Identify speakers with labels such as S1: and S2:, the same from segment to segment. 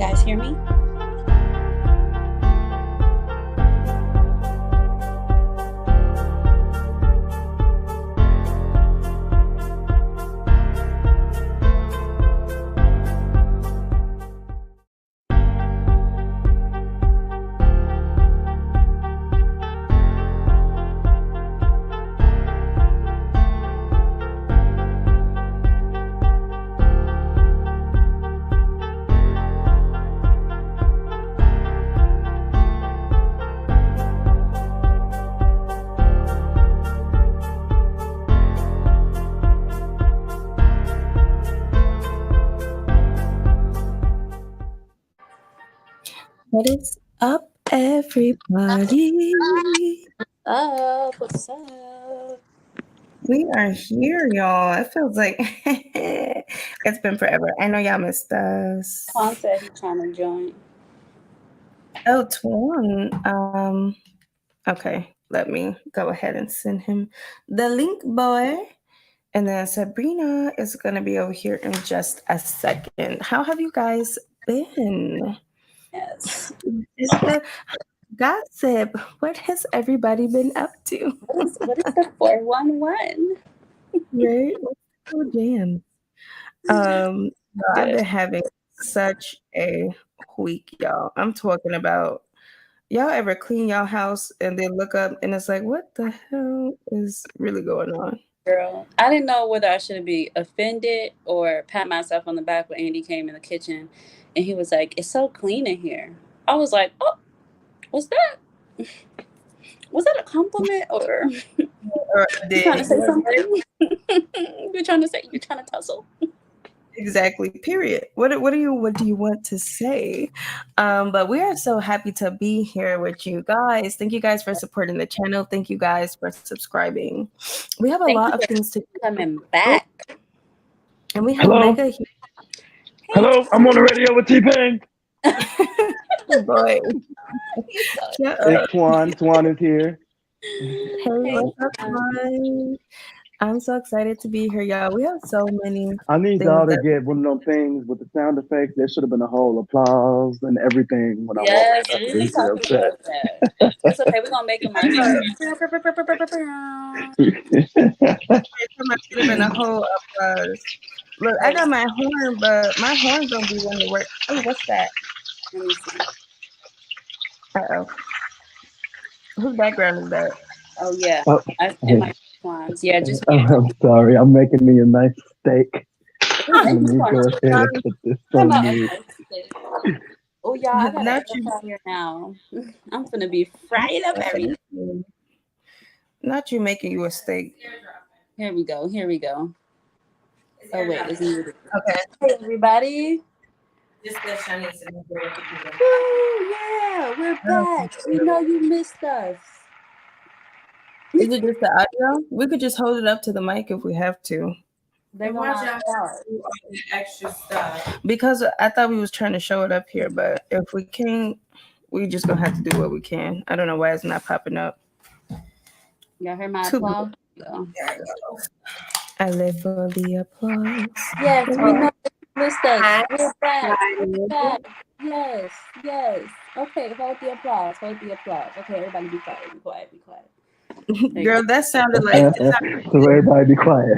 S1: guys hear me?
S2: What is up, everybody?
S1: What's up?
S2: We are here, y'all. It feels like it's been forever. I know y'all missed us.
S1: Twan said he's trying to join.
S2: Oh, Twan. Okay, let me go ahead and send him the link, boy. And then Sabrina is going to be over here in just a second. How have you guys been?
S1: Yes.
S2: Is the gossip? What has everybody been up to?
S1: What is the 411?
S2: Right? What's the jam? I've been having such a week, y'all. I'm talking about, y'all ever clean your house and then look up and it's like, what the hell is really going on?
S1: Girl, I didn't know whether I should be offended or pat myself on the back when Andy came in the kitchen and he was like, "It's so clean in here." I was like, "Oh, was that a compliment or you trying to say something? You're trying to tussle?"
S2: Exactly. Period. What do you want to say? But we are so happy to be here with you guys. Thank you guys for supporting the channel. Thank you guys for subscribing. We have a lot of things to
S1: coming back.
S2: And we have mega.
S3: Hello, I'm on the radio with T-Pain.
S2: Boy.
S3: Hey, Twan is here.
S2: Hey, what's up, Twan? I'm so excited to be here, y'all. We have so many.
S3: I need y'all to get one of them things with the sound effects. There should have been a whole applause and everything when I walked up.
S1: We talked about that. It's okay. We're gonna make them ourselves.
S2: Should have been a whole applause. Look, I got my horn, but my horn don't be wanting to work. Oh, what's that?
S1: Let me see.
S2: Uh-oh. Whose background is that?
S1: Oh yeah. I see my swans. Yeah, just
S3: I'm sorry. I'm making me a nice steak. Let me go ahead and put this on mute.
S1: Oh y'all, I got an air fryer now. I'm gonna be frying up everything.
S2: Not you making you a steak.
S1: Here we go. Oh wait, it's muted.
S2: Okay.
S1: Hey everybody.
S2: Just that Shani said.
S1: Yeah, we're back. We know you missed us.
S2: Is it just the audio? We could just hold it up to the mic if we have to.
S1: They're gonna
S2: extra stuff. Because I thought we was trying to show it up here, but if we can't, we just gonna have to do what we can. I don't know why it's not popping up.
S1: Y'all heard my applause?
S2: I live for the applause.
S1: Yes, we know you missed us. We're back. Yes. Okay, hold the applause. Okay, everybody be quiet.
S2: Girl, that sounded like
S3: so everybody be quiet.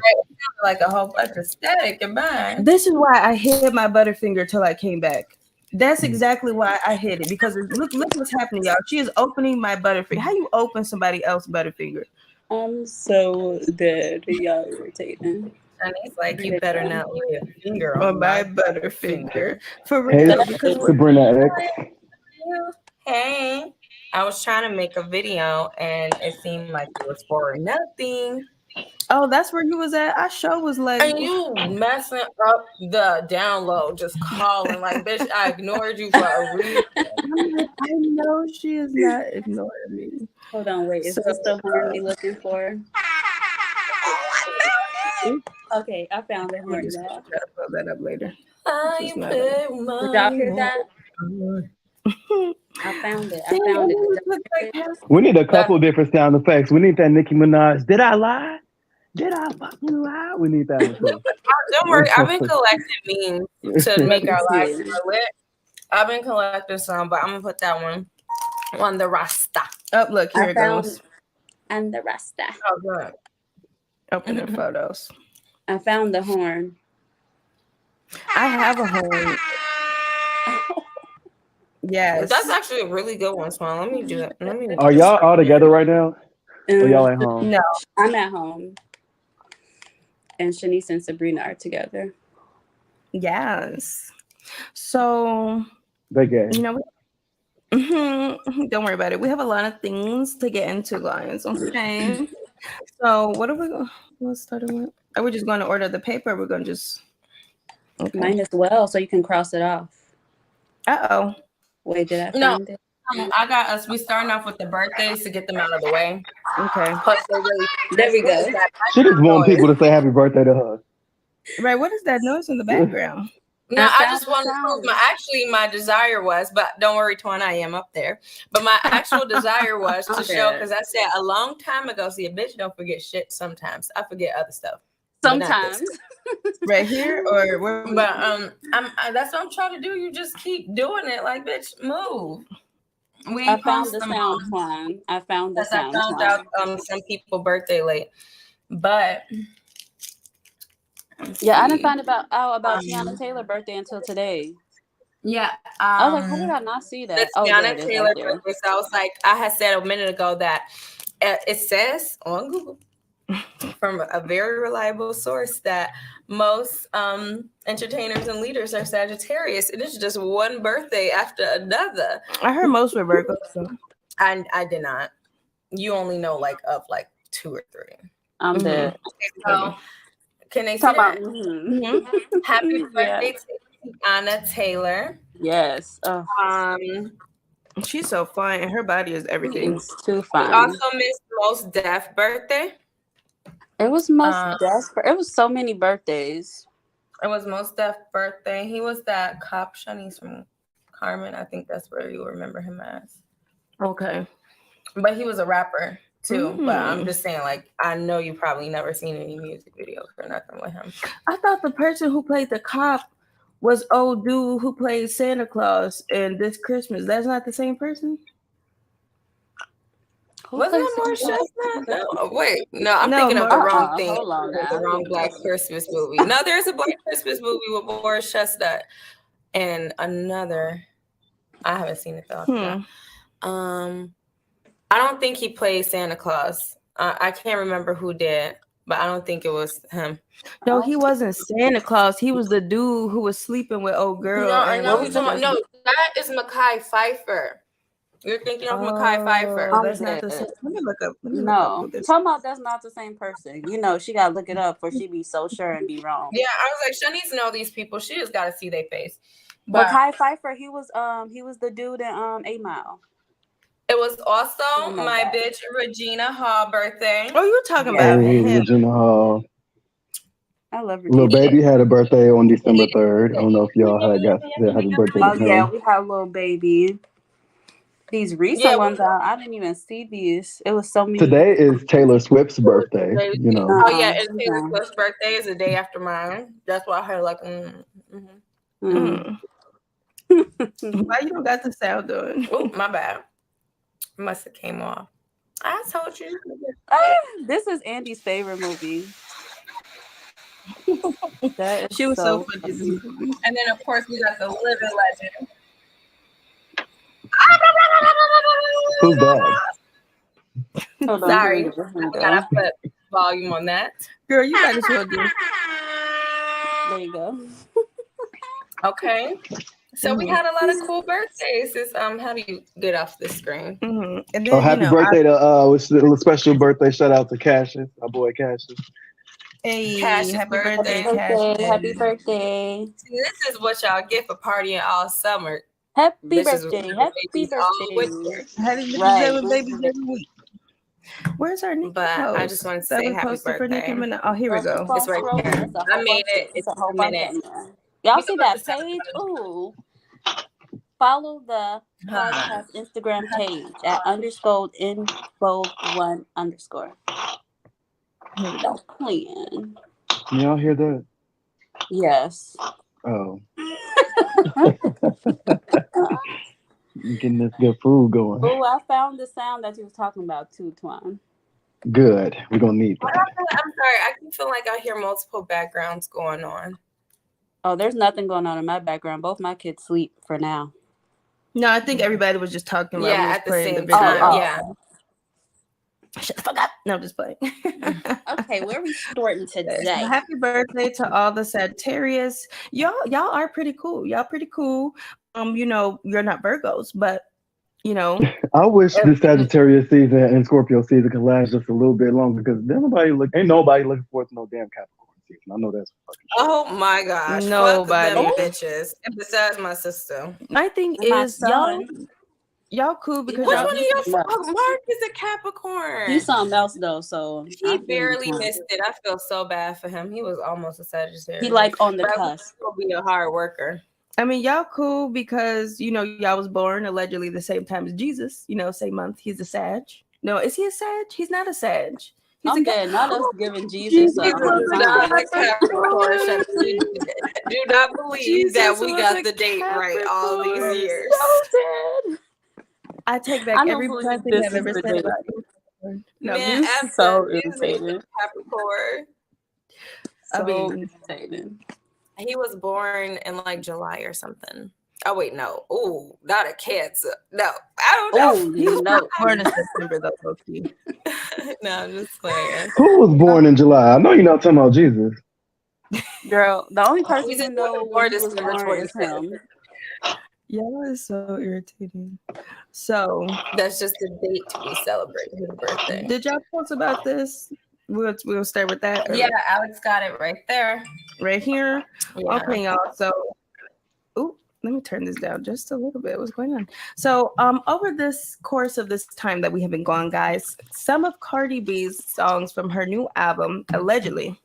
S2: Like a whole bunch of static in mine. This is why I hid my Butterfinger till I came back. That's exactly why I hid it, because look what's happening, y'all. She is opening my Butterfinger. How you open somebody else's Butterfinger?
S1: I'm so dead. Y'all irritating.
S4: And it's like, you better not lay a finger on
S2: my Butterfinger. For
S3: real.
S2: Hey,
S3: because Sabrina X.
S4: Hey, I was trying to make a video and it seemed like it was for nothing.
S2: Oh, that's where you was at? I sure was like,
S4: and you messing up the download, just calling like, bitch, I ignored you for a reason.
S2: I know she is not ignoring me.
S1: Hold on, wait. Is this the horn we looking for? Okay, I found the horn.
S2: Try to pull that up later.
S1: Did y'all hear that? I found it.
S3: We need a couple different sound effects. We need that Nicki Minaj. Did I lie? Did I fucking lie? We need that one too.
S4: Don't worry, I've been collecting memes to make our lives more lit. I've been collecting some, but I'm gonna put that one on the Rasta.
S2: Oh, look, here it goes.
S1: And the Rasta.
S4: Oh, good.
S2: Opening photos.
S1: I found the horn.
S2: I have a horn. Yes.
S4: That's actually a really good one, Swan. Let me do it.
S3: Are y'all all together right now? Or y'all at home?
S2: No.
S1: I'm at home. And Shanice and Sabrina are together.
S2: Yes. So,
S3: They gay.
S2: you know, don't worry about it. We have a lot of things to get into, guys. Okay. So, what are we going to start with? Are we just going to order the paper? We're going to just. Okay.
S1: Might as well, so you can cross it off.
S2: Uh-oh.
S1: Wait, did I
S4: No.
S1: find it?
S4: I got us. We starting off with the birthdays to get them out of the way.
S2: Okay.
S1: There we go.
S3: She just want people to say happy birthday to her.
S2: Right. What is that noise in the background?
S4: No, I just want to prove my desire was, but don't worry, Twan, I am up there. But my actual desire was to show, because I said a long time ago, see, a bitch don't forget shit sometimes. I forget other stuff.
S1: Sometimes.
S2: Right here or where?
S4: But that's what I'm trying to do. You just keep doing it, like, bitch, move.
S1: I found the sound plan. I found the sound
S4: plan. I found out some people birthday late, but
S1: yeah, I didn't find out about Tiana Taylor's birthday until today.
S4: Yeah,
S1: I was like, how did I not see that?
S4: Tiana Taylor birthday. So I was like, I had said a minute ago that it says on Google from a very reliable source that most entertainers and leaders are Sagittarius. It is just one birthday after another.
S2: I heard most were Virgo. So.
S4: I did not. You only know of 2 or 3.
S1: I'm dead.
S4: So can they say that? Happy birthday to Tiana Taylor.
S1: Yes.
S2: She's so fine, and her body is everything.
S1: It's too fine.
S4: We also missed Most Def birthday.
S1: It was Most Def. It was so many birthdays.
S4: It was Most Def birthday. He was that cop Shanice from Carmen. I think that's where you remember him as.
S2: Okay.
S4: But he was a rapper too. But I'm just saying, I know you probably never seen any music videos or nothing with him.
S2: I thought the person who played the cop was old dude who played Santa Claus in This Christmas. That's not the same person?
S4: Wasn't it Morris Chestnut? No, wait. No, I'm thinking of the wrong thing.
S1: Hold on now.
S4: The wrong Black Christmas movie. No, there's a Black Christmas movie with Morris Chestnut and another. I haven't seen it though. I don't think he played Santa Claus. I can't remember who did, but I don't think it was him.
S2: No, he wasn't Santa Claus. He was the dude who was sleeping with old girl.
S4: No, I know he's talking. No, that is Mekhi Phifer. You're thinking of Mekhi Phifer.
S2: That's not the same. Let me look up.
S1: No, talking about that's not the same person. You know, she gotta look it up, or she be so sure and be wrong.
S4: Yeah, I was like, Shanice know these people. She just gotta see their face.
S1: But Mekhi Phifer, he was the dude in 8 Mile.
S4: It was also my bitch Regina Hall birthday.
S2: Oh, you were talking about him.
S3: Regina Hall.
S1: I love Regina.
S3: Lil Baby had a birthday on December 3rd. I don't know if y'all had happy birthday.
S1: Oh yeah, we had Lil Baby. These recent ones out, I didn't even see these. It was so many.
S3: Today is Taylor Swift's birthday. You know.
S4: Oh yeah, and Taylor Swift's birthday is the day after mine. That's why I heard
S2: Why you don't got the sound doing?
S4: Oh, my bad. Must have came off. I told you.
S1: This is Andy's favorite movie.
S2: She was so funny.
S4: And then of course we got the living legend.
S3: Who's that?
S4: Sorry, I gotta put volume on that.
S2: Girl, you might as well do.
S1: There you go.
S4: Okay. So we had a lot of cool birthdays. How do you get off the screen?
S2: And then,
S3: happy birthday to a special birthday shout out to Cassius, our boy Cassius.
S2: Hey,
S4: Cassius
S2: happy
S4: birthday.
S2: Cassius.
S1: Happy birthday.
S4: See, this is what y'all get for partying all summer.
S1: Happy birthday. Happy birthday.
S2: Happy birthday, baby, every week. Where's our Nicki
S4: But
S2: post?
S4: I just want to say happy birthday.
S2: Oh, here we go.
S4: It's right there. I made it. It's a whole minute.
S1: Y'all see that page? Ooh. Follow the podcast Instagram page at _info1_. Don't plan.
S3: Y'all hear that?
S1: Yes.
S3: Oh. getting this good food going.
S1: Oh, I found the sound that you was talking about too, Twan.
S3: Good. We're gonna need that.
S4: I'm sorry. I can feel like I hear multiple backgrounds going on.
S1: Oh, there's nothing going on in my background. Both my kids sleep for now.
S2: No, I think everybody was just talking while we was
S4: at the
S2: playing
S4: same
S2: the video.
S4: time. Yeah.
S2: Shut the fuck up. No, I'm just playing.
S1: Okay, where are we starting today?
S2: So happy birthday to all the Sagittarius. Y'all are pretty cool. Y'all pretty cool. You know, you're not Virgos, but you know.
S3: I wish the Sagittarius season and Scorpio season could last just a little bit longer because ain't nobody looking forward to no damn Capricorn season. I know that's fucking shit.
S4: Oh my gosh.
S2: Nobody.
S4: Fuck them bitches. Besides my sister.
S2: My thing
S1: My
S2: is
S1: son.
S2: y'all cool because
S4: Which
S2: y'all
S4: one of your Mark is a Capricorn?
S1: He's something else though, so
S4: he barely missed it. I feel so bad for him. He was almost a Sagittarius.
S1: He like on the cusp.
S4: He'll be a hard worker.
S2: I mean, y'all cool because you know y'all was born allegedly the same time as Jesus. You know, same month. He's a Sag. No, is he a Sag? He's not a Sag. He's
S1: I'm dead. Not us giving Jesus a hard time.
S4: Do not believe that we got the date right all these years.
S1: So dead.
S2: I take back every
S1: believe
S2: thing
S1: this
S2: I've ever
S1: is the
S2: said
S1: day.
S2: about you. No,
S4: Man,
S1: you so irritating.
S4: Capricorn.
S1: So irritating.
S4: He was born in like July or something. Oh wait, no. Oh, not a Cancer. No, I don't know.
S1: He's not
S2: born in September though, Loki.
S4: No, I'm just playing.
S3: Who was born in July? I know you're not talking about Jesus.
S1: Girl, the only person
S4: He's
S1: who
S4: just
S1: know
S4: born
S1: when he was born is him.
S2: Y'all is so irritating. So
S4: that's just a date to be celebrating his birthday.
S2: Did y'all post about this? We'll start with that.
S4: Yeah, Alex got it right there.
S2: Right here.
S4: Yeah.
S2: Okay, y'all. So let me turn this down just a little bit. What's going on? So over this course of this time that we have been gone, guys, some of Cardi B's songs from her new album, allegedly,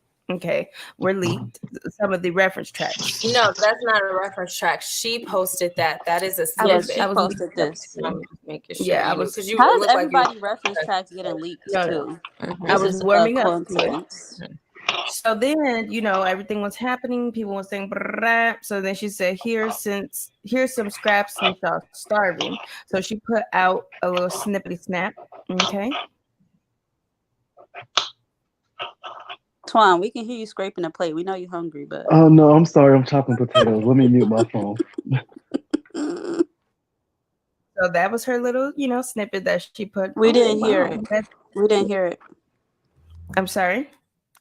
S2: were leaked. Some of the reference tracks.
S4: No, that's not a reference track. She posted that. That is a
S1: Yes,
S4: snippet.
S1: I posted this.
S4: I'm making sure.
S2: Yeah, I was.
S4: Because you
S1: How
S4: look
S1: does
S4: like
S1: everybody reference tracks getting leaked too?
S2: I was warming up. So then, everything was happening. People were saying, brrrr. So then she said, here's some scraps since y'all starving. So she put out a little snippety snap. Okay.
S1: Twan, we can hear you scraping a plate. We know you're hungry, but.
S3: Oh no, I'm sorry. I'm chopping potatoes. Let me mute my phone.
S2: So that was her little, snippet that she put.
S1: We didn't hear it. We didn't hear it.
S2: I'm sorry?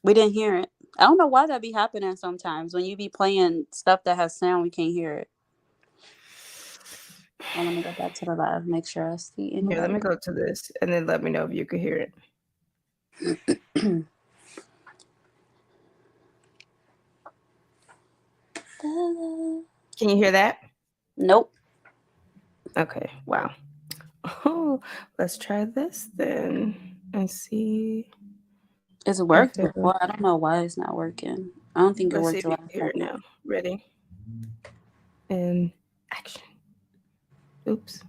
S1: We didn't hear it. I don't know why that be happening sometimes. When you be playing stuff that has sound, we can't hear it. Well, let me go back to the live. Make sure I see it.
S2: Here, let me go to this and then let me know if you could hear it. Can you hear that?
S1: Nope.
S2: Okay. Wow. Oh, let's try this then and see.
S1: It's working. Well, I don't know why it's not working. I don't think it worked last time.
S2: Now. Ready? And action. Oops.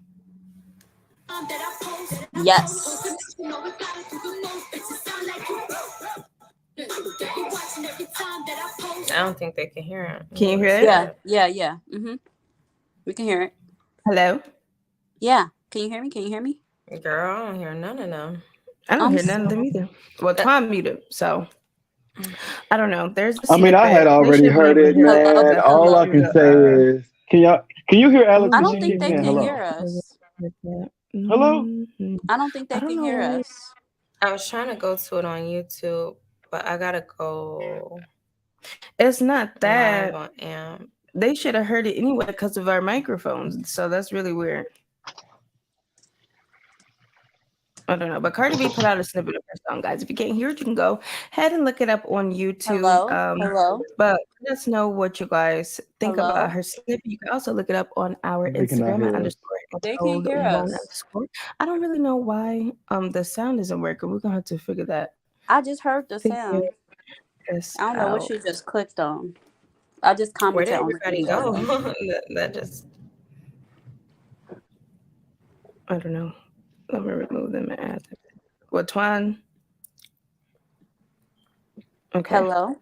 S1: Yes.
S4: I don't think they can hear it.
S2: Can you hear it?
S1: Yeah. We can hear it.
S2: Hello?
S1: Yeah. Can you hear me?
S4: Girl, I don't hear none of them.
S2: I don't hear none of them either. Well, Tom muted, so I don't know.
S3: I had already heard it, man. All I can say is, can you hear Alex?
S1: I don't think they can hear us.
S3: Hello?
S1: I don't think they can hear us.
S4: I was trying to go to it on YouTube, but I gotta go.
S2: It's not that.
S4: On AMP.
S2: They should have heard it anyway because of our microphones. So that's really weird. I don't know, but Cardi B put out a snippet of her song, guys. If you can't hear it, you can go ahead and look it up on YouTube.
S1: Hello.
S2: But let us know what you guys think about her snippet. You can also look it up on our Instagram _.
S1: They can hear us.
S2: I don't really know why the sound isn't working. We're gonna have to figure that.
S1: I just heard the sound. I don't know what you just clicked on. I just commented on
S4: everybody go. that just.
S2: I don't know. Let me remove them and add them. Well, Twan. Okay.
S1: Hello.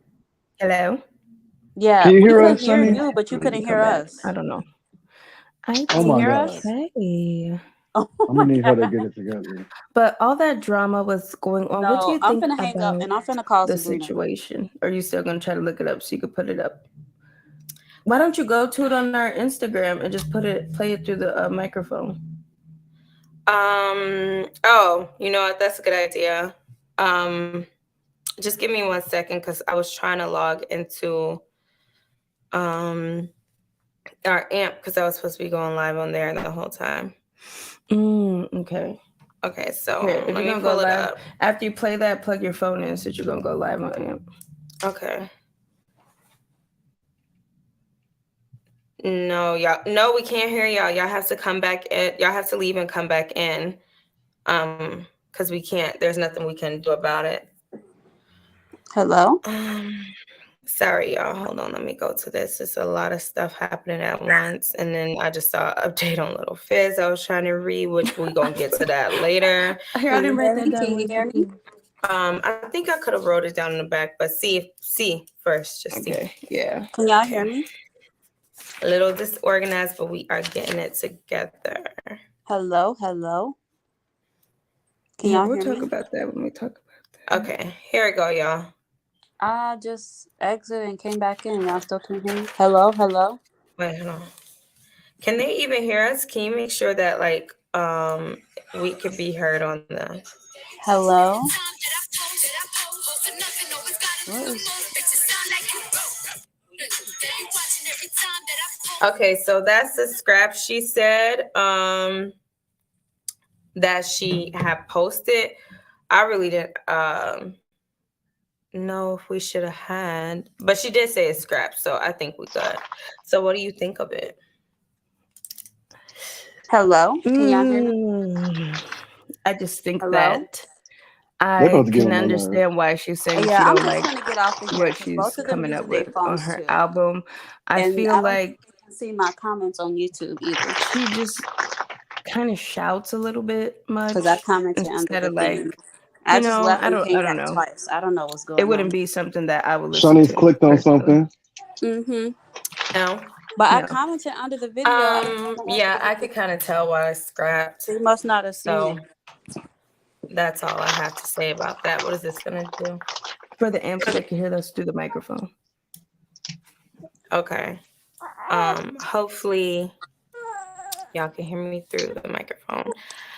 S2: Yeah.
S3: Can you hear us?
S1: Hear you, but you couldn't hear us.
S2: I don't know. I
S3: Oh
S1: Can you
S3: my
S1: hear
S3: God.
S1: us?
S2: okay.
S1: Oh
S3: I'm
S1: my
S3: gonna need her to
S1: God.
S3: get it together.
S2: But all that drama was going on. What do
S1: No,
S2: you
S1: I'm
S2: think
S1: finna hang up
S2: about
S1: and I'm finna call
S2: the
S1: Sabrina.
S2: situation? Or are you still gonna try to look it up so you could put it up? Why don't you go to it on our Instagram and just play it through the microphone?
S4: Oh, you know what? That's a good idea. Just give me 1 second because I was trying to log into our AMP because I was supposed to be going live on there the whole time.
S2: Okay.
S4: Okay, so
S2: Here, if
S4: let
S2: you're
S4: me
S2: gonna go
S4: pull it
S2: live,
S4: up.
S2: after you play that, plug your phone in since you're gonna go live on AMP.
S4: Okay. No, y'all. No, we can't hear y'all. Y'all have to come back in. Y'all have to leave and come back in. Because we can't. There's nothing we can do about it.
S1: Hello?
S4: Sorry, y'all. Hold on. Let me go to this. There's a lot of stuff happening at once. And then I just saw an update on Little Fizz I was trying to read, which we're going to get to that later.
S2: Here, I didn't write that down.
S1: Can you hear me?
S4: I think I could have wrote it down in the back, but see first. Just see.
S2: Okay, yeah.
S1: Can y'all hear me?
S4: A little disorganized, but we are getting it together.
S1: Hello? Hello? Can
S2: Yeah,
S1: y'all
S2: we'll
S1: hear
S2: talk
S1: me?
S2: about that when we talk about that.
S4: Okay, here we go, y'all.
S1: I just exited and came back in. Y'all still can hear me? Hello? Hello?
S4: Wait, hold on. Can they even hear us? Can you make sure that we could be heard on the
S1: Hello? What is...
S4: Okay, so that's the scrap she said that she had posted. I really didn't know if we should have had, but she did say it's scrap, so I think we good. So what do you think of it?
S1: Hello? Can y'all hear me?
S2: I just think
S1: Hello?
S2: that
S3: They're about
S2: I
S3: to get
S2: can
S3: on my nerves.
S2: understand why she's saying
S1: Yeah,
S2: she
S1: I'm
S2: don't
S1: just
S2: like
S1: gonna get off of here
S2: what
S1: because
S2: she's
S1: both of them
S2: coming up
S1: using their
S2: with on
S1: phones
S2: her
S1: too.
S2: album. I
S1: And
S2: feel
S1: I don't
S2: like
S1: think you can see my comments on YouTube either.
S2: she just kind of shouts a little bit much
S1: Because I commented under
S2: instead
S1: the
S2: of like,
S1: thing. I just left
S2: I
S1: and came
S2: don't
S1: back
S2: know.
S1: twice. I don't know what's
S2: It
S1: going
S2: wouldn't
S1: on.
S2: be something that I would listen
S3: Shawnee's
S2: to.
S3: clicked on
S2: personally.
S3: something.
S4: No.
S1: But I
S2: No.
S1: commented under the video. I don't know what
S4: Yeah, I
S1: happened.
S4: could kind of tell why it's scrapped.
S1: They must not have seen
S4: So
S1: it.
S4: that's all I have to say about that. What is this gonna do?
S2: For the amp so they can hear us through the microphone.
S4: Okay. Hopefully y'all can hear me through the microphone.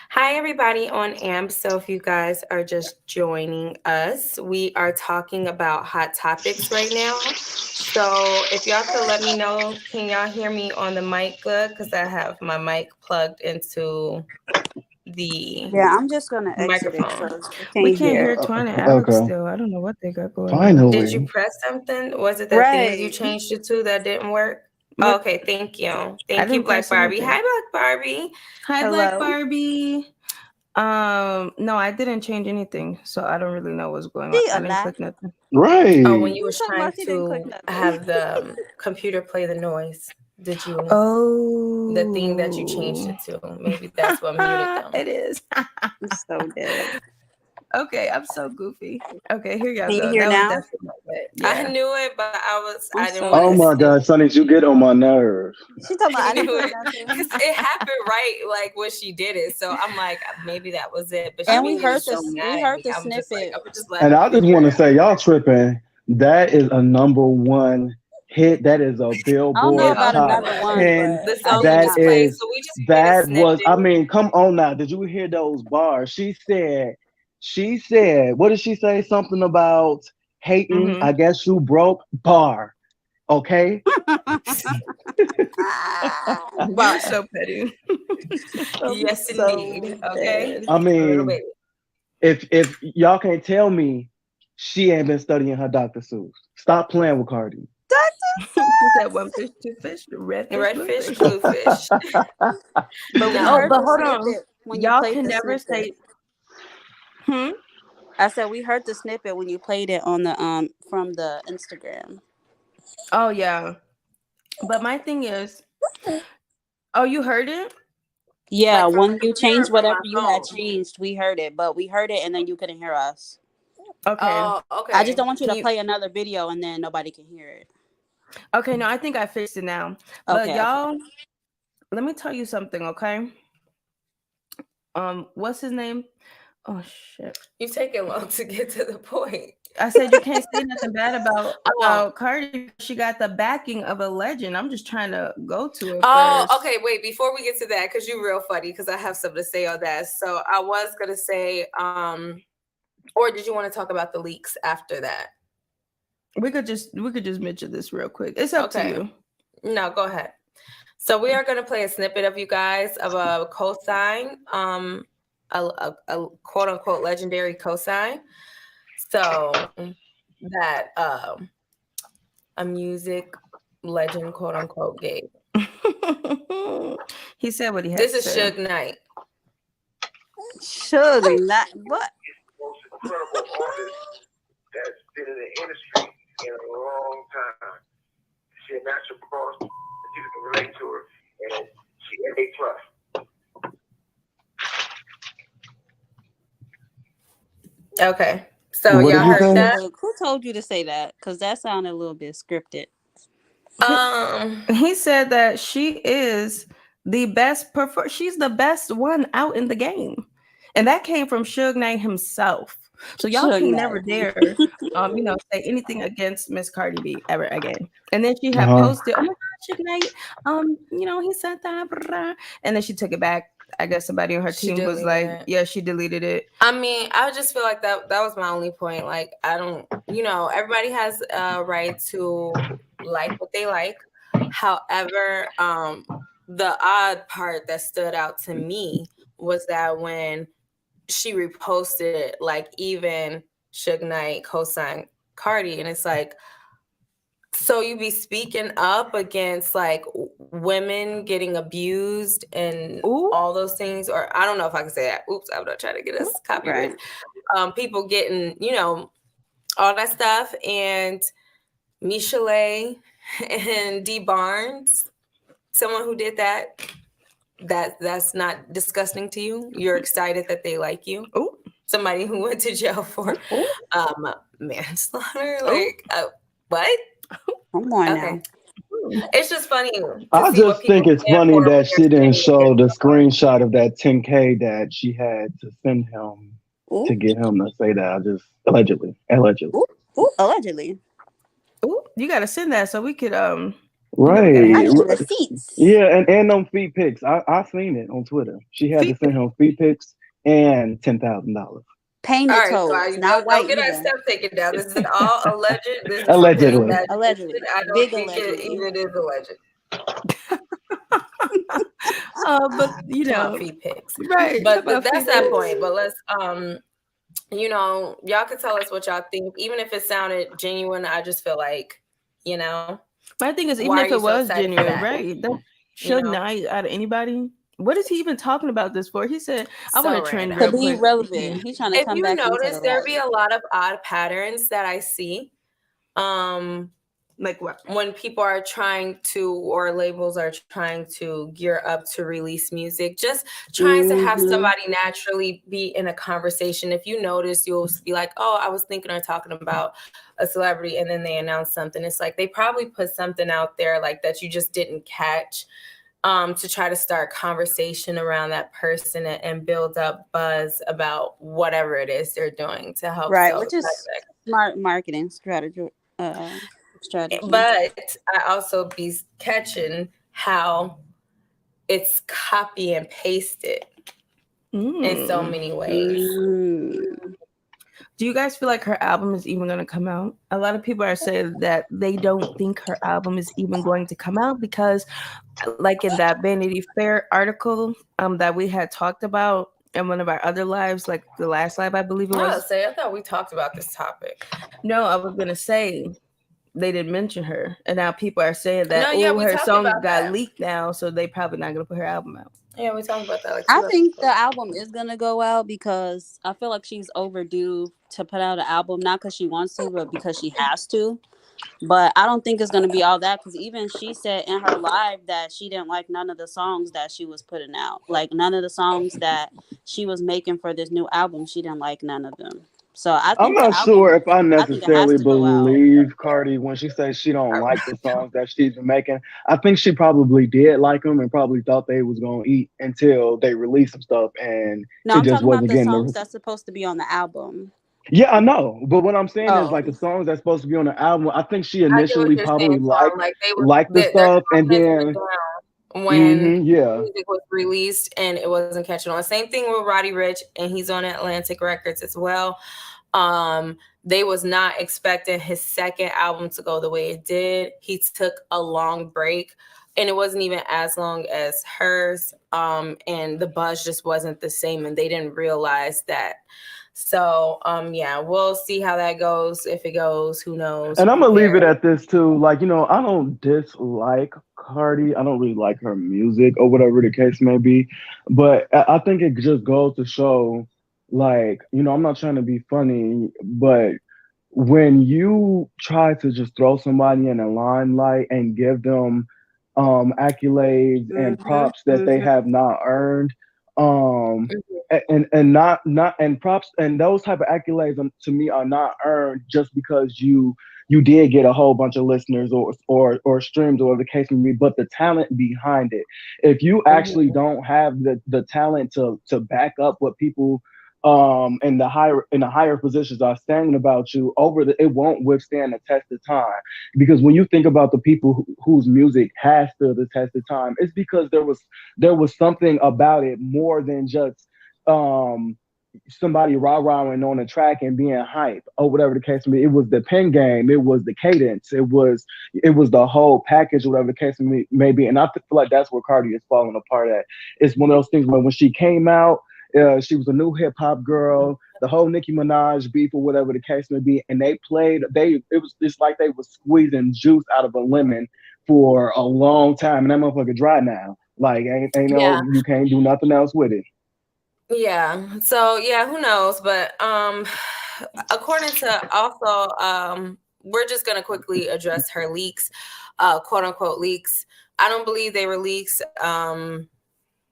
S4: Hi, everybody on AMP. So if you guys are just joining us, we are talking about hot topics right now. So if y'all could let me know, can y'all hear me on the mic good? Because I have my mic plugged into the
S1: Yeah, I'm just going to exit it
S4: microphone.
S1: so
S2: We
S1: we
S2: can't
S1: can't
S2: hear
S1: hear.
S2: Twine and Alex
S3: Okay.
S2: still. I don't know what they got going on.
S3: Finally.
S4: Did you press something? Was it that thing you
S1: Right.
S4: changed it to that didn't work?
S2: What?
S4: Oh, okay, thank you.
S2: I
S4: Thank you,
S2: didn't
S4: Black
S2: press
S4: Barbie.
S2: anything.
S4: Hi, Black Barbie.
S2: Hi,
S1: Hello?
S2: Black Barbie. No, I didn't change anything, so I don't really know what's going on.
S1: She
S2: I didn't
S1: alive.
S2: click nothing.
S3: Right.
S4: Oh, when you
S1: Who
S4: were
S1: talking
S4: trying
S1: about she didn't click
S4: to
S1: nothing?
S4: have the computer play the noise, did you?
S2: Oh,
S4: The thing that you changed it to. Maybe that's what muted them.
S2: It is.
S1: I'm so dead.
S2: Okay, I'm so goofy. Okay, here y'all
S1: Can you
S2: go.
S1: hear
S2: That was
S1: now?
S2: definitely my bad.
S4: I
S2: Yeah.
S4: knew it, but
S1: I'm
S4: I didn't
S1: so
S4: want
S3: Oh
S4: to
S3: my
S1: dead.
S3: God, Sonny, you get on my nerves.
S1: She talking about
S4: I
S1: I didn't
S4: knew
S1: click
S4: it
S1: nothing.
S4: because it happened right like when she did it. So I'm like, maybe that was it. But she
S1: And
S4: be
S1: we
S4: getting
S1: heard
S4: so
S1: this.
S4: mad
S1: We
S4: at
S1: heard
S4: me.
S1: the
S4: I'm just like,
S1: snippet.
S4: I'm just let
S3: And
S4: her
S3: I just
S4: figure
S3: want to
S4: it out.
S3: say, y'all tripping. That is a number one hit. That is a
S1: I don't know
S3: Billboard
S1: about
S3: top
S1: another one,
S3: 10.
S1: but
S4: The
S1: I
S4: song
S1: did
S4: you
S3: That
S4: just
S1: not
S4: played.
S1: like.
S3: is,
S4: So we just played a
S3: that was, I
S4: snippet.
S3: mean, come on now. Did you hear those bars? She said, what did she say? Something about hating.
S2: Mm-hmm.
S3: I guess you broke. Bar. Okay.
S2: You're so petty.
S4: Yes,
S1: so
S4: indeed. Okay.
S1: dead.
S3: I
S4: Little
S3: mean,
S4: baby.
S3: if y'all can't tell me she ain't been studying her Dr. Seuss. Stop playing with Cardi.
S2: She said one fish, two fish, red fish,
S4: Red
S2: blue
S4: fish,
S2: fish.
S4: blue fish.
S1: But we
S4: No.
S2: Oh,
S1: heard
S2: but
S1: the
S2: hold on.
S1: snippet when you
S2: Y'all
S1: played
S2: can
S1: the
S2: never
S1: snippet.
S2: say.
S1: I said we heard the snippet when you played it on the from the Instagram.
S2: Oh yeah. But my thing is, oh, you heard it?
S1: Yeah,
S4: Like from
S1: when
S4: the
S1: you
S4: computer or
S1: changed
S4: from
S1: whatever
S4: my
S1: you had
S4: phone.
S1: changed, we heard it. But we heard it and then you couldn't hear us.
S2: Okay.
S4: Oh, okay.
S1: I just don't want you
S2: Can
S1: to
S2: you?
S1: play another video and then nobody can hear it.
S2: Okay, no, I think I fixed it now. But
S1: Okay, okay.
S2: y'all, let me tell you something, okay? What's his name? Oh shit!
S4: You take it long to get to the point.
S2: I said you can't say nothing bad about
S4: Oh.
S2: Cardi. She got the backing of a legend. I'm just trying to go to it
S4: Oh,
S2: first.
S4: okay. Wait, before we get to that, because you're real funny, because I have something to say on that. So I was gonna say, or did you want to talk about the leaks after that?
S2: We could just mention this real quick. It's up to you.
S4: No, go ahead. So we are gonna play a snippet of you guys of a cosign, a quote unquote legendary cosign. So that a music legend, quote unquote, gave.
S2: He said what he had
S4: This
S2: to
S4: is
S2: say.
S4: Suge Knight.
S1: Suge Knight, what?
S5: Most incredible artist that's been in the industry in a long time. She a natural boss. People can relate to her, and she A+.
S4: Okay. So
S3: What
S4: y'all
S3: did you
S4: heard
S3: say?
S4: that?
S1: Who told you to say that? Because that sounded a little bit scripted.
S2: He said that she is the best she's the best one out in the game. And that came from Suge Knight himself. So y'all
S1: Suge
S2: can
S1: Knight.
S2: never dare say anything against Miss Cardi B ever again. And then she had posted, oh my god, Suge Knight, he said that, blah, blah. And then she took it back. I guess somebody on her team was like, yeah, she deleted it.
S4: I mean, I just feel like that was my only point. Like, I don't, everybody has a right to like what they like. However, the odd part that stood out to me was that when she reposted it, like even Suge Knight co-signed Cardi, and it's like, so you be speaking up against like women getting abused and all those things, or I don't know if I can say that. Oops, I'm not trying to get us copyright.
S1: Right.
S4: People getting, all that stuff, and Michelet and D Barnes, someone who did that. That's not disgusting to you. You're excited that they like you.
S2: Ooh.
S4: Somebody who went to jail for manslaughter. Like what?
S1: Come on now.
S4: It's just funny.
S3: I just think it's funny that she didn't show the screenshot of that 10K that she had to send him to get him to say that. I just allegedly.
S1: Ooh, allegedly.
S2: Ooh, you gotta send that so we could
S3: right.
S1: Receipts.
S3: Yeah, and them feet pics. I seen it on Twitter. She had to send him feet pics and $10,000.
S1: Painted toes, not white.
S4: Don't get our stuff taken down. This is all alleged. This is
S3: Allegedly.
S1: Allegedly.
S4: I don't
S1: Big
S4: think
S1: allegedly.
S4: it even is alleged.
S2: But
S4: feet pics.
S2: Right.
S4: But that's that point. But let's y'all can tell us what y'all think. Even if it sounded genuine, I just feel like,
S2: My thing is, even if it was genuine, right? That Suge Knight out of anybody. What is he even talking about this for? He said, I want to trend real
S1: to be
S2: quick.
S1: relevant. He's trying to come back into the
S4: notice, there be a lot of odd patterns that I see.
S2: Like what?
S4: When people are trying to, or labels are trying to gear up to release music, just trying to have somebody naturally be in a conversation. If you notice, you'll be like, oh, I was thinking or talking about a celebrity, and then they announce something. It's like they probably put something out there like that you just didn't catch, to try to start conversation around that person and build up buzz about whatever it is they're doing to help.
S1: Right, which is smart marketing strategy.
S4: But I also be catching how it's copy and pasted in so many ways.
S2: Do you guys feel like her album is even going to come out? A lot of people are saying that they don't think her album is even going to come out because, like in that Vanity Fair article that we had talked about in one of our other lives, like the last live, I believe it was.
S4: I thought we talked about this topic.
S2: No, I was going to say they didn't mention her. And now people are saying that her song got leaked now, so they probably not going to put her album out.
S4: Yeah, we talked about that.
S1: I think the album is gonna go out because I feel like she's overdue to put out an album, not because she wants to, but because she has to. But I don't think it's gonna be all that because even she said in her live that she didn't like none of the songs that she was putting out. Like none of the songs that she was making for this new album, she didn't like none of them. So I
S3: I'm
S1: think the
S3: not sure
S1: album,
S3: if I
S1: I think it has
S3: necessarily
S1: to go out.
S3: believe Cardi when she says she don't like the songs that she's been making. I think she probably did like them and probably thought they was gonna eat until they released some stuff, and
S1: No,
S3: it
S1: I'm
S3: just
S1: talking about
S3: wasn't
S1: the
S3: getting
S1: songs
S3: the.
S1: that's supposed to be on the album.
S3: Yeah, I know, but what I'm saying is like
S1: Oh,
S3: the songs that's supposed to be on the album. I think she
S4: I get what
S3: initially
S4: you're
S3: probably
S4: saying, Tom.
S3: liked
S4: Like
S3: the
S4: their
S3: stuff, and
S4: confidence went
S3: then
S4: down when
S3: yeah,
S4: music was released and it wasn't catching on. Same thing with Roddy Ricch, and he's on Atlantic Records as well. They was not expecting his second album to go the way it did. He took a long break, and it wasn't even as long as hers. And the buzz just wasn't the same, and they didn't realize that. So, yeah, we'll see how that goes. If it goes, who knows?
S3: and I'm
S4: Who
S3: gonna leave it
S4: cares?
S3: at this too. Like, I don't dislike Cardi. I don't really like her music or whatever the case may be. But I think it just goes to show, like, I'm not trying to be funny, but when you try to just throw somebody in a limelight and give them accolades and props that they have not earned, um, and not and props and those type of accolades to me are not earned just because you did get a whole bunch of listeners or streams or whatever the case may be, but the talent behind it. If you actually don't have the talent to back up what people in the higher positions are saying about you it won't withstand the test of time. Because when you think about the people whose music has stood the test of time, it's because there was something about it more than just um somebody rah-rahing on the track and being hype or whatever the case may be. It was the pen game, it was the cadence, it was the whole package, whatever the case may be. And I feel like that's where Cardi is falling apart at. It's one of those things where when she came out, she was a new hip hop girl. The whole Nicki Minaj beef or whatever the case may be, and it's like they was squeezing juice out of a lemon for a long time, and that motherfucker dry now. Like ain't
S4: Yeah.
S3: no, you can't do nothing else with it.
S4: Yeah. So yeah, who knows? But according to also, we're just gonna quickly address her leaks, quote unquote leaks. I don't believe they were leaks.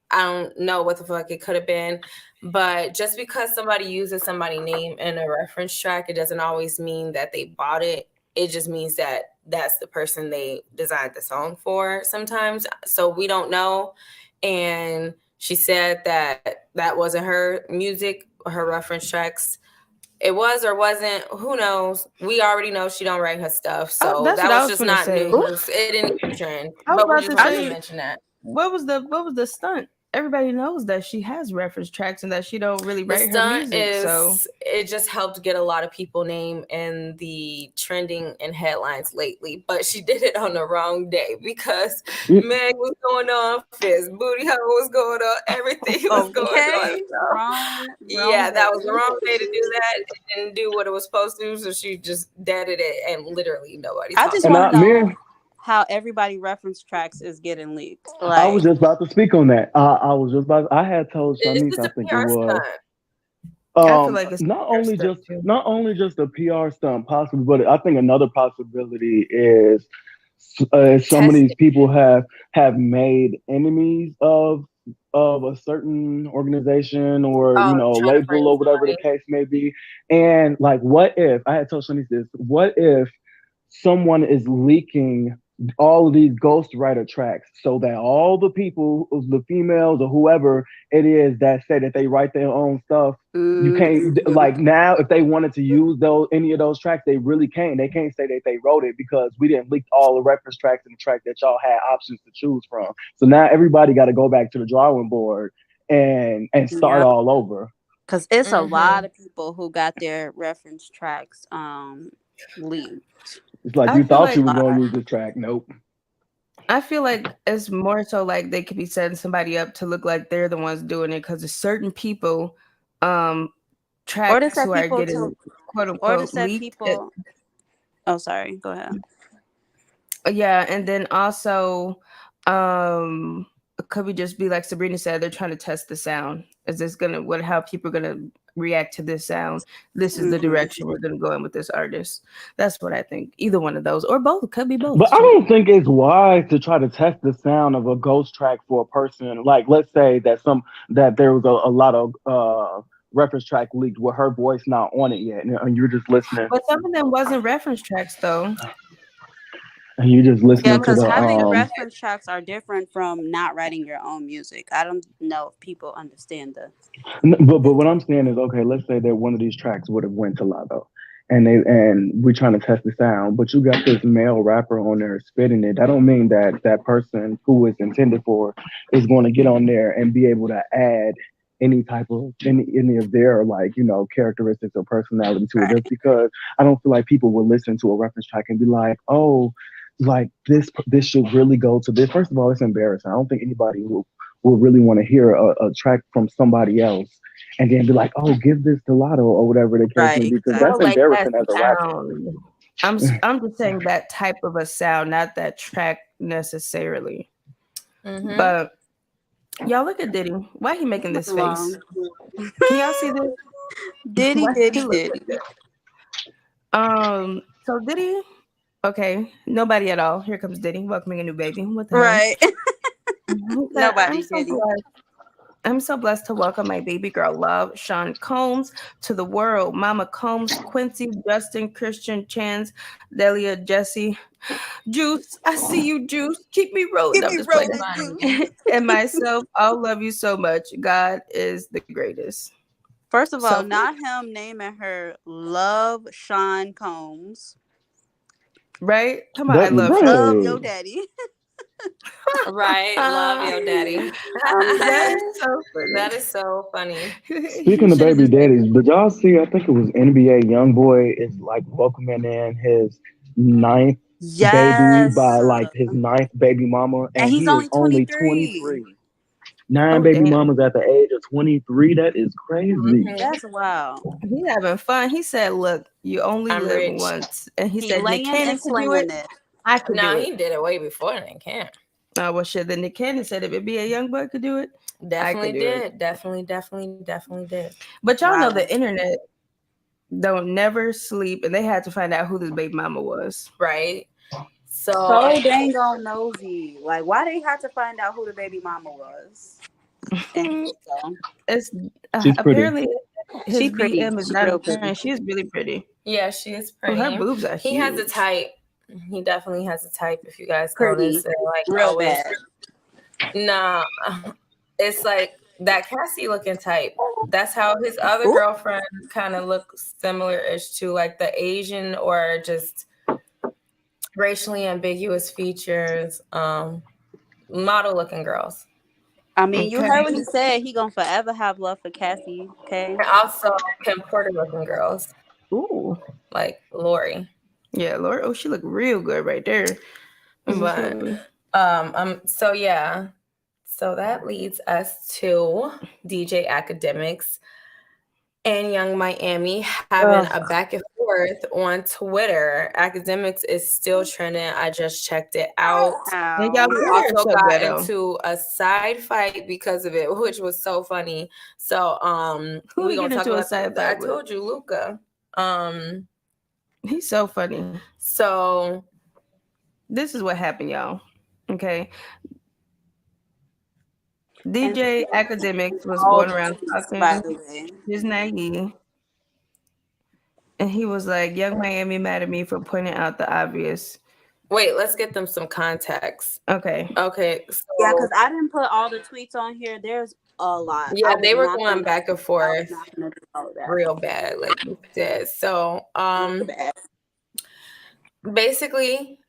S4: I don't know what the fuck it could have been, but just because somebody uses somebody's name in a reference track, it doesn't always mean that they bought it. It just means that that's the person they designed the song for sometimes. So we don't know. And she said that wasn't her music, her reference tracks. It was or wasn't, who knows? We already know she don't write her stuff. So
S2: That's
S4: that
S2: what I
S4: was
S2: was
S4: just
S2: gonna
S4: not
S2: say.
S4: news. It didn't even trend.
S2: I was
S4: But we
S2: about
S4: just
S2: to
S4: wanted to
S2: say,
S4: mention that.
S2: what was the stunt? Everybody knows that she has reference tracks and that she don't really
S4: The
S2: write her
S4: stunt
S2: music. So
S4: it just helped get a lot of people name in the trending and headlines lately, but she did it on the wrong day because Meg was going on, Fizz Booty Hole was going on, everything was going on.
S1: okay.
S4: So,
S1: Wrong
S4: yeah, that was the
S1: day.
S4: wrong day to do that. It didn't do what it was supposed to do, so she just deaded it, and literally nobody
S1: I
S4: talked
S1: just
S3: And
S1: want
S4: about
S1: to
S4: it.
S1: know how everybody reference tracks is getting leaked.
S3: I was
S1: Like,
S3: just about to speak on that. I was just about. I had told
S4: It's
S3: Shanice,
S4: just
S3: I
S4: a
S3: think it
S4: PR
S3: was.
S4: stunt.
S2: I feel like it's too.
S3: Not only just a PR stunt, possibly, but I think another possibility is some of these
S4: Testing.
S3: people have made enemies of a certain organization or
S4: Oh, trying to
S3: label
S4: frame
S3: or whatever the
S4: somebody.
S3: case may be. And like, what if I had told Shanice this? What if someone is leaking all of these ghostwriter tracks so that all the people, the females or whoever it is that say that they write their own stuff, you can't, like, now if they wanted to use any of those tracks, they really can't. They can't say that they wrote it because we didn't leak all the reference tracks in the track that y'all had options to choose from. So now everybody got to go back to the drawing board and start all over.
S1: because it's a lot of people who got their reference tracks leaked.
S3: It's like
S2: I
S3: you
S2: feel
S3: thought you
S2: like
S3: were going to use the track. Nope.
S2: I feel like it's more so like they could be setting somebody up to look like they're the ones doing it because there's certain people,
S1: Or they
S2: tracks
S1: said
S2: who are
S1: people
S2: getting quote
S1: or they
S2: unquote
S1: said
S2: leaked.
S1: people. Oh, sorry. Go ahead.
S2: Yeah, and then also, could we just be like Sabrina said, they're trying to test the sound. Is this how people are gonna react to this sound? This is the direction we're gonna go in with this artist. That's what I think. Either one of those, or both. Could be both.
S3: But I don't think it's wise to try to test the sound of a ghost track for a person. Like, let's say that there was a lot of reference track leaked with her voice not on it yet, and you're just listening,
S2: But some of them wasn't reference tracks though.
S3: and you're just
S2: Some
S1: Yeah,
S3: listening
S2: of
S3: to
S1: because
S2: them
S3: the
S1: having
S2: had
S1: reference tracks are different from not writing your own music. I don't know if people understand the.
S3: But what I'm saying is, okay, let's say that one of these tracks would have went to Lavo, and we're trying to test the sound, but you got this male rapper on there spitting it. That don't mean that that person who it's intended for is going to get on there and be able to add any type of any of their, like, characteristics or personality to it.
S1: Right.
S3: Just because I don't feel like people will listen to a reference track and be like, oh, like this should really go to this. First of all, it's embarrassing. I don't think anybody will really want to hear a track from somebody else and then be like, oh, give this to Lotto or whatever the case may
S1: Right,
S3: be, because
S2: more
S3: that's
S1: exactly.
S2: like that
S3: embarrassing as a rapper.
S2: sound. I'm just saying that type of a sound, not that track necessarily.
S4: Mm-hmm.
S2: But y'all look at Diddy. Why he making this
S1: Nothing
S2: face?
S1: wrong.
S2: Can y'all see this?
S1: Diddy,
S2: Why he
S1: Diddy,
S2: look like
S1: Diddy.
S2: that? So Diddy, okay, nobody at all. Here comes Diddy, welcoming a new baby. What the hell?
S1: Right.
S2: He said,
S1: Nobody, Diddy.
S2: I'm so blessed to welcome my baby girl love, Sean Combs, to the world. Mama Combs, Quincy, Justin, Christian, Chance, Delia, Jesse, Juice. I see you, Juice. Keep me rolling.
S1: Give
S2: I'm
S1: me
S2: just playing.
S1: rolling, dude.
S2: And myself, I'll love you so much. God is the greatest.
S1: First of all,
S2: So
S1: not him naming her Love Sean Combs.
S2: right? Come on, I
S3: That
S2: love Sean.
S1: Love your
S3: right.
S1: daddy.
S4: Right. Love your daddy.
S1: I'm
S2: That
S1: dead.
S2: is so
S4: That
S2: funny.
S4: is so funny.
S2: He
S3: Speaking of
S2: should have
S3: baby
S2: just been
S3: daddies, did y'all see? I think it was NBA YoungBoy is like welcoming in his ninth baby by
S1: Yes.
S3: like his ninth baby mama,
S1: And
S3: and
S1: he's
S3: he is
S1: only
S3: only
S1: 23.
S3: 23. Nine
S2: oh
S3: baby
S2: damn.
S3: mamas at the age of 23. That is crazy.
S4: Mhm.
S1: That's wild.
S2: He's having fun. He said, look, you only
S4: I'm
S2: live
S4: rich.
S2: once. And he
S1: He
S2: said Nick
S1: laying
S2: Cannon
S1: and
S2: could do it.
S1: slaying it.
S2: I could do
S4: No,
S2: it.
S4: he did it way before then. Can't.
S2: Oh well shit. Then Nick Cannon said if it be a young boy could do it, I
S4: Definitely
S2: could do it.
S4: did. Definitely did.
S2: But y'all know
S1: Wow.
S2: the internet don't never sleep, and they had to find out who this baby mama was.
S4: Right.
S1: So
S4: So
S1: dang on nosy. Like, why they had to find out who the baby mama was? And so
S2: It's
S3: She's pretty.
S2: apparently
S1: she
S2: his
S1: pretty.
S2: BM is
S1: She
S2: not
S1: real
S2: apparent.
S1: pretty.
S2: She's really pretty.
S4: yeah, she is
S2: Oh,
S4: pretty.
S2: her boobs are
S4: He has a
S2: huge.
S4: type. He definitely has a type. If you guys
S1: Pretty.
S4: notice, and like
S1: Real
S4: always,
S1: bad.
S4: nah, it's like that Cassie looking type. That's how his other
S1: Ooh.
S4: girlfriend kind of looks similar-ish to like the Asian or just racially ambiguous features, model looking girls.
S1: I mean, you
S2: Okay.
S1: heard what he said. He gonna forever have love for Cassie. Okay.
S4: And also Kim Porter looking girls
S2: Ooh.
S4: like Lori.
S2: Yeah, Laura. Oh, she look real good right there.
S4: But so yeah. So that leads us to DJ Akademiks and Young Miami having a back and forth on Twitter. Akademiks is still trending. I just checked it out.
S2: And y'all,
S4: We
S2: we
S4: also
S2: so
S4: got
S2: ghetto.
S4: into a side fight because of it, which was so funny. So
S2: Who
S4: we
S2: we
S4: gonna
S2: get
S4: talk
S2: into a
S4: about
S2: side
S4: that. I
S2: fight with?
S4: told you, Luca.
S2: He's so funny.
S4: So
S2: This is what happened, y'all. Okay. DJ Akademiks was
S1: All
S2: going
S1: the
S2: around
S1: tweets, by
S2: talking
S1: the way.
S2: his naive, and he was like, Young Miami mad at me for pointing out the obvious.
S4: wait, let's get them some context.
S2: Okay.
S4: Okay. So,
S1: Yeah, because I didn't put all the tweets on here. There's a lot.
S4: yeah,
S1: I was
S4: they were
S1: not
S4: going
S1: gonna,
S4: back and
S1: I was
S4: forth
S1: not gonna do all of that.
S4: real bad, like you said. So
S1: Real bad.
S4: basically,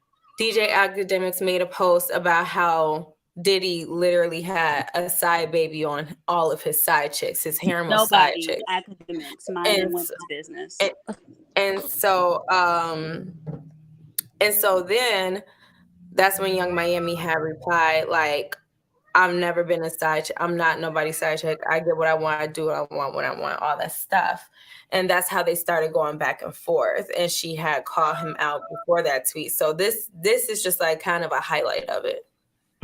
S4: DJ Akademiks made a post about how Diddy literally had a side baby on all of his side chicks, his harem of side
S1: Nobody.
S4: chicks.
S1: Academics, minding
S4: And
S1: women's business.
S4: And so then that's when Young Miami had replied, like, I've never been a side chick. I'm not nobody's side chick. I get what I want. I do what I want when I want, all that stuff. And that's how they started going back and forth. And she had called him out before that tweet. So this is just like kind of a highlight of it.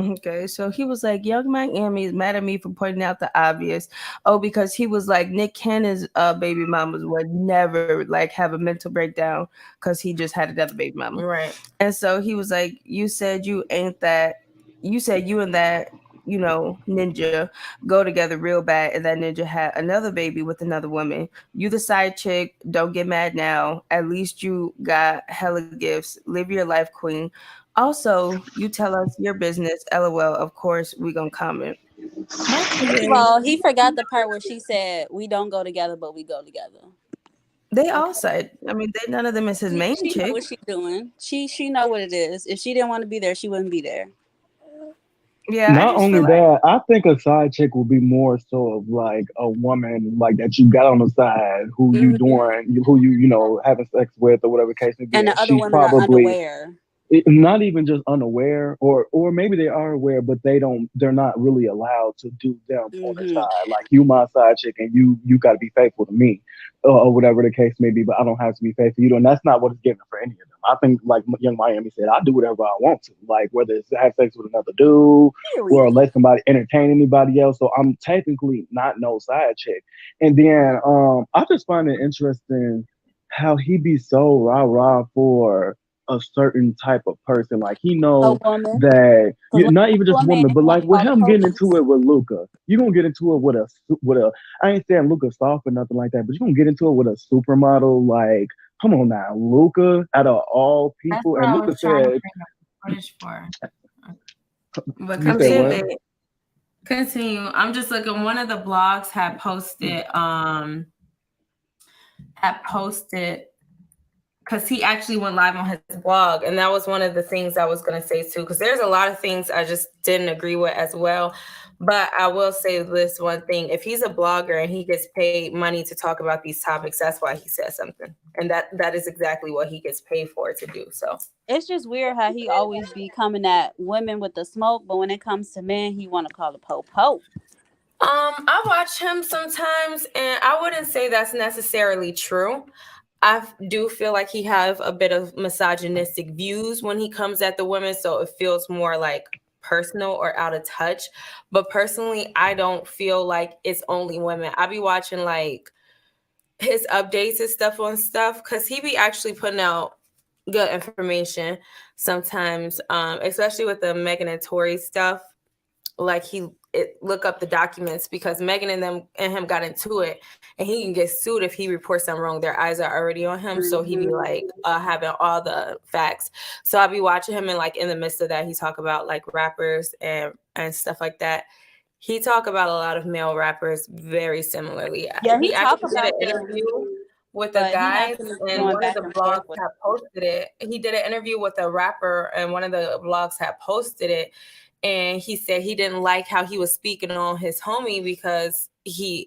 S2: Okay, so he was like, Young Miami is mad at me for pointing out the obvious. Oh, because he was like, Nick Cannon's baby mamas would never like have a mental breakdown because he just had another baby mama.
S4: Right.
S2: And so he was like, you said you ain't that. You said you and that ninja go together real bad, and that ninja had another baby with another woman. You the side chick, don't get mad now. At least you got hella gifts. Live your life, queen. Also, you tell us your business. LOL. Of course, we gonna comment.
S1: First of
S2: Okay.
S1: all, he forgot the part where she said, "We don't go together, but we go together."
S2: They all
S1: Okay,
S2: said. I mean, none of them is his main
S1: she know
S2: chick.
S1: what she doing. She know what it is. If she didn't want to be there, she wouldn't be there.
S2: Yeah, I
S3: Not
S2: just feel
S3: only
S2: like
S3: that, I think a side chick will be more so of like a woman like that you got on the side who you
S1: Hmm.
S3: doing, who having sex with or whatever case may be,
S1: And
S3: and
S1: the other
S3: she's
S1: women are
S3: probably
S1: unaware.
S3: not even just unaware, or maybe they are aware but they're not really allowed to do them on the
S1: Hmm.
S3: side, like you my side chick and you got to be faithful to me, or whatever the case may be, but I don't have to be faithful to you, and that's not what it's given for any of them. I think, like Young Miami said, I do whatever I want to, like whether it's have sex with another dude
S1: Period.
S3: or let somebody entertain anybody else, so I'm technically not no side chick. And then I just find it interesting how he be so rah rah for a certain type of person. Like he
S1: A
S3: know
S1: woman.
S3: that
S1: Because when
S3: not
S1: you
S3: even
S1: do
S3: just
S1: a man,
S3: woman, but
S1: you want
S3: like
S1: to
S3: with
S1: call the
S3: him getting into
S1: police.
S3: it with Luca, you gonna get into it with a. I ain't saying Luca's soft or nothing like that, but you gonna get into it with a supermodel. Like, come on now, Luca. Out of all
S4: That's
S3: people,
S4: what
S3: and
S4: I
S3: Luca
S4: was trying to
S3: said,
S4: bring up footage for. But
S3: you
S2: I'm
S3: said
S2: seeing
S3: what?
S2: it.
S4: continue. I'm just looking. One of the blogs had posted because he actually went live on his blog, and that was one of the things I was going to say too, because there's a lot of things I just didn't agree with as well. But I will say this one thing: if he's a blogger and he gets paid money to talk about these topics, that's why he says something, and that is exactly what he gets paid for to do. So
S1: It's just weird how he always be coming at women with the smoke, but when it comes to men, he want to call the po.
S4: I watch him sometimes, and I wouldn't say that's necessarily true. I do feel like he have a bit of misogynistic views when he comes at the women, so it feels more like personal or out of touch. But personally, I don't feel like it's only women. I be watching like his updates and stuff because he be actually putting out good information sometimes, especially with the Megan and Tory stuff. Like look up the documents because Megan and them and him got into it, and he can get sued if he reports them wrong. Their eyes are already on him, so he be
S1: Mm-hmm.
S4: like having all the facts. So I'll be watching him, and like in the midst of that, he talk about like rappers and stuff like that. He talk about a lot of male rappers very similarly.
S1: Yeah, he
S4: He
S1: talk
S4: actually did an
S1: about them,
S4: interview with a
S1: but he
S4: guy,
S1: not too much
S4: and
S1: going
S4: one of
S1: back
S4: the
S1: and
S4: blogs
S1: forth with.
S4: had posted it. He did an interview with a rapper, and one of the blogs had posted it, and he said he didn't like how he was speaking on his homie because he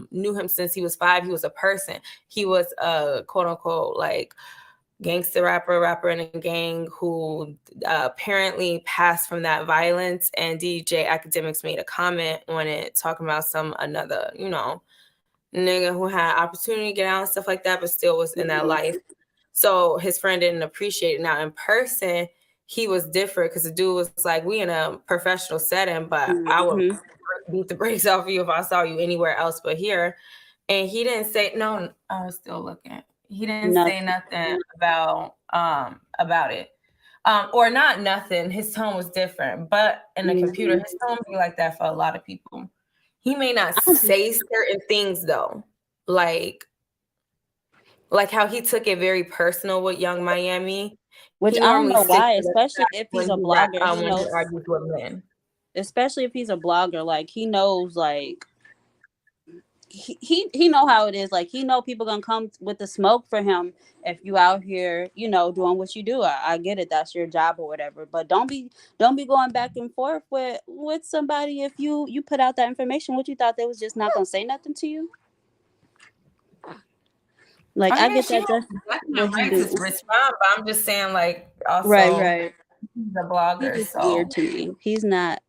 S4: knew him since he was 5. He was a person. He was a quote unquote like gangster rapper in a gang who apparently passed from that violence. And DJ Akademiks made a comment on it talking about another nigga who had opportunity to get out and stuff like that, but still was in that life. So his friend didn't appreciate it. Now in person, he was different because the dude was like, we in a professional setting, but I would
S1: Mm-hmm.
S4: beat the brakes off you if I saw you anywhere else but here. And he didn't say no. I was still looking. He didn't say
S1: Nothing.
S4: nothing about it. Or not nothing. His tone was different, but in the computer,
S1: Mm-hmm.
S4: his tone be like that for a lot of people. He may not
S1: I just,
S4: say certain things though, like how he took it very personal with Young Miami.
S1: which
S4: He
S1: I don't
S4: normally
S1: know
S4: sticks
S1: why,
S4: to the
S1: especially
S4: facts
S1: if he's a blogger. He
S4: when he
S1: knows,
S4: argues with men.
S1: especially if he's a blogger, like he knows, like he know how it is. Like he know people gonna come with the smoke for him if you out here, doing what you do. I get it, that's your job or whatever. But don't be going back and forth with somebody if you put out that information. What you thought they was just not gonna say nothing to you? Like
S4: Oh
S1: I
S4: yeah,
S1: get
S4: she
S1: that
S4: has
S1: that's
S4: a definite
S1: what he
S4: right to
S1: do.
S4: respond, but I'm just saying like
S1: Right,
S4: also
S1: right.
S4: he's a
S1: He's
S4: blogger,
S1: just
S4: so
S1: weird to me. He's not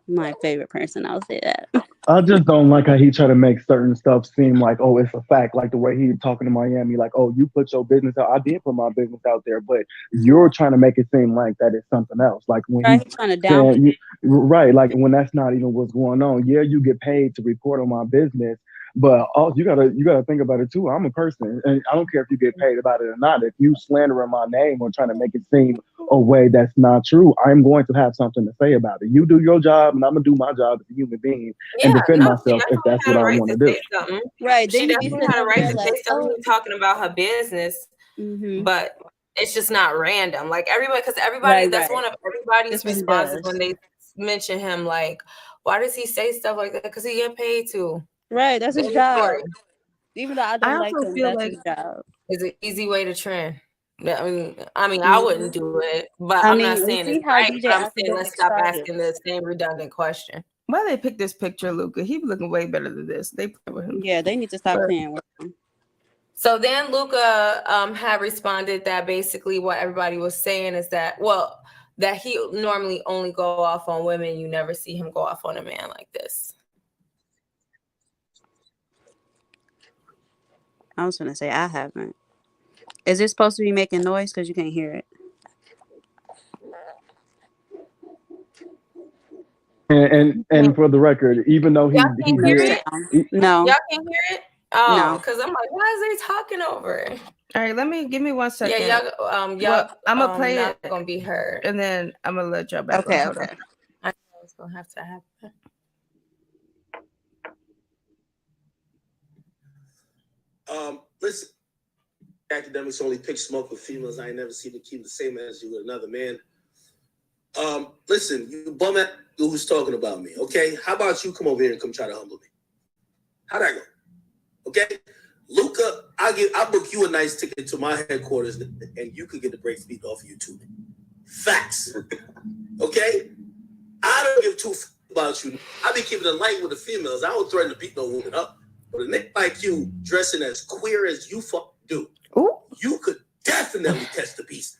S1: my favorite person. I'll say that.
S3: I just don't like how he try to make certain stuff seem like, oh, it's a fact. Like the way he talking to Miami, like, oh, you put your business out. I did put my business out there, but you're trying to make it seem like that is something else. Like when
S1: Right?
S3: he's
S1: He's trying to
S3: saying,
S1: downplay.
S3: right, like when that's not even what's going on. Yeah, you get paid to report on my business, But you gotta think about it too. I'm a person, and I don't care if you get paid about it or not. If you slandering my name or trying to make it seem a way that's not true, I'm going to have something to say about it. You do your job, and I'm gonna do my job as a human being and
S4: Yeah,
S3: defend
S4: no, she
S3: myself if
S4: definitely
S3: that's
S4: had
S3: what
S4: a
S3: I
S4: right
S3: want
S4: to
S3: to do.
S4: say something.
S1: Right.
S4: She
S1: Then you be
S4: definitely
S1: sitting
S4: had a
S1: over
S4: right
S1: there
S4: to
S1: like,
S4: say something
S1: oh,
S4: talking about her business,
S1: mm-hmm.
S4: but it's just not random. Like everybody, because everybody,
S1: Right,
S4: that's
S1: right.
S4: one of everybody's
S1: That's what he
S4: responses when
S1: does.
S4: they mention him. Like, why does he say stuff like that? Because he get paid to.
S1: Right. That's his
S4: End of
S1: job.
S4: story.
S1: Even though I
S2: I
S1: don't like
S2: also
S1: him,
S2: feel
S1: that's
S2: like
S1: his job.
S4: It's an easy way to trend. I mean, I
S1: Mhm.
S4: wouldn't do it, but
S1: I
S4: I'm not
S1: mean, we
S4: saying
S1: see
S4: it's
S1: how
S4: right.
S1: DJ
S4: But I'm saying let's
S1: Academics
S4: stop
S1: started.
S4: asking the same redundant question.
S2: why they picked this picture, Luca. He be looking way better than this. They play with him.
S1: Yeah, they need to stop
S2: But-
S1: playing with him.
S4: So then Luca had responded that basically what everybody was saying is that, well, that he normally only go off on women. You never see him go off on a man like this.
S1: I was gonna say I haven't. Is it supposed to be making noise because you can't hear it?
S3: And for the record, even though
S4: Y'all
S3: he
S4: can't hear
S1: No
S3: did,
S4: it?
S1: sound.
S3: he,
S1: No,
S4: Y'all can't hear it? Oh,
S1: no.
S4: because I'm like, why is they talking over it?
S2: All right, give me 1 second.
S4: Yeah, y'all,
S2: Well, I'm gonna play
S4: not
S2: it,
S4: gonna be heard.
S2: and then I'm gonna let y'all back
S1: Okay,
S2: on. Hold
S1: okay.
S2: on.
S4: I know it's gonna have to happen.
S6: Listen, academics only pick smoke with females. I ain't never seen them keep the same energy with another man. Listen, you bum at who's talking about me, okay? How about you come over here and come try to humble me? How'd that go? Okay? Luca, I'll book you a nice ticket to my headquarters and you could get the brakes beat off of you too. Facts. Okay? I don't give two f- about you. I be keeping it light with the females. I don't threaten to beat no woman up. But a nigga like you, dressing as queer as you do,
S2: Ooh.
S6: you could definitely test the beast.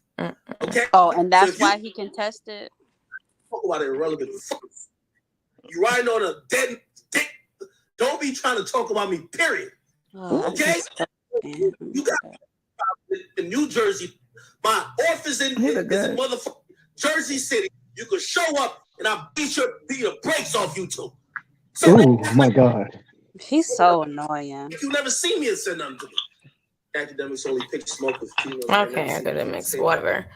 S6: Okay?
S1: Oh, and
S6: So
S1: that's
S6: if you
S1: why he can test it.
S6: talk about irrelevant fuck, you riding on a dead dick. Don't be trying to talk about me, period.
S1: Oh,
S6: Okay?
S1: man.
S6: You got in New Jersey. My office in
S2: He look good.
S6: motherfucking Jersey City. You could show up and I'll beat the brakes off you two. So
S3: oh my God.
S1: He's so annoying.
S6: you never see me and say nothing to me. Academics only pick smoke with females.
S4: Okay, academics, whatever.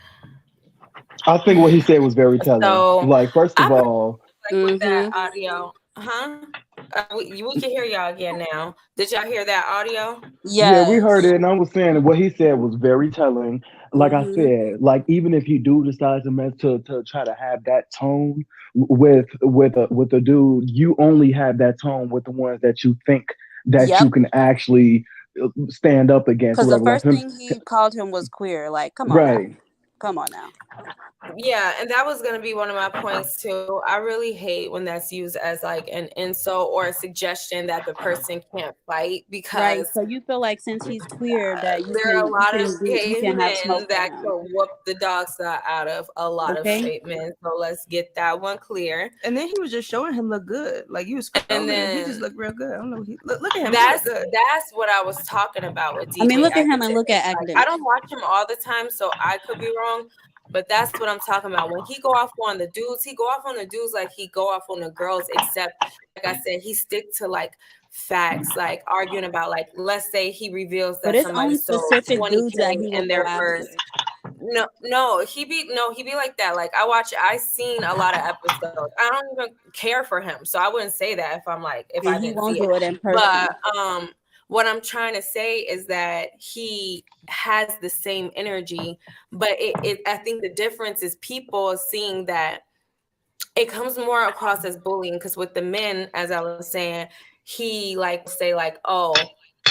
S3: I think what he said was very telling.
S4: So,
S3: Like, first of all,
S4: Like with that audio, we can hear y'all again now. Did y'all hear that audio?
S3: yeah, we heard
S1: Yes.
S3: it, and I was saying that what he said was very telling. Like I
S1: Mhm.
S3: said, like even if you do decide to try to have that tone with a dude, you only have that tone with the ones that you think that
S1: Yep.
S3: you can actually stand up against,
S1: Because the
S3: whatever. Like
S1: first thing he called him was queer. Like, come on
S3: right.
S1: now. Come on now.
S4: Yeah, and that was gonna be one of my points too. I really hate when that's used as like an insult or a suggestion that the person can't fight
S1: Right.
S4: because
S1: So you feel like since he's queer that
S4: there are a lot of
S1: you
S4: gay
S1: can have smoke
S4: men
S1: for
S4: that
S1: him.
S4: could whoop the dog snot out of a lot of
S1: Okay.
S4: straight men. So let's get that one clear.
S2: And then he was just showing him look good. Like you was
S4: And
S2: scrolling, and he
S4: then
S2: just looked real good. I don't know. Look at him. He
S4: that's
S2: look good.
S4: what I was talking about with DJ.
S1: I mean, look at him and look at
S4: Like, I
S1: Academics.
S4: don't watch him all the time, so I could be wrong. But that's what I'm talking about. When he go off on the dudes, he go off on the dudes like he go off on the girls, except like I said, he stick to like facts, like arguing about like let's say he reveals that
S1: But it's
S4: somebody
S1: only
S4: stole
S1: specific dudes that
S4: 20K
S1: he will
S4: in
S1: go
S4: their
S1: after.
S4: purse. No, he be like that. Like I seen a lot of episodes. I don't even care for him. So I wouldn't say that if I'm like if
S1: And
S4: I
S1: he
S4: didn't
S1: won't
S4: see
S1: do
S4: it.
S1: it in person.
S4: But what I'm trying to say is that he has the same energy, but I think the difference is people seeing that it comes more across as bullying because with the men, as I was saying, he like say like, oh,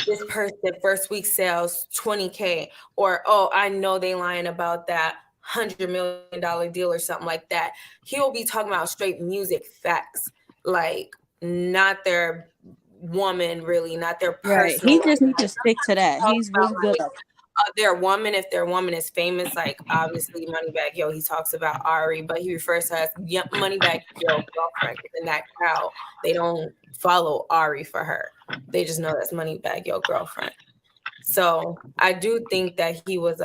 S4: this person first week sales 20K, or oh, I know they lying about that $100 million deal or something like that. He'll be talking about straight music facts, like not their woman, really, not their
S1: Right.
S4: personal
S1: He
S4: life.
S1: just needs to stick to that. He's really good at
S4: Their woman, if their woman is famous, like obviously Moneybagg Yo, he talks about Ari, but he refers to her as Moneybagg Yo girlfriend. In that crowd, they don't follow Ari for her. They just know that's Moneybagg Yo girlfriend. So I do think that he was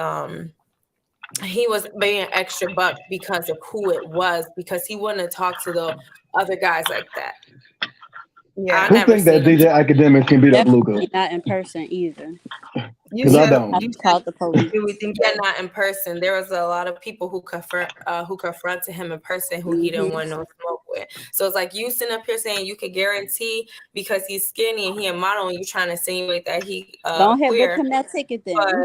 S4: being extra buck because of who it was, because he wouldn't have talked to the other guys like that.
S2: Yeah.
S3: Who
S4: never
S3: think that
S4: seen him.
S3: DJ Academics can beat up
S1: Definitely
S3: Luca?
S1: not in person either.
S2: You
S3: 'Cause I
S2: said
S3: don't.
S1: I
S2: you
S1: called the police.
S2: said we think
S4: Yeah,
S2: that.
S4: not in person. There was a lot of people who confronted him in person who he didn't want no smoke with. So it's like you sitting up here saying you could guarantee because he's skinny and he a model and you trying to insinuate that he
S1: Go ahead, book
S4: queer.
S1: him that ticket
S4: But
S1: then.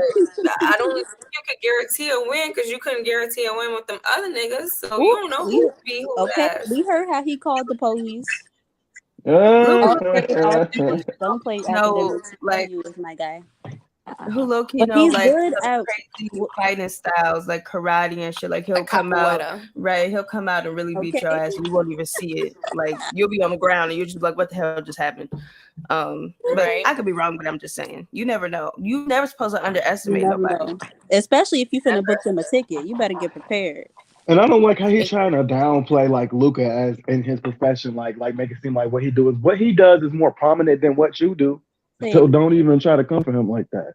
S4: I don't think you could guarantee a win because you couldn't guarantee a win with them other niggas. So you
S1: Ooh,
S4: don't know
S1: we
S4: who be who
S1: okay.
S4: ass.
S1: We heard how he called the police.
S2: Low-key
S1: All day, all day. Don't play
S2: know,
S1: academics.
S2: like
S1: You is my guy.
S2: who low-key
S1: But
S2: know
S1: he's
S2: like
S1: good
S2: some
S1: at
S2: crazy fighting styles like karate and shit. Like he'll
S4: Like
S2: come out,
S4: capoeira.
S2: right? He'll come out and really beat your
S1: okay.
S2: ass. You won't even see it. Like you'll be on the ground and you're just like, what the hell just happened? But
S4: Right.
S2: I could be wrong, but I'm just saying. You never know. You never supposed to
S1: You
S2: underestimate
S1: never
S2: nobody.
S1: know. Especially if you finna book them a ticket. You better get prepared.
S3: And I don't like how he's trying to downplay like Luca as in his profession, like make it seem like what he does is more prominent than what you do. So
S1: See?
S3: don't even try to come for him like that.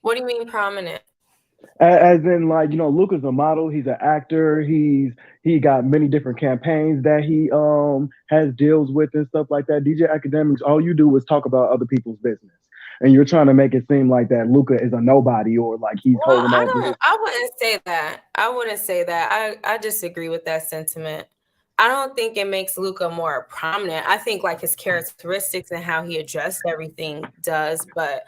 S4: What do you mean prominent?
S3: As in, like, Luca's a model. He's an actor. He got many different campaigns that he has deals with and stuff like that. DJ Academics, all you do is talk about other people's business, and you're trying to make it seem like that Luca is a nobody or like he's
S4: Well,
S3: holding on to his.
S4: I wouldn't say that. I wouldn't say that. I disagree with that sentiment. I don't think it makes Luca more prominent. I think like his characteristics and how he addressed everything does, but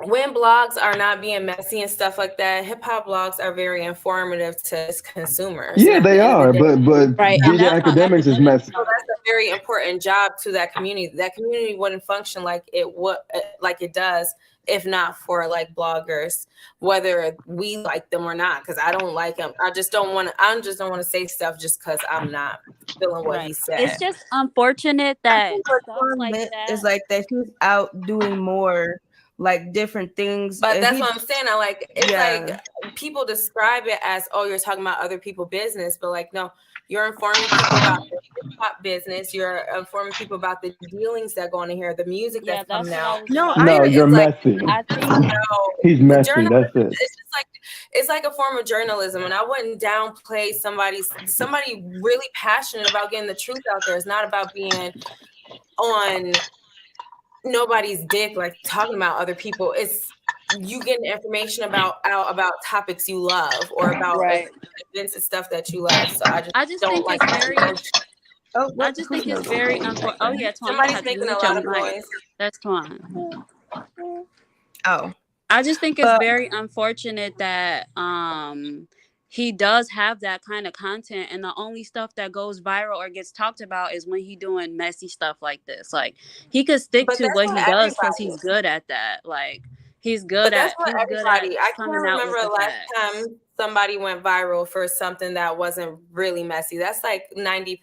S4: when blogs are not being messy and stuff like that, hip hop blogs are very informative to its consumers.
S3: Yeah,
S4: And at
S3: they
S4: the end of the
S3: are,
S4: day,
S3: but
S1: Right. And
S3: DJ
S1: that's why
S3: Academics is
S1: academics
S3: messy.
S4: so that's a very important job to that community. That community wouldn't function like it does if not for like bloggers, whether we like them or not. Because I don't like them. I just don't want to say stuff just because I'm not feeling what he
S1: right.
S4: said.
S1: It's just unfortunate
S2: I
S1: that
S2: think what
S1: stuff
S2: Tory
S1: like
S2: meant
S1: that.
S2: is like that he's out doing more like different things.
S4: But
S2: and
S4: that's
S2: he-
S4: what I'm saying. I like it's
S2: Yeah.
S4: like people describe it as, oh, you're talking about other people's business, but like no, you're informing people about the hip hop business. You're informing people about the dealings that go on in here, the music
S1: Yeah,
S4: that's
S1: that's
S4: coming
S1: what I
S4: out.
S1: was
S2: No,
S1: about.
S3: No,
S2: I
S3: you're
S4: It's like
S3: messy.
S1: I think
S3: He's
S4: the
S3: messy.
S4: journal.
S3: That's it.
S4: It's just like it's like a form of journalism, and I wouldn't downplay somebody really passionate about getting the truth out there. It's not about being on nobody's dick, like talking about other people. It's you getting information about topics you love or about
S1: right.
S4: events and stuff that you love. So I just
S1: think
S4: don't like
S1: it's very.
S2: Oh,
S1: I just think it's very unfortunate. Oh yeah, Twan, you
S4: somebody's
S1: have to
S4: making a
S1: mute
S4: lot
S1: your
S4: of
S1: mic.
S4: noise.
S1: That's Twan.
S2: Oh,
S1: I just think it's
S2: But-
S1: very unfortunate that he does have that kind of content, and the only stuff that goes viral or gets talked about is when he doing messy stuff like this. Like he could stick
S4: But
S1: to
S4: that's
S1: what
S4: not
S1: he does because
S4: everybody.
S1: he's good at that. Like he's
S4: But
S1: good
S4: that's
S1: at
S4: not everybody. I can't
S1: coming out
S4: remember
S1: with
S4: the
S1: the
S4: last
S1: facts.
S4: time somebody went viral for something that wasn't really messy. That's like 90%,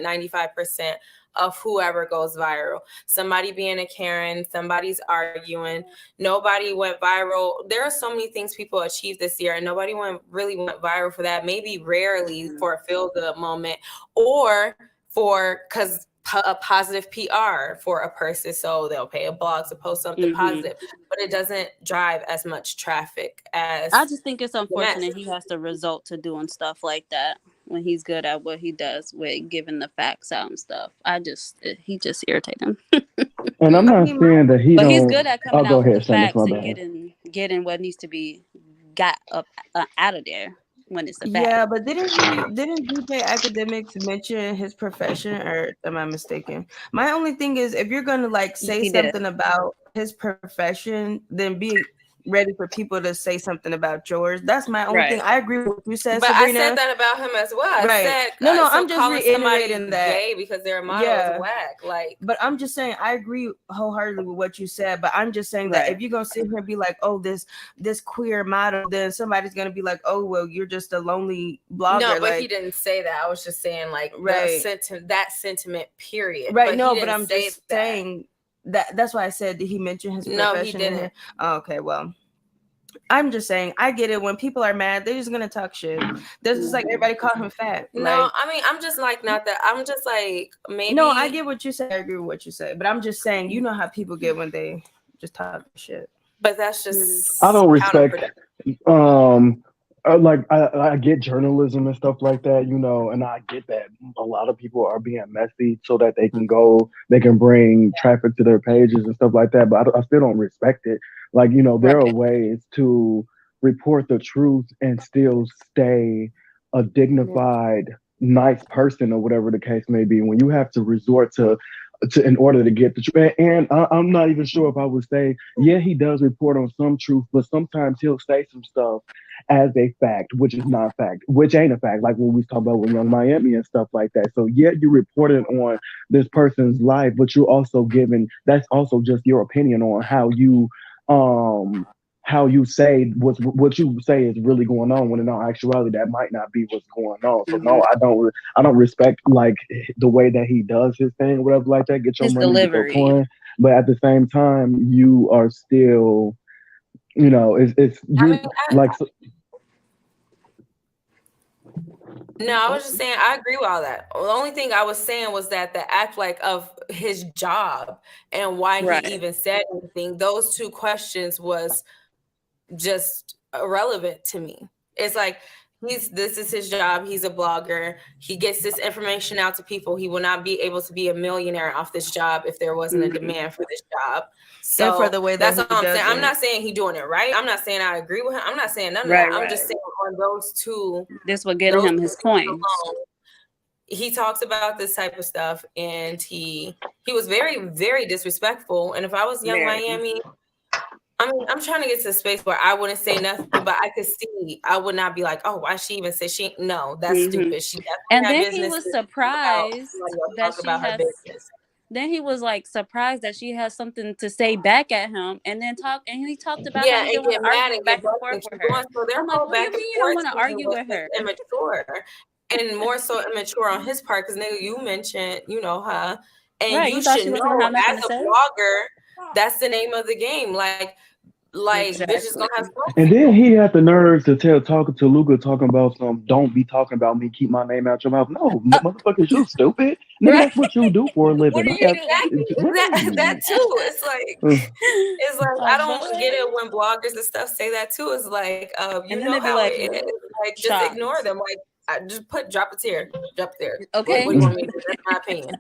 S4: 95% of whoever goes viral. Somebody being a Karen, somebody's arguing. Nobody went viral. There are so many things people achieved this year, and nobody really went viral for that. Maybe rarely for a feel-good moment or because a positive PR for a person, so they'll pay a blog to post something positive, but it doesn't drive as much traffic as.
S1: I just think it's unfortunate he has to resort to doing stuff like that when he's good at what he does with giving the facts out and stuff. He just irritating.
S3: And I'm not saying that he
S1: But
S3: don't.
S1: he's good at coming
S3: go
S1: out with
S3: ahead,
S1: the
S3: Shannon,
S1: facts
S3: my
S1: and
S3: bad.
S1: getting what needs to be got up out of there when it's the fact.
S2: yeah, but didn't DJ Academics mention his profession, or am I mistaken? My only thing is, if you're gonna like say
S1: He did.
S2: something about his profession, then be ready for people to say something about yours. That's my only thing.
S1: Right.
S2: I agree with what you said,
S4: But
S2: Sabrina.
S4: I said that about him as well. I
S2: Right.
S4: said
S2: No,
S4: so
S2: I'm just
S4: calling somebody
S2: reiterating that.
S4: gay because they're a model is whack. Like,
S2: But I'm just saying I agree wholeheartedly with what you said. But I'm just saying that
S1: Right.
S2: if you're gonna sit here and be like, oh, this queer model, then somebody's gonna be like, oh, well, you're just a lonely blogger.
S4: no, but
S2: like,
S4: he didn't say that. I was just saying like
S2: Right.
S4: that sentiment period.
S2: right?
S4: But
S2: No,
S4: he
S2: but
S4: didn't
S2: I'm
S4: say
S2: just
S4: that.
S2: saying that's why I said did he mention his
S4: No, he
S2: profession in
S4: didn't.
S2: here? Oh, okay, well. I'm just saying, I get it. When people are mad, they're just gonna talk shit. That's just like everybody call him fat.
S4: No,
S2: Like,
S4: I mean, I'm just like not that. I'm just like maybe.
S2: no, I get what you say. I agree with what you say, but I'm just saying, you know how people get when they just talk shit.
S4: But that's just.
S3: I don't respect I get journalism and stuff like that, and I get that a lot of people are being messy so that they can bring traffic to their pages and stuff like that. But I still don't respect it. Like, there are
S1: Right.
S3: ways to report the truth and still stay a dignified, nice person or whatever the case may be. When you have to resort to in order to get the truth. And I'm not even sure if I would say, yeah, he does report on some truth, but sometimes he'll say some stuff as a fact, which is not fact, which ain't a fact, like when we talk about with Young Miami and stuff like that. So yeah, you reported on this person's life, but you're also giving that's also just your opinion on um how you say what you say is really going on when in all actuality that might not be what's going on. So no,
S1: Hmm.
S3: I don't respect like the way that he does his thing, whatever like that. Get your
S1: His
S3: money, get your
S1: delivery.
S3: coin, but at the same time, you are still, it's
S4: I
S3: you
S4: mean,
S3: like.
S4: no, I was just saying I agree with all that. The only thing I was saying was that the act like of his job and why he
S1: Right.
S4: even said anything, those two questions was just irrelevant to me. It's like this is his job. He's a blogger. He gets this information out to people. He will not be able to be a millionaire off this job if there wasn't a demand for this job. So
S2: And for the way that
S4: that's
S2: he
S4: all I'm saying.
S2: does
S4: I'm
S2: it.
S4: not saying he doing it right. I'm not saying I agree with him. I'm not saying none of
S1: Right.
S4: that. I'm just
S1: Right.
S4: saying on
S1: This will get
S4: those
S1: him
S4: two
S1: his
S4: things
S1: coins.
S4: alone, he talks about this type of stuff, and he was very, very disrespectful. And if I was Young
S1: Very.
S4: Miami, I mean, I'm trying to get to a space where I wouldn't say nothing, but I could see I would not be like, oh, why she even say she? No, that's
S1: Hmm.
S4: stupid. She definitely
S1: And
S4: had
S1: then he
S4: business
S1: was
S4: about
S1: surprised
S4: somebody else
S1: that
S4: talking
S1: she
S4: about her
S1: has.
S4: business.
S1: Then he was like surprised that she has something to say back at him, and then he talked about how
S4: Yeah,
S1: he
S4: and
S1: didn't want
S4: get
S1: to
S4: mad
S1: argue
S4: and get
S1: back and
S4: bucked
S1: forth
S4: and
S1: with
S4: keep
S1: her.
S4: going. So their
S1: I'm like,
S4: whole
S1: what do you
S4: back and
S1: mean you don't
S4: forth
S1: want to
S4: season
S1: argue
S4: was
S1: with
S4: just
S1: her?
S4: immature, and more so immature on his part because nigga, you mentioned her, and
S1: Right?
S4: you
S1: You thought she
S4: should
S1: was gonna
S4: know
S1: have nothing
S4: as
S1: to
S4: a
S1: say?
S4: blogger, that's the name of the game. Like bitches
S1: Exactly.
S4: gonna have smoke
S3: And
S4: for
S3: then
S4: you.
S3: he had the nerves to talking to Luca, talking about some, don't be talking about me, keep my name out your mouth. No,
S1: Uh,
S3: motherfuckers, you stupid. Nigga,
S1: right?
S3: that's what you do for a
S1: What
S3: living.
S1: are
S3: I
S1: you
S3: got,
S1: doing?
S4: Exactly. That too. It's like I don't get
S1: Boy.
S4: it when bloggers and stuff say that too. It's like you
S1: And then
S4: know
S1: they'd be
S4: how it
S1: like
S4: is. Like just ignore
S1: shocked.
S4: them. Like I just drop a tear. Drop a tear. What
S1: Okay.
S4: do you want me to do? That's my opinion.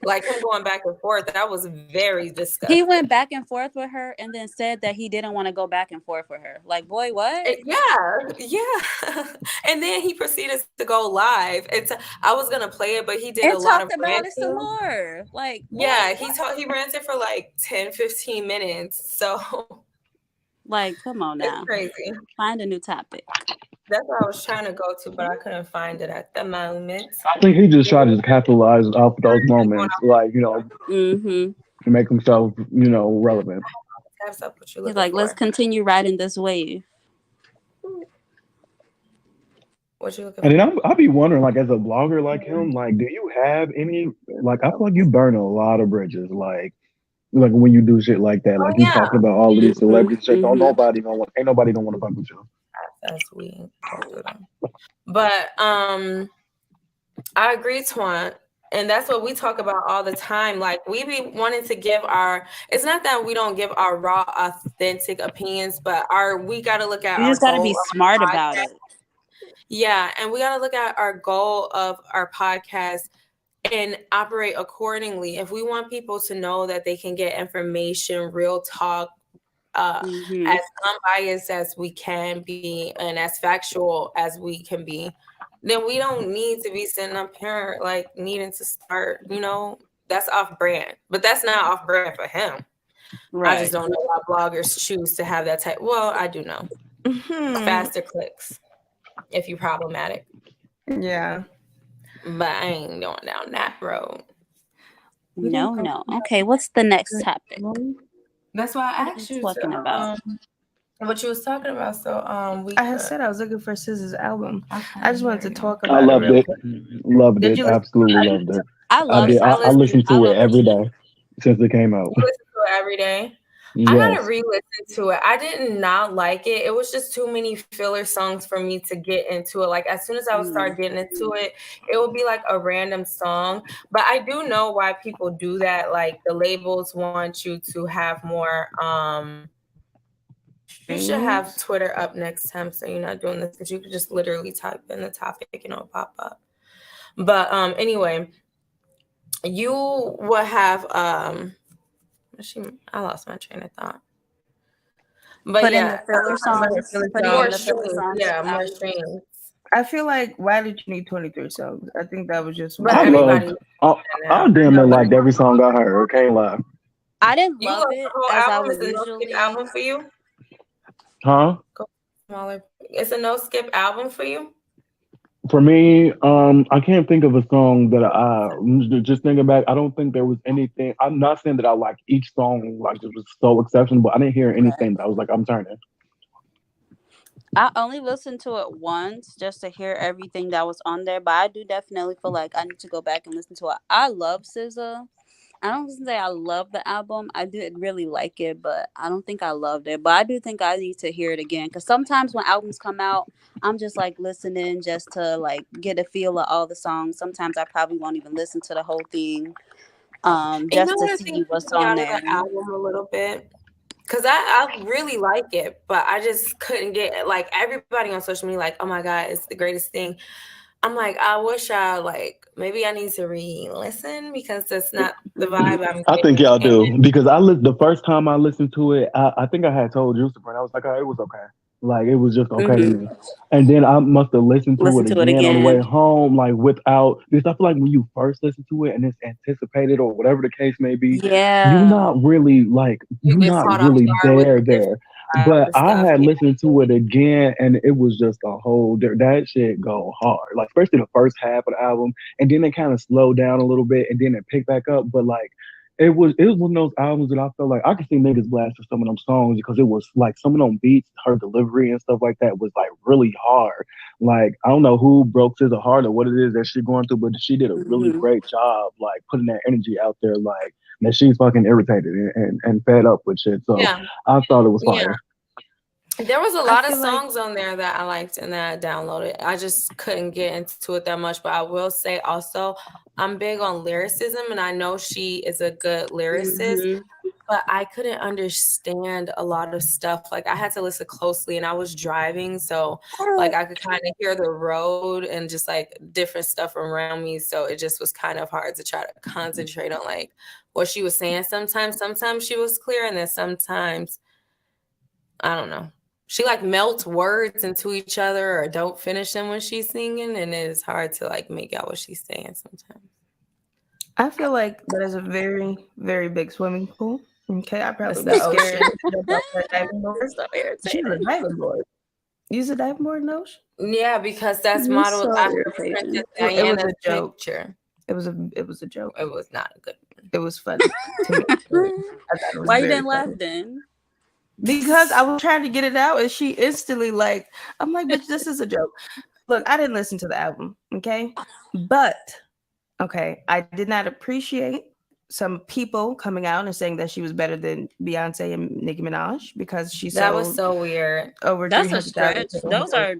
S4: Like him going back and forth, that was very
S1: He
S4: disgusting.
S1: went back and forth with her and then said that he didn't want to go back and forth with her. Like, boy, what?
S4: Yeah. And then he proceeded to go live. I was gonna play it, but he did
S1: And
S4: a lot of
S1: talked about it some
S4: ranting.
S1: more. Like, boy,
S4: Yeah,
S1: what?
S4: he ranted for like 10-15 minutes. So
S1: Like, come on
S4: it's
S1: now.
S4: crazy.
S1: Find a new topic.
S4: That's what I was trying to go to, but I couldn't find it at the moment.
S3: I think he just tried to capitalize off those moments, like,
S1: Mm-hmm.
S3: to make himself, relevant.
S4: That's up what you're
S1: He's
S4: looking
S1: like, let's
S4: for.
S1: continue riding this wave.
S4: What you looking
S3: And then
S4: for?
S3: I'll be wondering, like, as a blogger like him, like, do you have any, like, I feel like you burn a lot of bridges, like when you do shit like that,
S4: Oh
S3: like you
S4: yeah,
S3: talking about all of these celebrity shit,
S1: Mm-hmm.
S3: ain't nobody gonna want to fuck with you.
S4: that's we go through them. But I agree, Twan. And that's what we talk about all the time. Like we be wanting to give it's not that we don't give our raw, authentic opinions, but we got to look at
S1: You
S4: our
S1: just got to be
S4: goal of
S1: smart
S4: our
S1: about
S4: podcast.
S1: it.
S4: Yeah. And we got to look at our goal of our podcast and operate accordingly. If we want people to know that they can get information, real talk,
S1: Mm-hmm.
S4: as unbiased as we can be and as factual as we can be, then we don't need to be sitting up here like needing to start, that's off brand. But that's not off brand for him. I just
S1: Right.
S4: don't know why bloggers choose to have that type. Well, I do know. Faster clicks if you're problematic.
S2: Yeah.
S4: But I ain't going down that road.
S1: No. Okay, what's the next topic?
S4: That's why I
S1: What are
S4: asked
S1: we
S4: you
S1: talking about?
S4: what you was talking about. So
S2: I had said I was looking for SZA's album.
S4: Okay,
S2: I just wanted to talk
S3: I
S2: about
S3: loved
S2: it real
S3: it,
S2: quick.
S3: loved
S2: Did
S3: it,
S2: you listen?
S3: absolutely loved it.
S1: I love
S3: did.
S1: I
S3: I
S1: listen
S3: listened
S1: I
S3: to it
S1: love
S3: every
S1: it.
S3: day since it came out.
S4: You listen to it every day. I gotta re-listen to it. I did not like it. It was just too many filler songs for me to get into it. Like as soon as I would start getting into it, it would be like a random song. But I do know why people do that. Like the labels want you to have more You should have Twitter up next time, so you're not doing this, because you could just literally type in the topic and it'll pop up. But anyway, you will have I lost my train of thought. But
S1: Put in
S4: yeah,
S1: the filler songs. Put in
S4: more
S1: the filler
S4: streams.
S1: songs.
S4: Yeah, more streams.
S2: I feel like, why did you need 23 songs? I think that was just.
S4: But
S3: I
S4: everybody,
S3: loved. I damn near liked every song I heard. Can't lie.
S1: I didn't
S4: you
S1: love
S4: love
S1: it
S4: the whole
S1: as I
S4: album.
S1: would
S4: It's a no skip
S1: usually.
S4: album for you.
S3: Huh?
S4: Smaller. It's a no skip album for you.
S3: For me, I can't think of a song that I just thinking back. I don't think there was anything. I'm not saying that I like each song like it was so exceptional, but I didn't hear anything that I was like, I'm turning.
S1: I only listened to it once just to hear everything that was on there, but I do definitely feel like I need to go back and listen to it. I love SZA. I don't say I love the album. I did really like it, but I don't think I loved it. But I do think I need to hear it again, because sometimes when albums come out, I'm just like listening just to like get a feel of all the songs. Sometimes I probably won't even listen to the whole thing, just to
S4: I
S1: see
S4: think
S1: what's
S4: me
S1: on
S4: out of
S1: there.
S4: the album a little bit. Because I really like it, but I just couldn't get, like, everybody on social media like, oh my God, it's the greatest thing. I'm like, I wish maybe I need to re-listen, because that's not the vibe I'm
S3: I think
S4: getting.
S3: y'all do, because the first time I listened to it, I think I had told you, and I was like, oh, it was okay. Like, it was just okay to me. And then I must have listened to it again on the way home, like because I feel like when you first listen to it and it's anticipated or whatever the case may be, you're not really there. But I had listened to it again, and it was just a whole that shit go hard. Like, especially the first half of the album, and then it kind of slowed down a little bit, and then it picked back up. But like, it was one of those albums that I felt like I could see niggas blasting some of them songs, because it was like some of them beats, her delivery and stuff like that was like really hard. Like, I don't know who broke SZA heart or what it is that she's going through, but she did a really great job, like putting that energy out there, like that she's fucking irritated and fed up with shit. So I thought it was fire.
S4: There was a lot of songs on there that I liked and that I downloaded. I just couldn't get into it that much. But I will say also, I'm big on lyricism, and I know she is a good lyricist, but I couldn't understand a lot of stuff. Like, I had to listen closely, and I was driving, so like I could kind of hear the road and just like different stuff around me. So it just was kind of hard to try to concentrate on like what she was saying. Sometimes she was clear, and then sometimes I don't know. She like melts words into each other or don't finish them when she's singing, and it's hard to like make out what she's saying sometimes.
S2: I feel like that is a very, very big swimming pool. Okay, I probably be scared about that diving board.
S1: So
S2: She's a diving board. Use a diving board in the ocean?
S4: Yeah, because that's modeled after Princess Diana's
S2: It was a joke.
S4: picture.
S2: It was a joke.
S4: It was not a good one.
S2: It was funny to me. I thought it was
S1: Why you
S2: very
S1: didn't laugh
S2: funny.
S1: then?
S2: Because I was trying to get it out, and she instantly like, I'm like, bitch, this is a joke. Look, I didn't listen to the album, okay? But, okay, I did not appreciate some people coming out and saying that she was better than Beyonce and Nicki Minaj because she sold.
S4: That was so weird.
S2: Over
S1: That's a stretch. Those are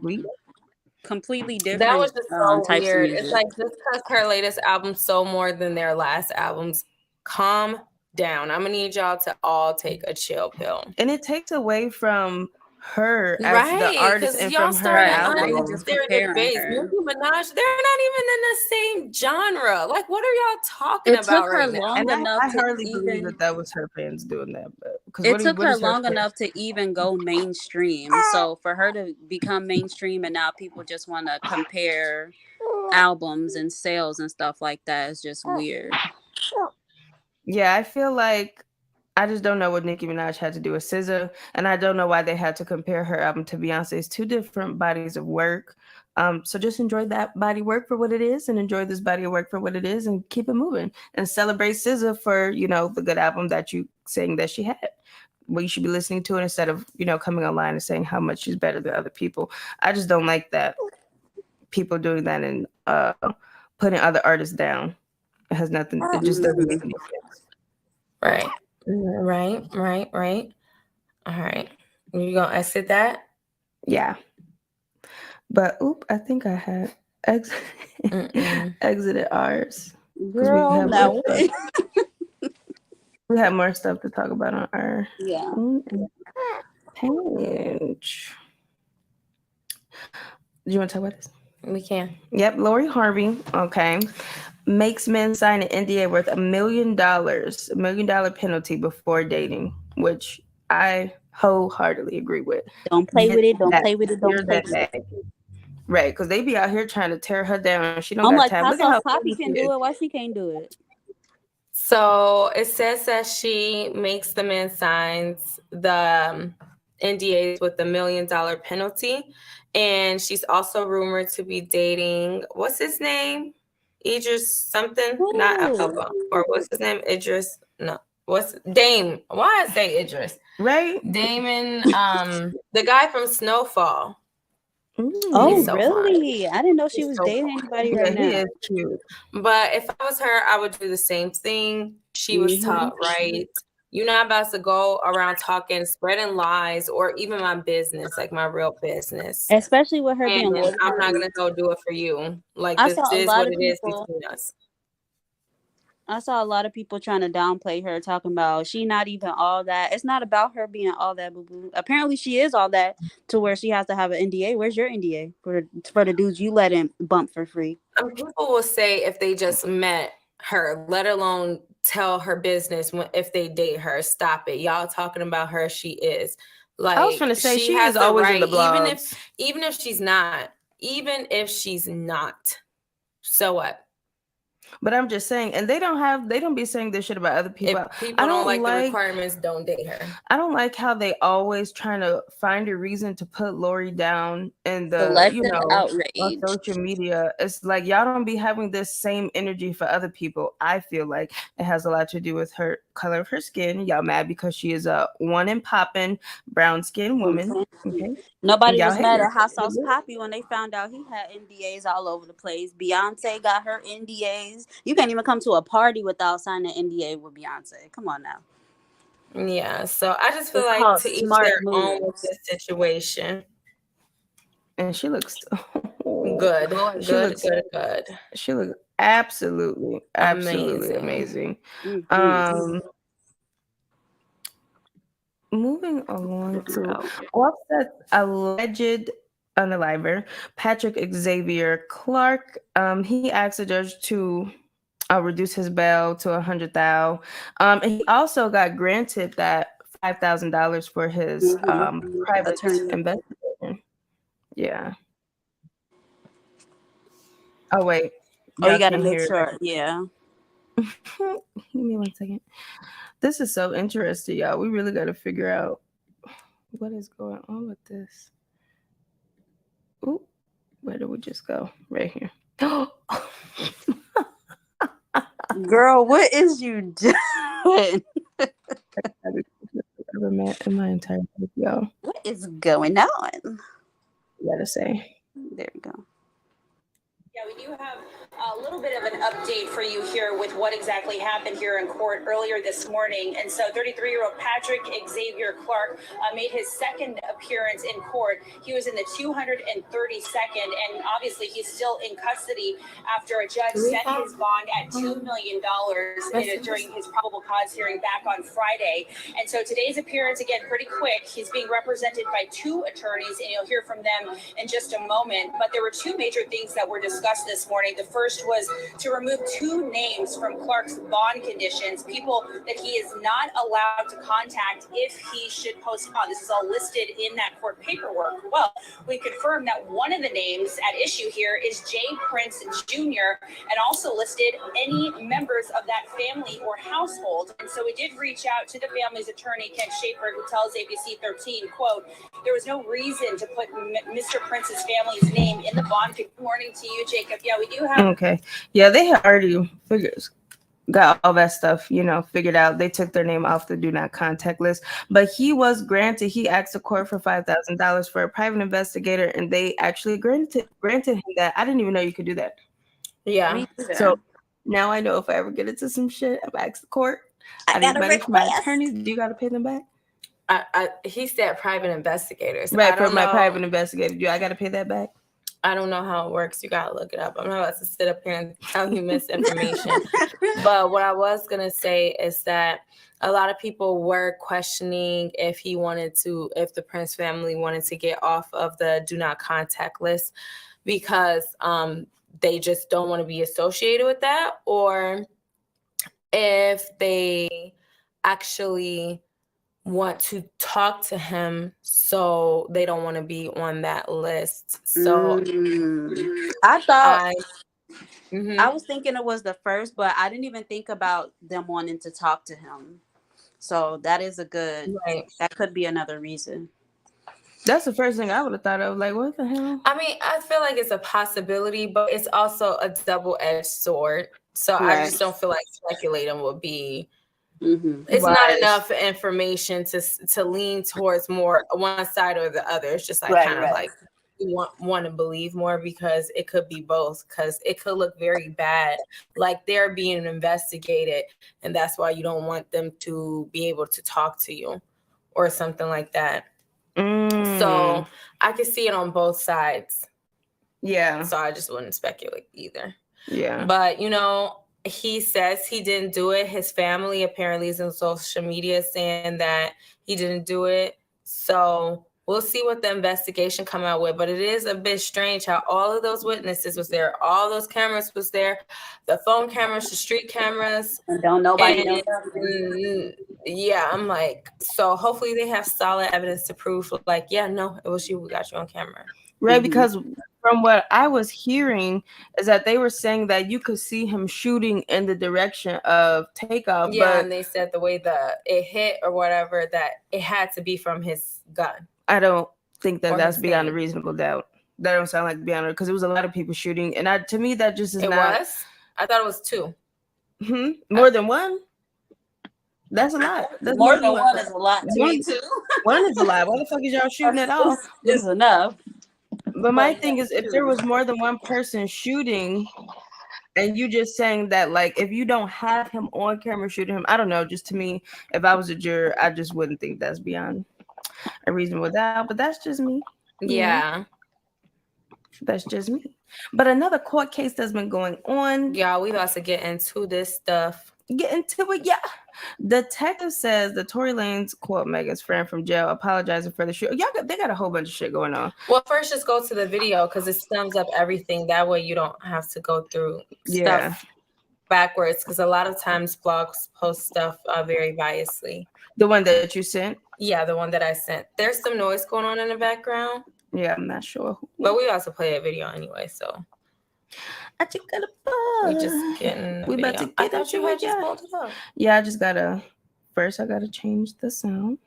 S1: completely different.
S4: That was just so
S1: types
S4: weird.
S1: Of music.
S4: It's like, just because her latest album sold more than their last albums, calm down. I'm gonna need y'all to all take a chill pill.
S2: And it takes away from her as the artist and from her album.
S4: Nicki Minaj, they're not even in the same genre. Like, what are y'all talking about right now?
S2: And I hardly believe that was her fans doing that. But
S1: it took her long enough to even go mainstream. So for her to become mainstream, and now people just want to compare albums and sales and stuff like that is just weird.
S2: Yeah, I feel like I just don't know what Nicki Minaj had to do with SZA, and I don't know why they had to compare her album to Beyonce's. Two different bodies of work. So just enjoy that body work for what it is, and enjoy this body of work for what it is, and keep it moving, and celebrate SZA for, you know, the good album that you saying that she had. Well, you should be listening to it instead of, you know, coming online and saying how much she's better than other people. I just don't like that people doing that and putting other artists down. It has nothing. It just doesn't make any sense.
S4: Right. All right. You gonna exit that?
S2: Yeah. But I think I had exited ours.
S1: Girl, no.
S2: We had more stuff to talk about on our.
S1: Yeah.
S2: page. Do you want to talk about this?
S4: We can.
S2: Yep, Lori Harvey, okay, makes men sign an NDA worth $1 million penalty before dating, which I wholeheartedly agree with.
S1: Don't play
S2: Get
S1: with it. Don't
S2: that,
S1: play with it.
S2: clear
S1: Don't play
S2: that
S1: with it.
S2: bag. Right, because they be out here trying to tear her down. She don't
S1: I'm
S2: got
S1: like,
S2: time. Look at how
S1: Poppy
S2: funny
S1: can
S2: she is.
S1: do it. Why she can't do it?
S4: So it says that she makes the man signs the NDAs with $1 million penalty. And she's also rumored to be dating, what's his name? Idris something, not
S1: Ooh.
S4: Elba. Or what's his name? Idris. No. What's Dame? Why I say Idris?
S2: Right?
S4: Damon, the guy from Snowfall.
S1: Oh,
S4: He's so
S1: really? I didn't know she
S4: He's
S1: was
S4: so
S1: dating anybody right
S2: Yeah, he
S1: now.
S2: is cute.
S4: But if I was her, I would do the same thing. She was taught right. You're not about to go around talking, spreading lies, or even my business, like my real business.
S1: Especially with her being
S4: And
S1: loyal.
S4: I'm not gonna go do it for you. Like
S1: I
S4: this
S1: saw a
S4: is
S1: lot
S4: what
S1: of
S4: it is
S1: people.
S4: between us.
S1: I saw a lot of people trying to downplay her, talking about she not even all that. It's not about her being all that, boo boo. Apparently, she is all that to where she has to have an NDA. Where's your NDA for the dudes you let in bump for free?
S4: People will say if they just met her, let alone tell her business if they date her. Stop it, y'all talking about her. She is like
S2: I was gonna say she
S4: has
S2: is always in the
S4: right,
S2: blogs.
S4: even if she's not, so what?
S2: But I'm just saying, and they don't be saying this shit about other people.
S4: If people don't like the requirements, don't date her.
S2: I don't like how they always trying to find a reason to put Lori down in the
S1: Selective
S2: on
S1: outrage.
S2: social media. It's like y'all don't be having this same energy for other people. I feel like it has a lot to do with her color of her skin. Y'all mad because she is a one and popping brown skinned woman. Okay.
S1: Nobody
S2: Y'all
S1: was
S2: hate
S1: mad
S2: her.
S1: at Hot Sauce Poppy when they found out he had NDAs all over the place. Beyonce got her NDAs. You can't even come to a party without signing an NDA with Beyonce. Come on now.
S4: Yeah, so I just feel
S1: It's
S4: like
S1: called
S4: to each
S1: smart
S4: their own with
S1: moves.
S4: this situation.
S2: And she looks
S4: Good.
S2: She looks absolutely amazing.
S1: Mm-hmm.
S2: Moving along to Offset's alleged unaliver, Patrick Xavier Clark. He asked the judge to reduce his bail to $100,000. And he also got granted that $5,000 for his private
S1: attorney
S2: investigation. Yeah. Oh wait.
S1: Oh, you got to
S2: can't
S1: make
S2: hear
S1: sure.
S2: it.
S1: Yeah.
S2: Give me 1 second. This is so interesting, y'all. We really got to figure out what is going on with this. Ooh, where did we just go? Right here.
S1: Girl, what is you doing?
S2: Ever met in my entire life, y'all.
S1: What is going on?
S2: Gotta say.
S1: There we go.
S7: Yeah, we do have a little bit of an update for you here with what exactly happened here in court earlier this morning. And so 33-year-old Patrick Xavier Clark made his second appearance in court. He was in the 232nd, and obviously he's still in custody after a judge set his bond at $2 million during his probable cause hearing back on Friday. And so today's appearance, again, pretty quick. He's being represented by two attorneys, and you'll hear from them in just a moment. But there were two major things that were discussed this morning. The first was to remove two names from Clark's bond conditions, people that he is not allowed to contact if he should post bond. This is all listed in that court paperwork. Well, we confirmed that one of the names at issue here is Jay Prince Jr. and also listed any members of that family or household. And so we did reach out to the family's attorney, Ken Schaefer, who tells ABC 13, quote, there was no reason to put Mr. Prince's family's name in the bond. Good morning to you, Jacob. Yeah, we do have.
S2: Okay. Yeah, they had already got all that stuff, figured out. They took their name off the do not contact list. But he was granted, he asked the court for $5,000 for a private investigator, and they actually granted him that. I didn't even know you could do that.
S4: Yeah.
S2: So now I know if I ever get into some shit, I'm ask the court. I need money for my attorneys. Do you got to pay them back?
S4: He said private investigators.
S2: Right, for my private investigator. Do I got to pay that back?
S4: I don't know how it works. You gotta look it up. I'm not about to sit up here and tell you misinformation. But what I was gonna say is that a lot of people were questioning if the Prince family wanted to get off of the do not contact list because they just don't want to be associated with that, or if they actually want to talk to him, so they don't want to be on that list. So
S1: I thought
S4: I
S1: I was thinking it was the first, but I didn't even think about them wanting to talk to him. So that is that could be another reason.
S2: That's the first thing I would have thought of. Like, what the hell?
S4: I mean, I feel like it's a possibility, but it's also a double-edged sword. So I just don't feel like speculating would be. It's not enough information to lean towards more one side or the other. It's just like kind of like you want to believe more, because it could be both, because it could look very bad, like they're being investigated, and that's why you don't want them to be able to talk to you or something like that. So I could see it on both sides.
S2: Yeah.
S4: So I just wouldn't speculate either.
S2: Yeah.
S4: But, you know, he says he didn't do it. His family apparently is on social media saying that he didn't do it. So we'll see what the investigation come out with. But it is a bit strange how all of those witnesses was there. All those cameras was there. The phone cameras, the street cameras.
S1: And don't nobody know.
S4: Yeah, I'm like, so hopefully they have solid evidence to prove, like, yeah, no, it was you. We got you on camera.
S2: Right, because from what I was hearing is that they were saying that you could see him shooting in the direction of Takeoff.
S4: Yeah,
S2: but
S4: and they said the way it hit or whatever, that it had to be from his gun.
S2: I don't think that that's beyond a reasonable doubt. That don't sound like beyond, because it was a lot of people shooting, and to me that just is not.
S4: It was? I thought it was two.
S2: More than one? That's a lot. That's
S1: more than one is a lot to me too.
S2: One is a lot. Why the fuck is y'all shooting at all?
S1: Is enough.
S2: But my thing is, if there was more than one person shooting, and you just saying that, like, if you don't have him on camera shooting him, I don't know. Just to me, if I was a juror, I just wouldn't think that's beyond a reasonable doubt. But that's just me.
S4: Yeah.
S2: That's just me. But another court case that's been going on.
S4: Yeah, we about to get into this stuff.
S2: Get into it, yeah. Detective says that Tory Lanez caught Megan's friend from jail apologizing for the shoot. They got a whole bunch of shit going on.
S4: Well, first just go to the video, because it sums up everything. That way you don't have to go through stuff backwards, because a lot of times blogs post stuff very biasly.
S2: The one that you sent?
S4: Yeah, the one that I sent. There's some noise going on in the background.
S2: Yeah, I'm not sure.
S4: But we also play a video anyway, so.
S2: We
S4: just getting.
S2: We about to get.
S4: I thought you had just pulled it up.
S2: Yeah, I just gotta. First, I gotta change the sound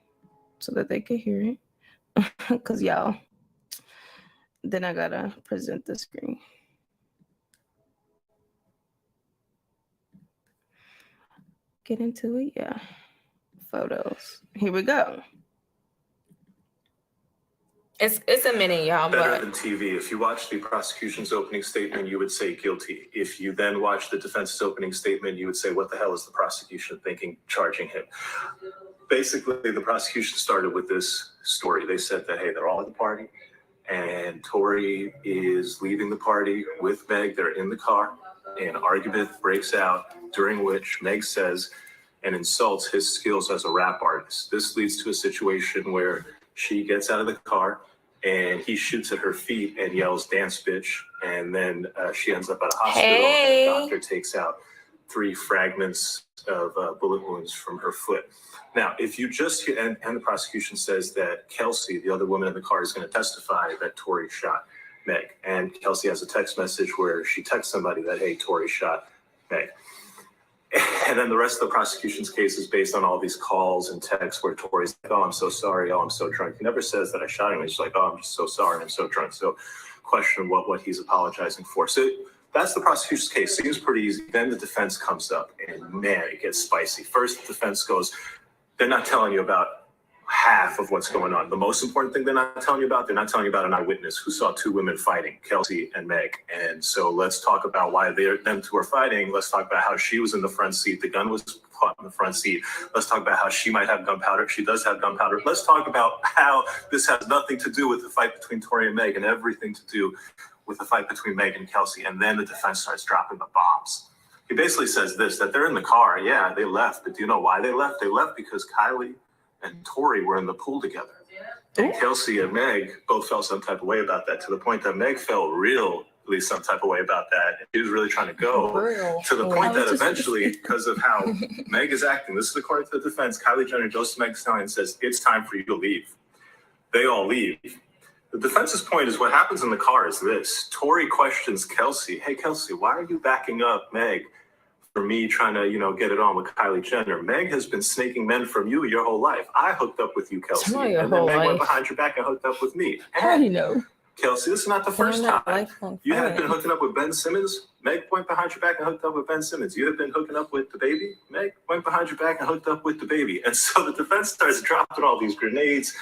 S2: so that they can hear it. Cause y'all. Then I gotta present the screen. Get into it, yeah. Photos. Here we go.
S4: It's a minute, y'all.
S8: Better than TV. If you watch the prosecution's opening statement, you would say guilty. If you then watch the defense's opening statement, you would say, what the hell is the prosecution thinking, charging him? Basically, the prosecution started with this story. They said that, hey, they're all at the party, and Tory is leaving the party with Meg. They're in the car. An argument breaks out, during which Meg says and insults his skills as a rap artist. This leads to a situation where she gets out of the car, and he shoots at her feet and yells, "Dance, bitch." And then she ends up at a hospital.
S4: Hey.
S8: And the doctor takes out 3 fragments of bullet wounds from her foot. Now, if you just hear, and the prosecution says that Kelsey, the other woman in the car, is going to testify that Tory shot Meg. And Kelsey has a text message where she texts somebody that, hey, Tory shot Meg. And then the rest of the prosecution's case is based on all these calls and texts where Tory's like, oh, I'm so sorry. Oh, I'm so drunk. He never says that I shot him. He's like, oh, I'm just so sorry. I'm so drunk. So question what he's apologizing for. So that's the prosecution's case. Seems pretty easy. Then the defense comes up, and man, it gets spicy. First, the defense goes, they're not telling you about half of what's going on. The most important thing they're not telling you about an eyewitness who saw 2 women fighting, Kelsey and Meg. And so let's talk about why them 2 are fighting. Let's talk about how she was in the front seat. The gun was caught in the front seat. Let's talk about how she might have gunpowder. She does have gunpowder. Let's talk about how this has nothing to do with the fight between Tory and Meg and everything to do with the fight between Meg and Kelsey, and then the defense starts dropping the bombs. He basically says this, that they're in the car. Yeah, they left. But do you know why they left? They left because Kylie and Tory were in the pool together. And Kelsey and Meg both felt some type of way about that, to the point that Meg felt really some type of way about that. And she was really trying to go to the point that eventually, because of how Meg is acting, this is according to the defense, Kylie Jenner goes to Meg Thee Stallion and says, it's time for you to leave. They all leave. The defense's point is what happens in the car is this. Tory questions Kelsey, hey, Kelsey, why are you backing up Meg for me trying to, get it on with Kylie Jenner? Meg has been snaking men from you your whole life. I hooked up with you, Kelsey. And then Meg went behind your back and hooked up with me.
S2: How do you know?
S8: Kelsey, this is not the first time. You have been hooking up with Ben Simmons. Meg went behind your back and hooked up with Ben Simmons. You have been hooking up with the baby. Meg went behind your back and hooked up with the baby. And so the defense starts dropping all these grenades.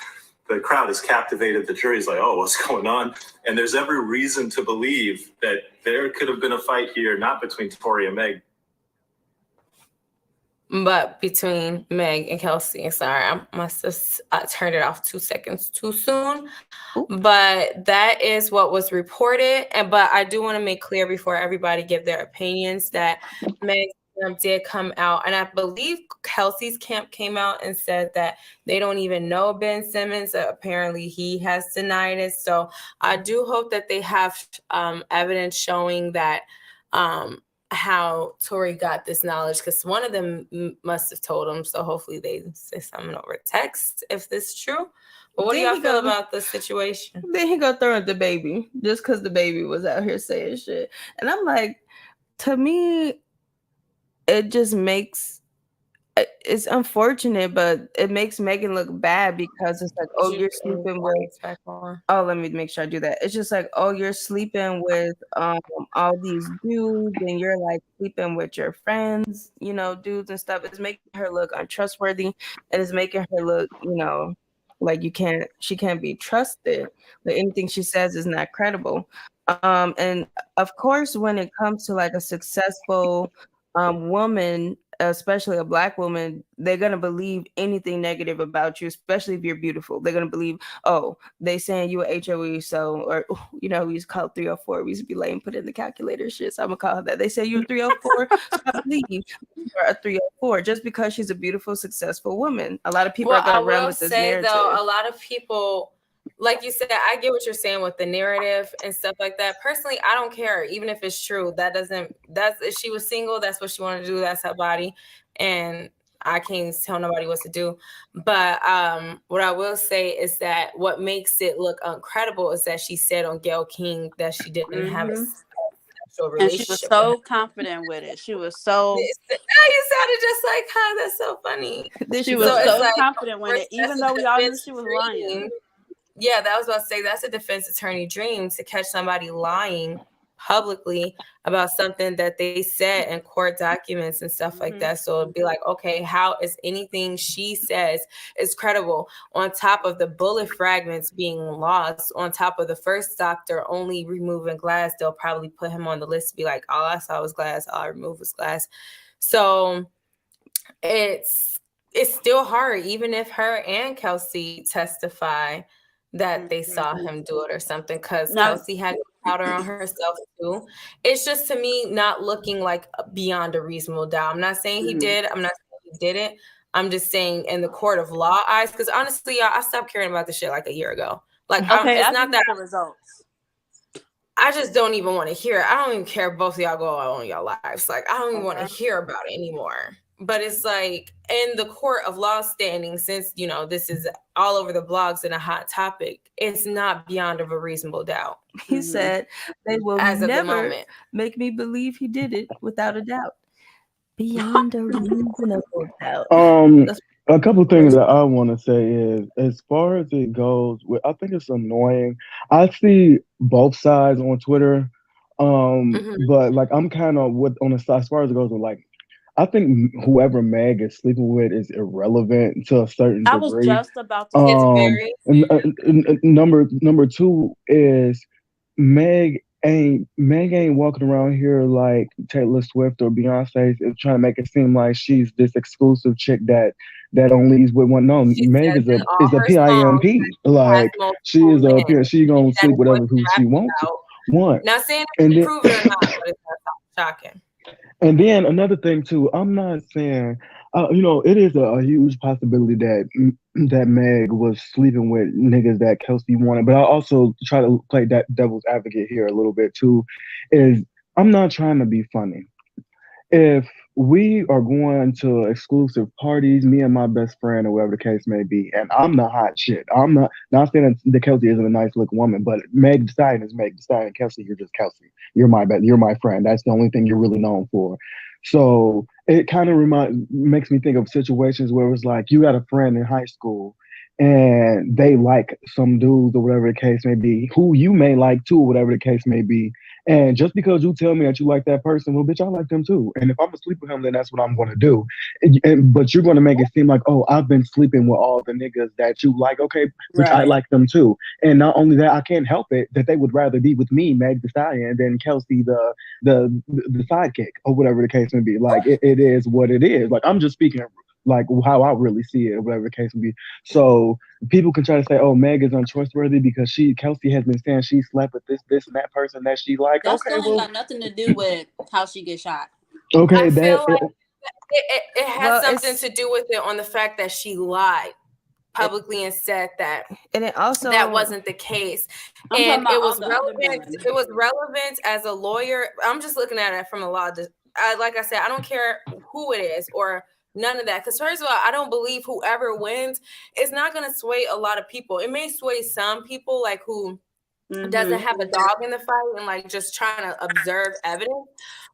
S8: The crowd is captivated. The jury's like, oh, what's going on? And there's every reason to believe that there could have been a fight here, not between Tory and Meg,
S4: but between Meg and Kelsey. Sorry, I must have turned it off 2 seconds too soon. Ooh. But that is what was reported. But I do want to make clear before everybody give their opinions that Meg's camp did come out. And I believe Kelsey's camp came out and said that they don't even know Ben Simmons. Apparently he has denied it. So I do hope that they have evidence showing that how Tory got this knowledge, because one of them must have told him. So hopefully they say something over text if this is true. But what do y'all feel about the situation?
S2: Then he go throw at the baby just because the baby was out here saying shit. And I'm like, to me, it just makes, it's unfortunate, but it makes Megan look bad because it's like, oh, you're sleeping with, oh, let me make sure I do that. It's just like, oh, you're sleeping with all these dudes and you're like sleeping with your friends, dudes and stuff. It's making her look untrustworthy, and it's making her look, like she can't be trusted. Like anything she says is not credible. And of course, when it comes to like a successful woman, especially a Black woman, they're going to believe anything negative about you, especially if you're beautiful. They're going to believe, oh, they saying you a HOE, so, or, we used to call it 304. We used to be late and put it in the calculator shit, so I'm going to call her that. They say you're a 304, so I believe you're a 304, just because she's a beautiful, successful woman. A lot of people are going to run with this narrative.
S4: Though, a lot of people, like you said, I get what you're saying with the narrative and stuff like that. Personally, I don't care, even if it's true. That's if she was single, that's what she wanted to do. That's her body, and I can't tell nobody what to do. But what I will say is that what makes it look incredible is that she said on Gayle King that she didn't have a sexual relationship.
S1: And she was so confident with it. She was so.
S4: You sounded just like her. That's so funny.
S1: She was so confident with it, even though we all knew she was lying.
S4: Yeah, that was about to say, that's a defense attorney dream, to catch somebody lying publicly about something that they said in court documents and stuff like that. So it'd be like, okay, how is anything she says is credible, on top of the bullet fragments being lost, on top of the first doctor only removing glass? They'll probably put him on the list to be like, all I saw was glass, all I removed was glass. So it's still hard, even if her and Kelsey testify that they saw him do it or something, because Kelsey had powder on herself too. It's just, to me, not looking like beyond a reasonable doubt. I'm not saying he did. I'm not saying he didn't. I'm just saying in the court of law eyes, because honestly, y'all, I stopped caring about this shit like a year ago. Like, it's not that
S1: the results.
S4: I just don't even want to hear it. I don't even care if both of y'all go on your lives. Like, I don't even want to hear about it anymore. But it's like, in the court of law standing, since, this is all over the blogs and a hot topic, it's not beyond of a reasonable doubt.
S2: He said they will never make me believe he did it without a doubt. Beyond a reasonable doubt.
S3: A couple of things that I want to say is, as far as it goes, I think it's annoying. I see both sides on Twitter, but like I'm kind of on the side as far as it goes with like, I think whoever Meg is sleeping with is irrelevant to a certain degree.
S1: I was just about to
S3: say. Number two is Meg ain't walking around here like Taylor Swift or Beyonce is trying to make it seem like she's this exclusive chick that only is with one. No, Meg is a PIMP. Like she is she gonna sleep whatever who she wants to. One.
S4: Now, saying
S3: And
S4: they
S3: then,
S4: prove it or not, but it's not shocking.
S3: and then another thing too. I'm not saying, it is a huge possibility that Meg was sleeping with niggas that Kelsey wanted. But I also try to play that devil's advocate here a little bit too. Is I'm not trying to be funny. If we are going to exclusive parties, me and my best friend or whatever the case may be, and I'm the hot shit. I'm not saying that Kelsey isn't a nice looking woman, but Meg Thee Stallion is Meg Thee Stallion. Kelsey, you're just Kelsey. You're my friend. That's the only thing you're really known for. So it kind of makes me think of situations where it was like you got a friend in high school and they like some dudes or whatever the case may be, who you may like too, or whatever the case may be. And just because you tell me that you like that person, well, bitch, I like them too. And if I'm gonna sleep with him, then that's what I'm gonna do. But you're gonna make it seem like, oh, I've been sleeping with all the niggas that you like. Okay, bitch, I
S1: Right.
S3: like them too. And not only that, I can't help it that they would rather be with me, Meg Thee Stallion, than Kelsey, the sidekick, or whatever the case may be. Like it is what it is. Like I'm just speaking like how I really see it, or whatever the case may be. So people can try to say, "Oh, Meg is untrustworthy because Kelsey has been saying she slept with this, and that person that she like."
S1: That
S3: Okay,
S1: still ain't
S3: well,
S1: got nothing to do with how she gets shot.
S3: okay,
S4: I
S3: that
S4: feel like it has
S2: Well,
S4: something
S2: it's-
S4: to do with it on the fact that she lied publicly and said that
S2: And it also
S4: that wasn't the case.
S1: I'm talking
S4: And
S1: about
S4: it
S1: all
S4: was
S1: the other
S4: relevant.
S1: women.
S4: It was relevant as a lawyer. I'm just looking at it from a law. Like I said, I don't care who it is or none of that. Because first of all, I don't believe whoever wins is not going to sway a lot of people. It may sway some people, like who doesn't have a dog in the fight and like just trying to observe evidence.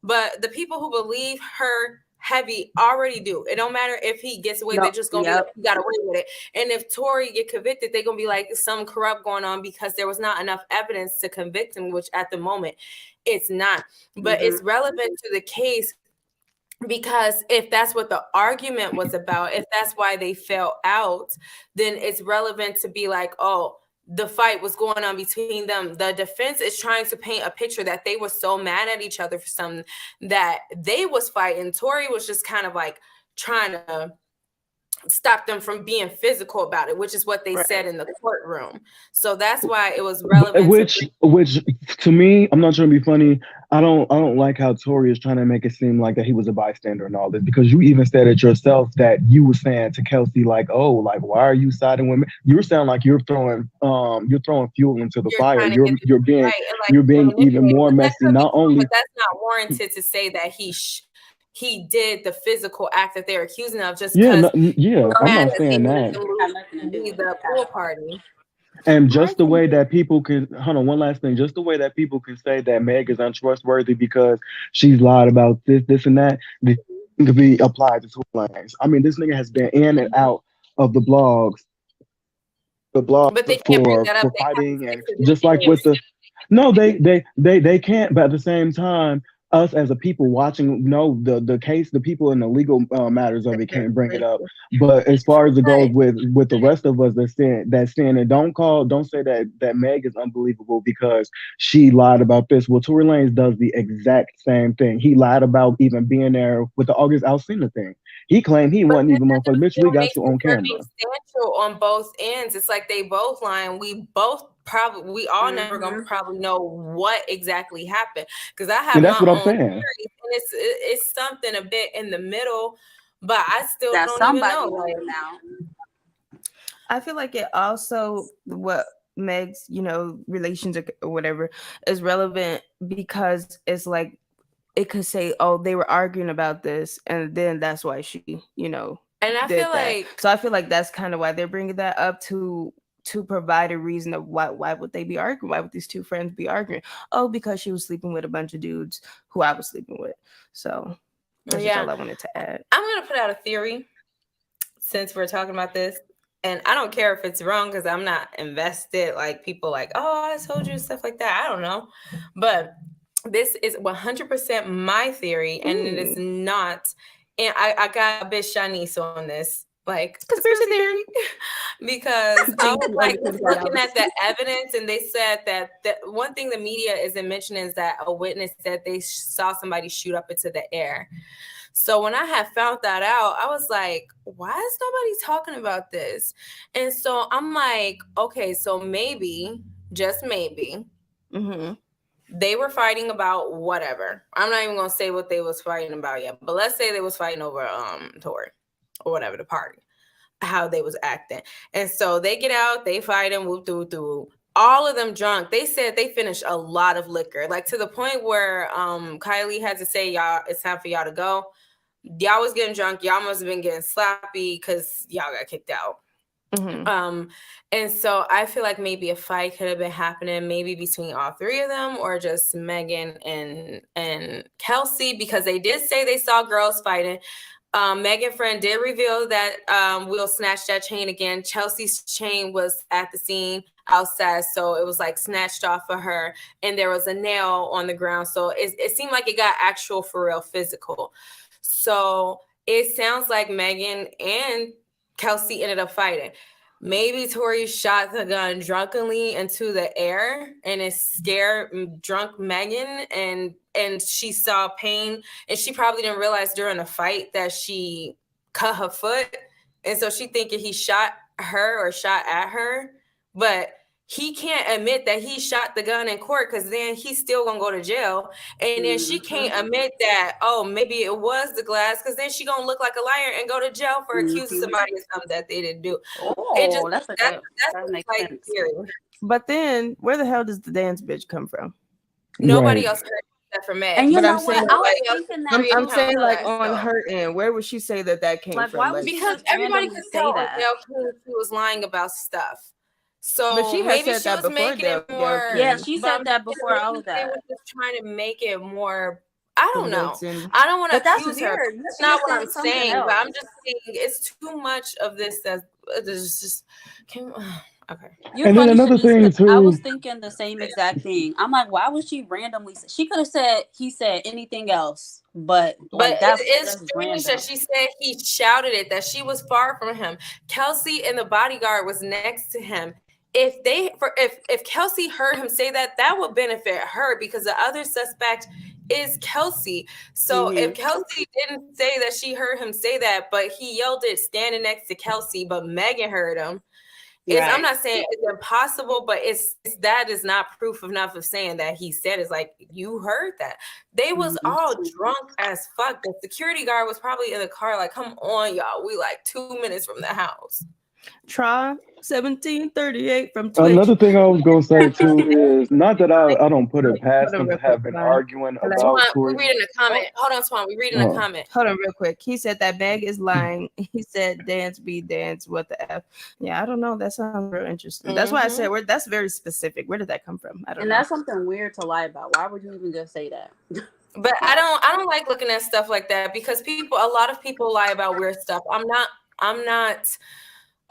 S4: But the people who believe her heavy already do. It don't matter if he gets away, they're just gonna be like, he got away with it. And if Tory get convicted, they're gonna be like some corrupt going on because there was not enough evidence to convict him, which at the moment it's not. But it's relevant to the case because if that's what the argument was about, if that's why they fell out, then it's relevant to be like, oh, the fight was going on between them. The defense is trying to paint a picture that they were so mad at each other for something that they was fighting. Tory was just kind of like trying to stop them from being physical about it, which is what they said in the courtroom. So that's why it was relevant.
S3: which to me, I'm not trying to be funny. I don't like how Tory is trying to make it seem like that he was a bystander and all this, because you even said it yourself that you were saying to Kelsey like, oh, like why are you siding with me? You sound like you're throwing fuel into the fire. You're being
S4: right, and like
S3: you're being even more
S4: but that
S3: messy.
S4: could be
S3: Not
S4: true,
S3: only
S4: but that's not warranted to say that he did the physical act that they're accusing of just because
S3: I'm not saying that.
S4: be the pool party.
S3: And just the way that people can, hold on, one last thing, just the way that people can say that Meg is untrustworthy because she's lied about this, and that, this could be applied to Tory Lanez. I mean, this nigga has been in and out of the blogs
S4: But they can't bring
S3: for
S4: that up. They have to
S3: fighting,
S4: stick
S3: and
S4: to this
S3: just like with
S4: case.
S3: they can't, but at the same time, us as a people watching, the case, the people in the legal matters of it can't bring it up. But as far as it goes with the rest of us that's saying it, don't say that Meg is unbelievable because she lied about this. Well, Tory Lanez does the exact same thing. He lied about even being there with the August Alsina thing. He claimed he wasn't even motherfucker. Bitch, we got you on camera.
S4: Substantial on both ends. It's like they both lying. We all never gonna probably know what exactly happened, because I have
S3: And that's
S4: my
S3: what I'm
S4: own
S3: saying.
S4: theories, and it's something a bit in the middle, but I still
S1: That
S4: don't even know.
S1: somebody now.
S2: I feel like it also what Meg's, relations or whatever is relevant because it's like it could say, oh, they were arguing about this, and then that's why she,
S4: and I
S2: did
S4: feel
S2: that.
S4: like
S2: So I feel like that's kind of why they're bringing that up to provide a reason of why would they be arguing? Why would these two friends be arguing? Oh, because she was sleeping with a bunch of dudes who I was sleeping with. So that's just all I wanted to add.
S4: I'm gonna put out a theory since we're talking about this. And I don't care if it's wrong because I'm not invested. Like people like, oh, I told you, stuff like that. I don't know. But this is 100% my theory, and it is not. And I got a bit Shanice on this, like conspiracy theory, because I was like looking at the evidence, and they said that one thing the media isn't mentioning is that a witness said they saw somebody shoot up into the air. So when I had found that out, I was like, why is nobody talking about this? And so I'm like, okay, so maybe, just maybe, They were fighting about whatever. I'm not even gonna say what they was fighting about yet, but let's say they was fighting over Tory or whatever, the party, how they was acting. And so they get out, they fight and whoop through. All of them drunk. They said they finished a lot of liquor, like to the point where Kylie had to say, y'all, it's time for y'all to go. Y'all was getting drunk. Y'all must have been getting sloppy because y'all got kicked out.
S2: Mhm.
S4: And so I feel like maybe a fight could have been happening, maybe between all three of them, or just Megan and Kelsey, because they did say they saw girls fighting. Megan friend did reveal that Will snatched that chain again. Chelsea's chain was at the scene outside, so it was like snatched off of her, and there was a nail on the ground. So it seemed like it got actual, for real, physical. So it sounds like Megan and Kelsey ended up fighting. Maybe Tory shot the gun drunkenly into the air and it scared drunk Megan, and she saw pain, and she probably didn't realize during the fight that she cut her foot, and so she thinking he shot her or shot at her, but he can't admit that he shot the gun in court, because then he's still gonna go to jail. And then she can't admit that, oh, maybe it was the glass, because then she gonna look like a liar and go to jail for accusing somebody of something that they didn't do.
S1: Oh, that's a good.
S4: That's
S1: That makes
S4: like
S1: sense.
S4: theory.
S2: But then, where the hell does the dance bitch come from?
S4: Nobody
S3: Right.
S4: else heard except for Meg.
S1: And you
S2: But
S1: know
S2: I'm
S1: what?
S2: saying-
S1: I was
S4: Nobody else
S1: thinking that.
S4: agreed
S2: I'm
S4: on
S2: saying, like,
S4: that,
S2: on
S4: so-
S2: her end, where would she say that came
S1: Like,
S2: from?
S1: why
S2: Like,
S1: would she
S4: because
S1: just
S4: everybody
S1: randomly
S4: could
S1: say
S4: tell
S1: that?
S4: Dale she was lying about stuff. So
S2: But she had
S4: maybe
S2: said
S4: she
S2: that
S4: was
S2: before,
S4: making it
S2: Gail
S4: more.
S2: King.
S1: Yeah, she
S4: but
S1: said
S4: I'm
S1: that
S4: saying
S1: before all
S4: maybe
S1: of
S4: they
S1: that.
S4: were just trying to make it more. I don't know.
S2: Convincing.
S4: I don't want to
S1: But that's
S4: accuse her.
S1: weird.
S4: That's
S1: She
S4: not
S1: just
S4: what I'm
S1: said something
S4: saying. But I'm
S1: else.
S4: just saying it's too much of this. That there's just okay.
S1: You're
S3: And then
S1: funny,
S3: another
S1: Shanice,
S3: thing
S1: because I was
S3: too.
S1: thinking the same exact thing. I'm like, why would she randomly say? She could have said he said anything else, but
S4: But
S1: like that's
S4: it's strange
S1: random.
S4: that she said he shouted it, that she was far from him. Kelsey and the bodyguard was next to him. If Kelsey heard him say that, that would benefit her, because the other suspect is Kelsey. So if Kelsey didn't say that she heard him say that, but he yelled it standing next to Kelsey, but Megan heard him. I'm not saying it's impossible, but that is not proof enough of saying that he said. It's like, you heard that. They was all drunk as fuck. The security guard was probably in the car like, come on, y'all. We like 2 minutes from the house.
S2: Try 1738 from Twitch.
S3: Another thing I was gonna say too is not that I don't put it past them to have been arguing about
S4: Swan,
S3: Tory.
S4: we reading a comment. Hold on, Swan. We reading a comment.
S2: Hold on real quick. He said that Meg is lying. He said dance be dance. What the F? Yeah, I don't know. That sounds real interesting. That's why I said that's very specific. Where did that come from? I don't know.
S1: That's something weird to lie about. Why would you even just say that?
S4: But I don't like looking at stuff like that, because a lot of people lie about weird stuff. I'm not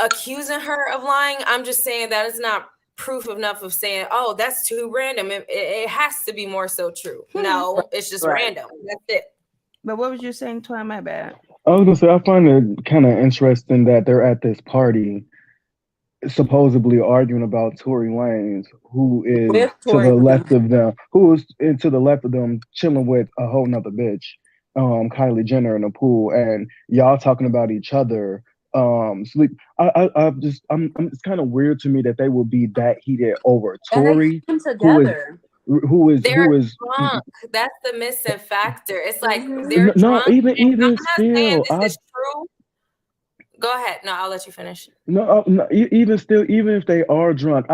S4: accusing her of lying. I'm just saying that it's not proof enough of saying, oh, that's too random. It has to be more so true. No, it's just random. That's it.
S2: But what was you saying, Twan? My bad.
S3: I was gonna say I find it kind of interesting that they're at this party, supposedly arguing about Tory Lanez, who is to the left of them, chilling with a whole nother bitch, Kylie Jenner in the pool, and y'all talking about each other. Sleep. It's kind of weird to me that they will be that heated over Tory,
S1: and they together.
S3: who is
S4: drunk. That's the missing factor. It's like they're drunk.
S3: Even
S4: I'm not
S3: still,
S4: saying this is true. Go ahead. No, I'll let you finish.
S3: No, even still, even if they are drunk,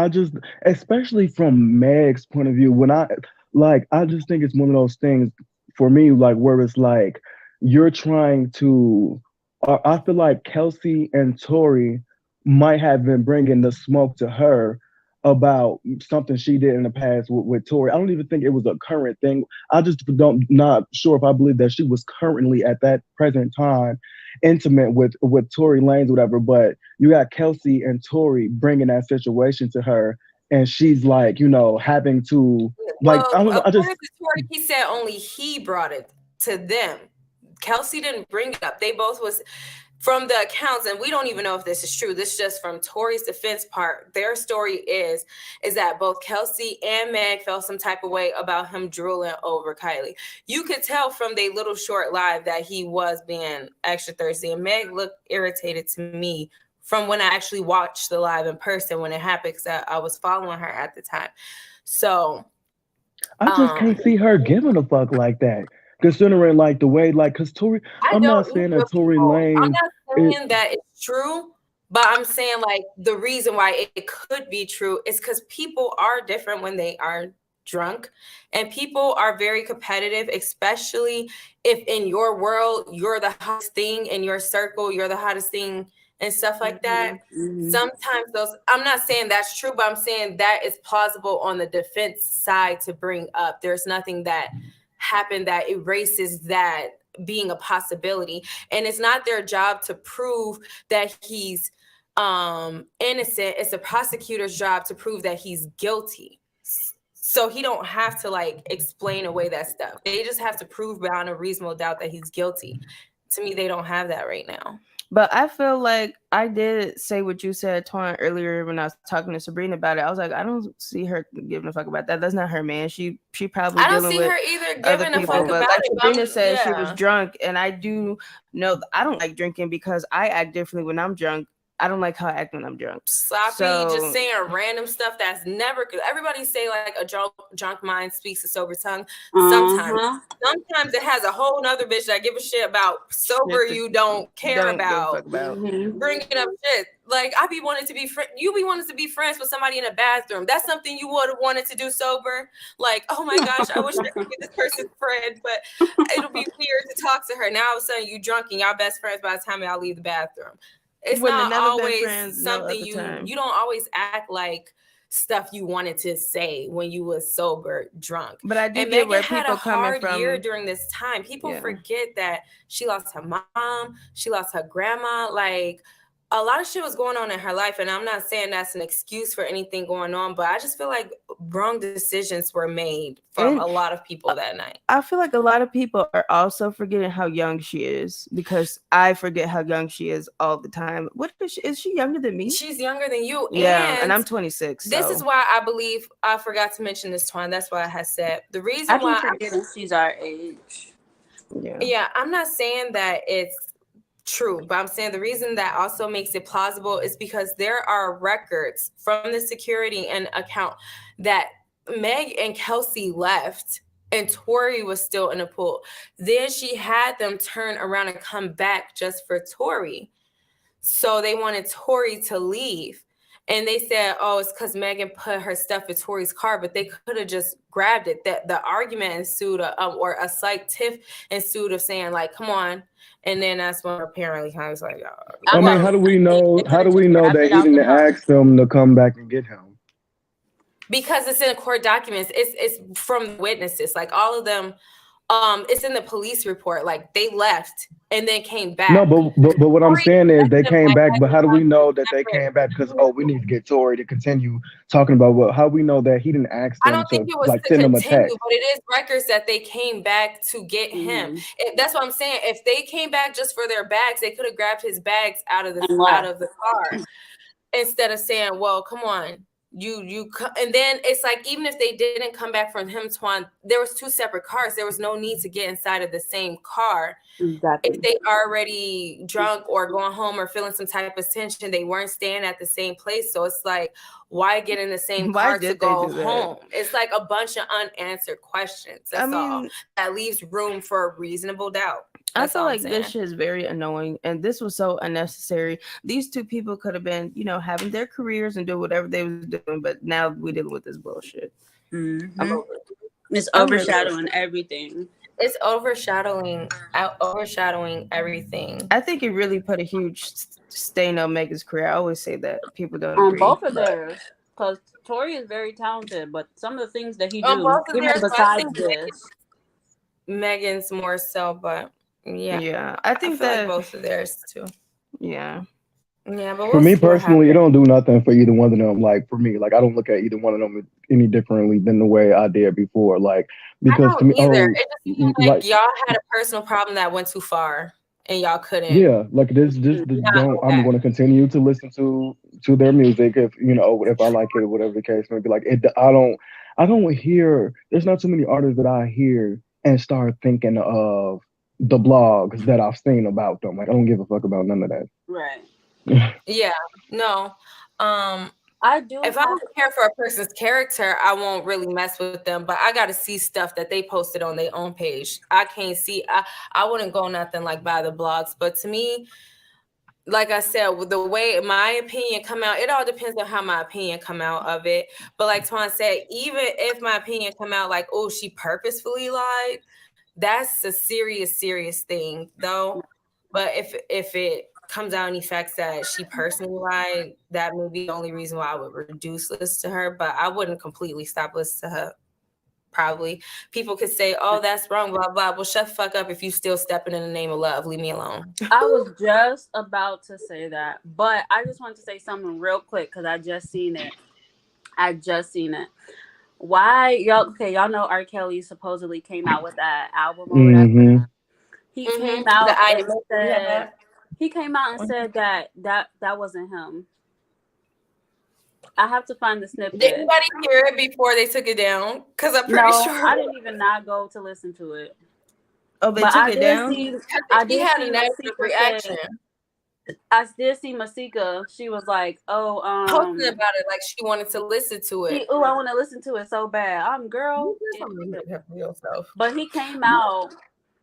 S3: especially from Meg's point of view, I just think it's one of those things for me, like where it's like you're trying to. I feel like Kelsey and Tory might have been bringing the smoke to her about something she did in the past with Tory. I don't even think it was a current thing. I just not sure if I believe that she was currently at that present time intimate with Tory Lanez, whatever. But you got Kelsey and Tory bringing that situation to her, and she's like, having to like.
S4: Tory, he said only he brought it to them. Kelsey didn't bring it up. They both was from the accounts, and we don't even know if this is true. This is just from Tory's defense part. Their story is that both Kelsey and Meg felt some type of way about him drooling over Kylie. You could tell from their little short live that he was being extra thirsty, and Meg looked irritated to me from when I actually watched the live in person when it happened, because I was following her at the time. So
S3: I just can't see her giving a fuck like that. Considering like the way, like, cause Tory,
S4: I
S3: I'm not
S4: don't
S3: saying
S4: either,
S3: that Tory
S4: people. I'm
S3: Lane.
S4: not saying that it's true, but I'm saying like the reason why it could be true is because people are different when they are drunk, and people are very competitive, especially if in your world you're the hottest thing in your circle, you're the hottest thing and stuff like that. Sometimes those, I'm not saying that's true, but I'm saying that is plausible on the defense side to bring up. There's nothing that happened that erases that being a possibility, and it's not their job to prove that he's innocent. It's the prosecutor's job to prove that he's guilty. So he don't have to like explain away that stuff. They just have to prove beyond a reasonable doubt that he's guilty. To me, they don't have that right now.
S2: But I feel like I did say what you said, Twan, earlier when I was talking to Sabrina about it. I was like, I don't see her giving a fuck about that. That's not her man. She probably
S4: I don't
S2: dealing
S4: see
S2: with
S4: her either
S2: other
S4: giving a
S2: people.
S4: fuck
S2: But
S4: about
S2: like
S4: it.
S2: Sabrina said, she was
S4: Yeah.
S2: drunk, and I do know I don't like drinking because I act differently when I'm drunk. I don't like how I act when I'm drunk.
S4: Sloppy,
S2: So-
S4: just saying random stuff that's never good. Everybody say like a drunk mind speaks a sober tongue. Sometimes it has a whole nother bitch that give a shit about sober
S2: Shit
S4: you don't care
S2: don't give a
S4: about.
S2: fuck about.
S4: Bringing up shit. Like I be wanting to be you be wanting to be friends with somebody in a bathroom. That's something you would have wanted to do sober. Like, oh my gosh, I wish I could be this person's friend, but it'll be weird to talk to her. Now all of a sudden you drunk and y'all best friends by the time y'all leave the bathroom. It's
S2: Wouldn't have
S4: not
S2: never been
S4: always
S2: friends no
S4: something
S2: other time.
S4: you don't always act like stuff you wanted to say when you was sober drunk.
S2: But I do
S4: And
S2: get
S4: Megan
S2: where
S4: had
S2: people
S4: a
S2: coming
S4: hard
S2: from.
S4: year during this time. People
S2: Yeah.
S4: forget that she lost her mom, she lost her grandma, like a lot of shit was going on in her life, and I'm not saying that's an excuse for anything going on, but I just feel like wrong decisions were made from
S2: And
S4: a lot of people that night.
S2: I feel like a lot of people are also forgetting how young she is, because I forget how young she is all the time. What is she younger than me?
S4: She's younger than you.
S2: Yeah, and I'm
S4: and
S2: 26.
S4: This
S2: so.
S4: is why I believe, I forgot to mention this, Twan. That's why I had said the reason
S1: I be
S4: why.
S1: forgetting she's our age.
S4: Yeah, I'm not saying that it's true, but I'm saying the reason that also makes it plausible is because there are records from the security and account that Meg and Kelsey left and Tory was still in the pool. Then she had them turn around and come back just for Tory. So they wanted Tory to leave. And they said, oh, it's because Megan put her stuff in Tory's car, but they could have just grabbed it. That the argument ensued, or a slight tiff ensued of saying, like, come on. And then that's when apparently kind of was like,
S3: I mean, how do we know? How do we know that he didn't ask them to come back and get him?
S4: because it's in court documents. It's from witnesses, like all of them. It's in the police report. Like they left and then came back.
S3: No, but what I'm saying is they came back. But how do we know that they came back? Because we need to get Tory to continue talking about what. How we know that he didn't ask them
S4: I don't think it was
S3: like
S4: to
S3: send them a
S4: continue,
S3: text?
S4: but it is records that they came back to get him. That's what I'm saying. If they came back just for their bags, they could have grabbed his bags out of the car instead of saying, "Well, come on." And then it's like, even if they didn't come back from him, Twan, there was two separate cars. There was no need to get inside of the same car.
S1: Exactly.
S4: If they already drunk or going home or feeling some type of tension, they weren't staying at the same place. So it's like, why get in the same car to go home? It's like a bunch of unanswered questions. That's all. That leaves room for reasonable doubt.
S2: I feel like this shit is very annoying, and this was so unnecessary. These two people could have been, having their careers and do whatever they was doing, but now we're dealing with this bullshit.
S1: It's overshadowing everything.
S4: It's overshadowing everything.
S2: I think it really put a huge stain on Megan's career. I always say that. People don't
S1: on
S2: agree,
S1: both of theirs, because Tory is very talented, but some of the things that he do,
S4: both of
S1: even
S4: theirs,
S1: besides this,
S4: Megan's more so, but
S2: yeah, I think
S4: feel
S2: that
S4: like both of theirs too.
S2: Yeah,
S4: but
S3: for me personally, it don't do nothing for either one of them. Like for me, like I don't look at either one of them any differently than the way I did before. Like because to me,
S4: it just seems like y'all had a personal problem that went too far, and y'all couldn't.
S3: Yeah, like this don't. I'm going to continue to listen to their music if I like it or whatever the case may be. Like it, I don't hear. There's not too many artists that I hear and start thinking of the blogs that I've seen about them. Like I don't give a fuck about none of that.
S1: Right.
S4: Yeah. No.
S1: I do.
S4: If I don't care for a person's character, I won't really mess with them. But I got to see stuff that they posted on their own page. I can't see. I wouldn't go nothing like by the blogs. But to me, like I said, with the way my opinion come out, it all depends on how my opinion come out of it. But like Twan said, even if my opinion come out like, oh, she purposefully lied, that's a serious thing, though. But if it comes out in facts that she personally lied, that may be the only reason why I would reduce listen to her. But I wouldn't completely stop listening to her. Probably people could say, "Oh, that's wrong," blah blah. Well, shut the fuck up if you still stepping in the name of love. Leave me alone.
S1: I was just about to say that, but I just wanted to say something real quick because I just seen it. Why y'all? Okay, y'all know R. Kelly supposedly came out with that album or whatever.
S3: Mm-hmm.
S1: He
S4: Mhm.
S1: came
S4: The
S1: out
S4: I
S1: and
S4: Know You Have
S1: said
S4: That.
S1: he came out and said that wasn't him. I have to find the
S4: Did
S1: snippet.
S4: anybody hear it before they took it down? Because I'm pretty
S1: No,
S4: sure
S1: I didn't even not go to listen to it.
S2: Oh, they
S1: But
S2: took
S1: I
S2: it
S1: did
S2: down?
S1: see
S4: he had a negative reaction.
S1: I did see Masika. She was like, "Oh,
S4: Posting about it like she wanted to listen to it.
S1: I want to listen to it so bad." Girl. But he came out.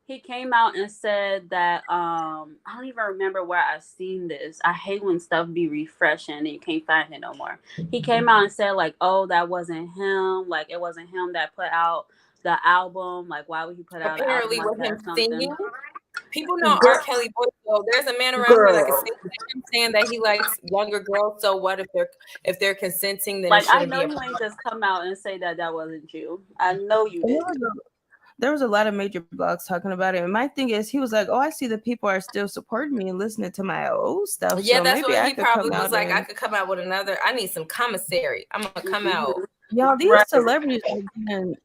S1: He came out and said that I don't even remember where I seen this. I hate when stuff be refreshing and you can't find it no more. He came out and said like, "Oh, that wasn't him. Like it wasn't him that put out the album. Like why would he put out an album
S4: Apparently,
S1: like
S4: with
S1: that
S4: him
S1: or something?"
S4: singing, people know
S1: Girl.
S4: R. Kelly voice. So there's a man around here that can sing like him, saying that he likes younger girls. So what if they're consenting? Then
S1: Like
S4: it
S1: I
S4: shouldn't
S1: know
S4: be.
S1: you ain't just come out and say that wasn't you. I know you didn't.
S2: There was a lot of major blogs talking about it. And my thing is, he was like, "Oh, I see that people are still supporting me and listening to my old stuff.
S4: Yeah,
S2: so
S4: that's
S2: maybe
S4: what
S2: I
S4: he
S2: could
S4: probably
S2: come
S4: was
S2: out
S4: like. I
S2: and..."
S4: could come out with another. I need some commissary. I'm gonna come out.
S2: Y'all, these
S1: Right.
S2: celebrities are getting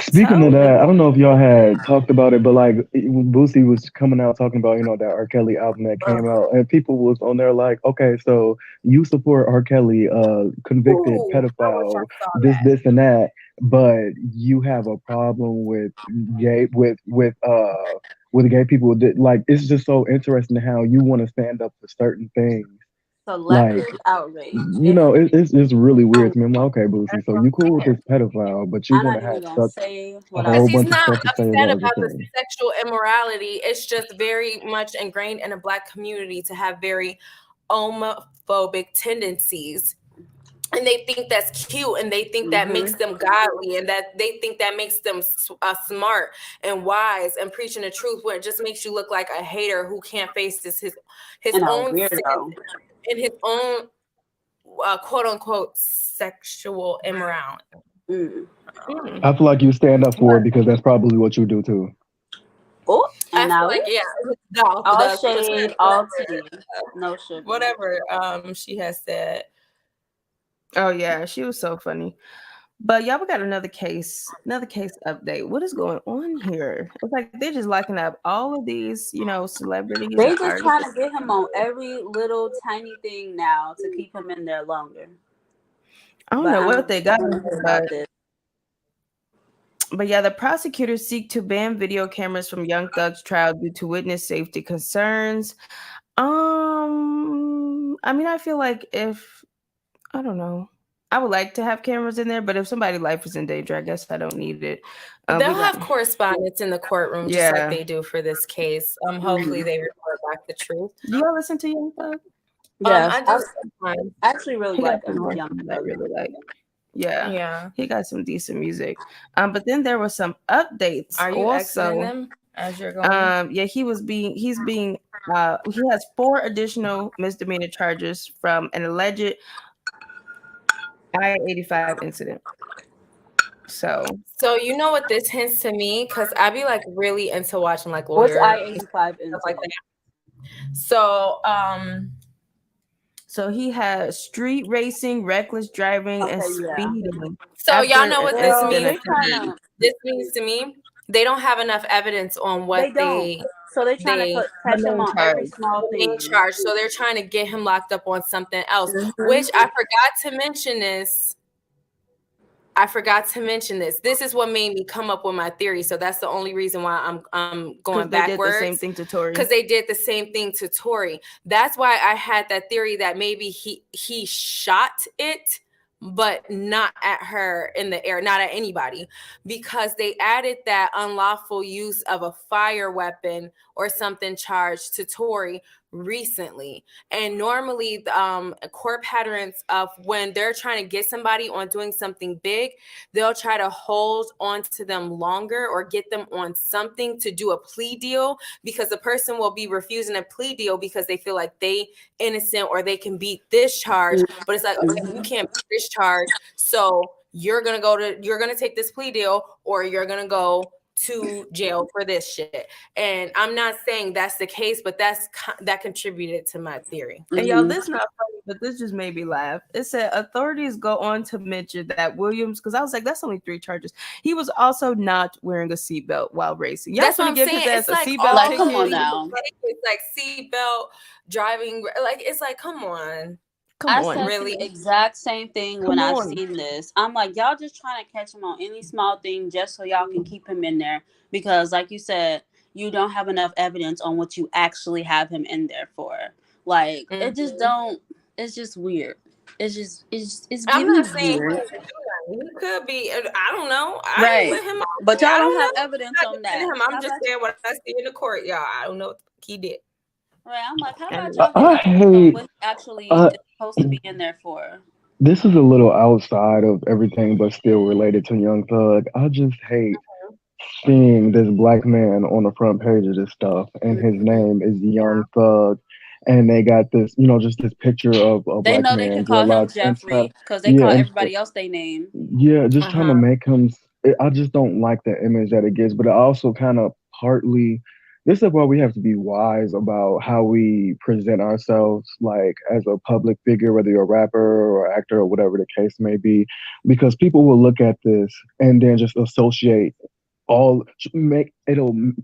S3: Speaking of
S2: ghetto.
S3: that, I don't know if y'all had talked about it, but like Boosie was coming out talking about, that R. Kelly album that came out, and people was on there like, okay, so you support R. Kelly, convicted
S4: Ooh, I wish I
S3: pedophile,
S4: saw
S3: this,
S4: that.
S3: this, and that, but you have a problem with gay with gay people. Like, it's just so interesting how you want to stand up for certain things.
S1: Selective
S3: Like,
S1: outrage.
S3: it's really weird to me. I'm like, okay, Boosie, so you cool with this pedophile, but you
S1: I'm
S3: want
S1: not
S3: to
S1: even
S3: have
S1: gonna
S3: such
S1: say
S3: a
S1: what I
S3: whole
S4: Because he's
S3: bunch of
S4: not
S3: stuff to say
S4: upset
S3: about
S4: about
S3: other
S4: the
S3: things.
S4: sexual immorality. It's just very much ingrained in the Black community to have very homophobic tendencies. And they think that's cute, and they think that makes them godly, and that they think that makes them smart and wise and preaching the truth, where it just makes you look like a hater who can't face his
S1: And a
S4: own
S1: weirdo.
S4: sins and his own quote unquote sexual immorality.
S3: I feel like you stand up for it because that's probably what you do too.
S1: Oh,
S4: I
S1: and
S4: feel
S1: now
S4: like
S1: all shade, all tea, no sugar.
S4: Whatever she has said.
S2: Oh yeah, she was so funny. But y'all, we got another case update. What is going on here? It's like they're just locking up all of these, celebrities.
S1: They
S2: and
S1: just
S2: artists.
S1: trying to get him on every little tiny thing now to keep him in there longer.
S2: I don't know what they got, but yeah, the prosecutors seek to ban video cameras from Young Thug's trial due to witness safety concerns. I mean, I feel like I don't know. I would like to have cameras in there, but if somebody's life is in danger, I guess I don't need it.
S4: They'll have correspondence in the courtroom, just like they do for this case. Hopefully they report back the truth.
S2: Do y'all listen to Young Thug?
S1: Yes,
S4: I do sometimes.
S1: I actually really like him.
S2: I really like. Yeah, he got some decent music. But then there were some updates.
S4: Are you
S2: also
S4: exiting them as you're going?
S2: Yeah, he has 4 additional misdemeanor charges from an alleged I-85 incident. So
S4: you know what this hints to me? Because I be like really into watching like lawyer
S1: What's I-85
S4: stuff like that.
S2: So he has street racing, reckless driving, and speeding.
S4: So y'all know what this means
S1: to me?
S4: This means to me they don't have enough evidence on what
S1: So they're trying to catch him on every small thing.
S4: Charge. So they're trying to get him locked up on something else, which I forgot to mention is I forgot to mention this. This is what made me come up with my theory. So that's the only reason why I'm going
S2: They
S4: backwards.
S2: did the same thing to Tory.
S4: Because they did the same thing to Tory. That's why I had that theory that maybe he shot it, but not at her in the air, not at anybody, because they added that unlawful use of a fire weapon or something charged to Tory recently. And normally court patterns of when they're trying to get somebody on doing something big, they'll try to hold on to them longer or get them on something to do a plea deal, because the person will be refusing a plea deal because they feel like they innocent or they can beat this charge. But it's like, okay, you can't beat this charge, so you're gonna take this plea deal or you're gonna go to jail for this shit. And I'm not saying that's the case, but that contributed to my theory.
S2: And y'all, this is not funny, but this just made me laugh. It said authorities go on to mention that Williams, because I was like, that's only 3 charges. He was also not wearing a seatbelt while racing. Y'all
S4: That's what I'm
S2: give
S4: saying.
S2: his ass
S4: It's
S2: a
S4: like
S2: seatbelt
S1: Like,
S2: ticket.
S1: come on now.
S4: It's like seatbelt, driving. Like, it's like, come on.
S1: I
S2: on.
S1: said
S4: Really?
S1: the exact same thing
S2: Come
S1: when I've
S2: on.
S1: seen this. I'm like, y'all just trying to catch him on any small thing just so y'all can keep him in there. Because, like you said, you don't have enough evidence on what you actually have him in there for. Like, it just don't. It's just weird. It's
S4: I'm
S1: getting
S4: not saying
S1: weird.
S4: he could be. I don't know. I
S1: Right.
S4: ain't let him off.
S1: But y'all
S4: I
S1: don't have
S4: know.
S1: evidence
S4: I'm not
S1: on that.
S4: defending him.
S1: How
S4: I'm just
S1: about-
S4: saying what I see in the court, y'all. I don't know what he did.
S1: Right. I'm like, how about
S2: And
S1: y'all
S3: I
S1: get
S3: hate.
S1: what he actually is supposed to be in there for?
S3: This is a little outside of everything, but still related to Young Thug. I just hate seeing this black man on the front page of this stuff, and his name is Young Thug, and they got this, just this picture of a
S1: They
S3: black
S1: know they
S3: man,
S1: can call him
S3: dreadlocks,
S1: Jeffrey because they
S3: yeah,
S1: call
S3: and
S1: everybody else their name.
S3: yeah, just trying to make him. I just don't like the image that it gives, but it also kind of partly. This is why we have to be wise about how we present ourselves, like as a public figure, whether you're a rapper or actor or whatever the case may be, because people will look at this and then just associate it'll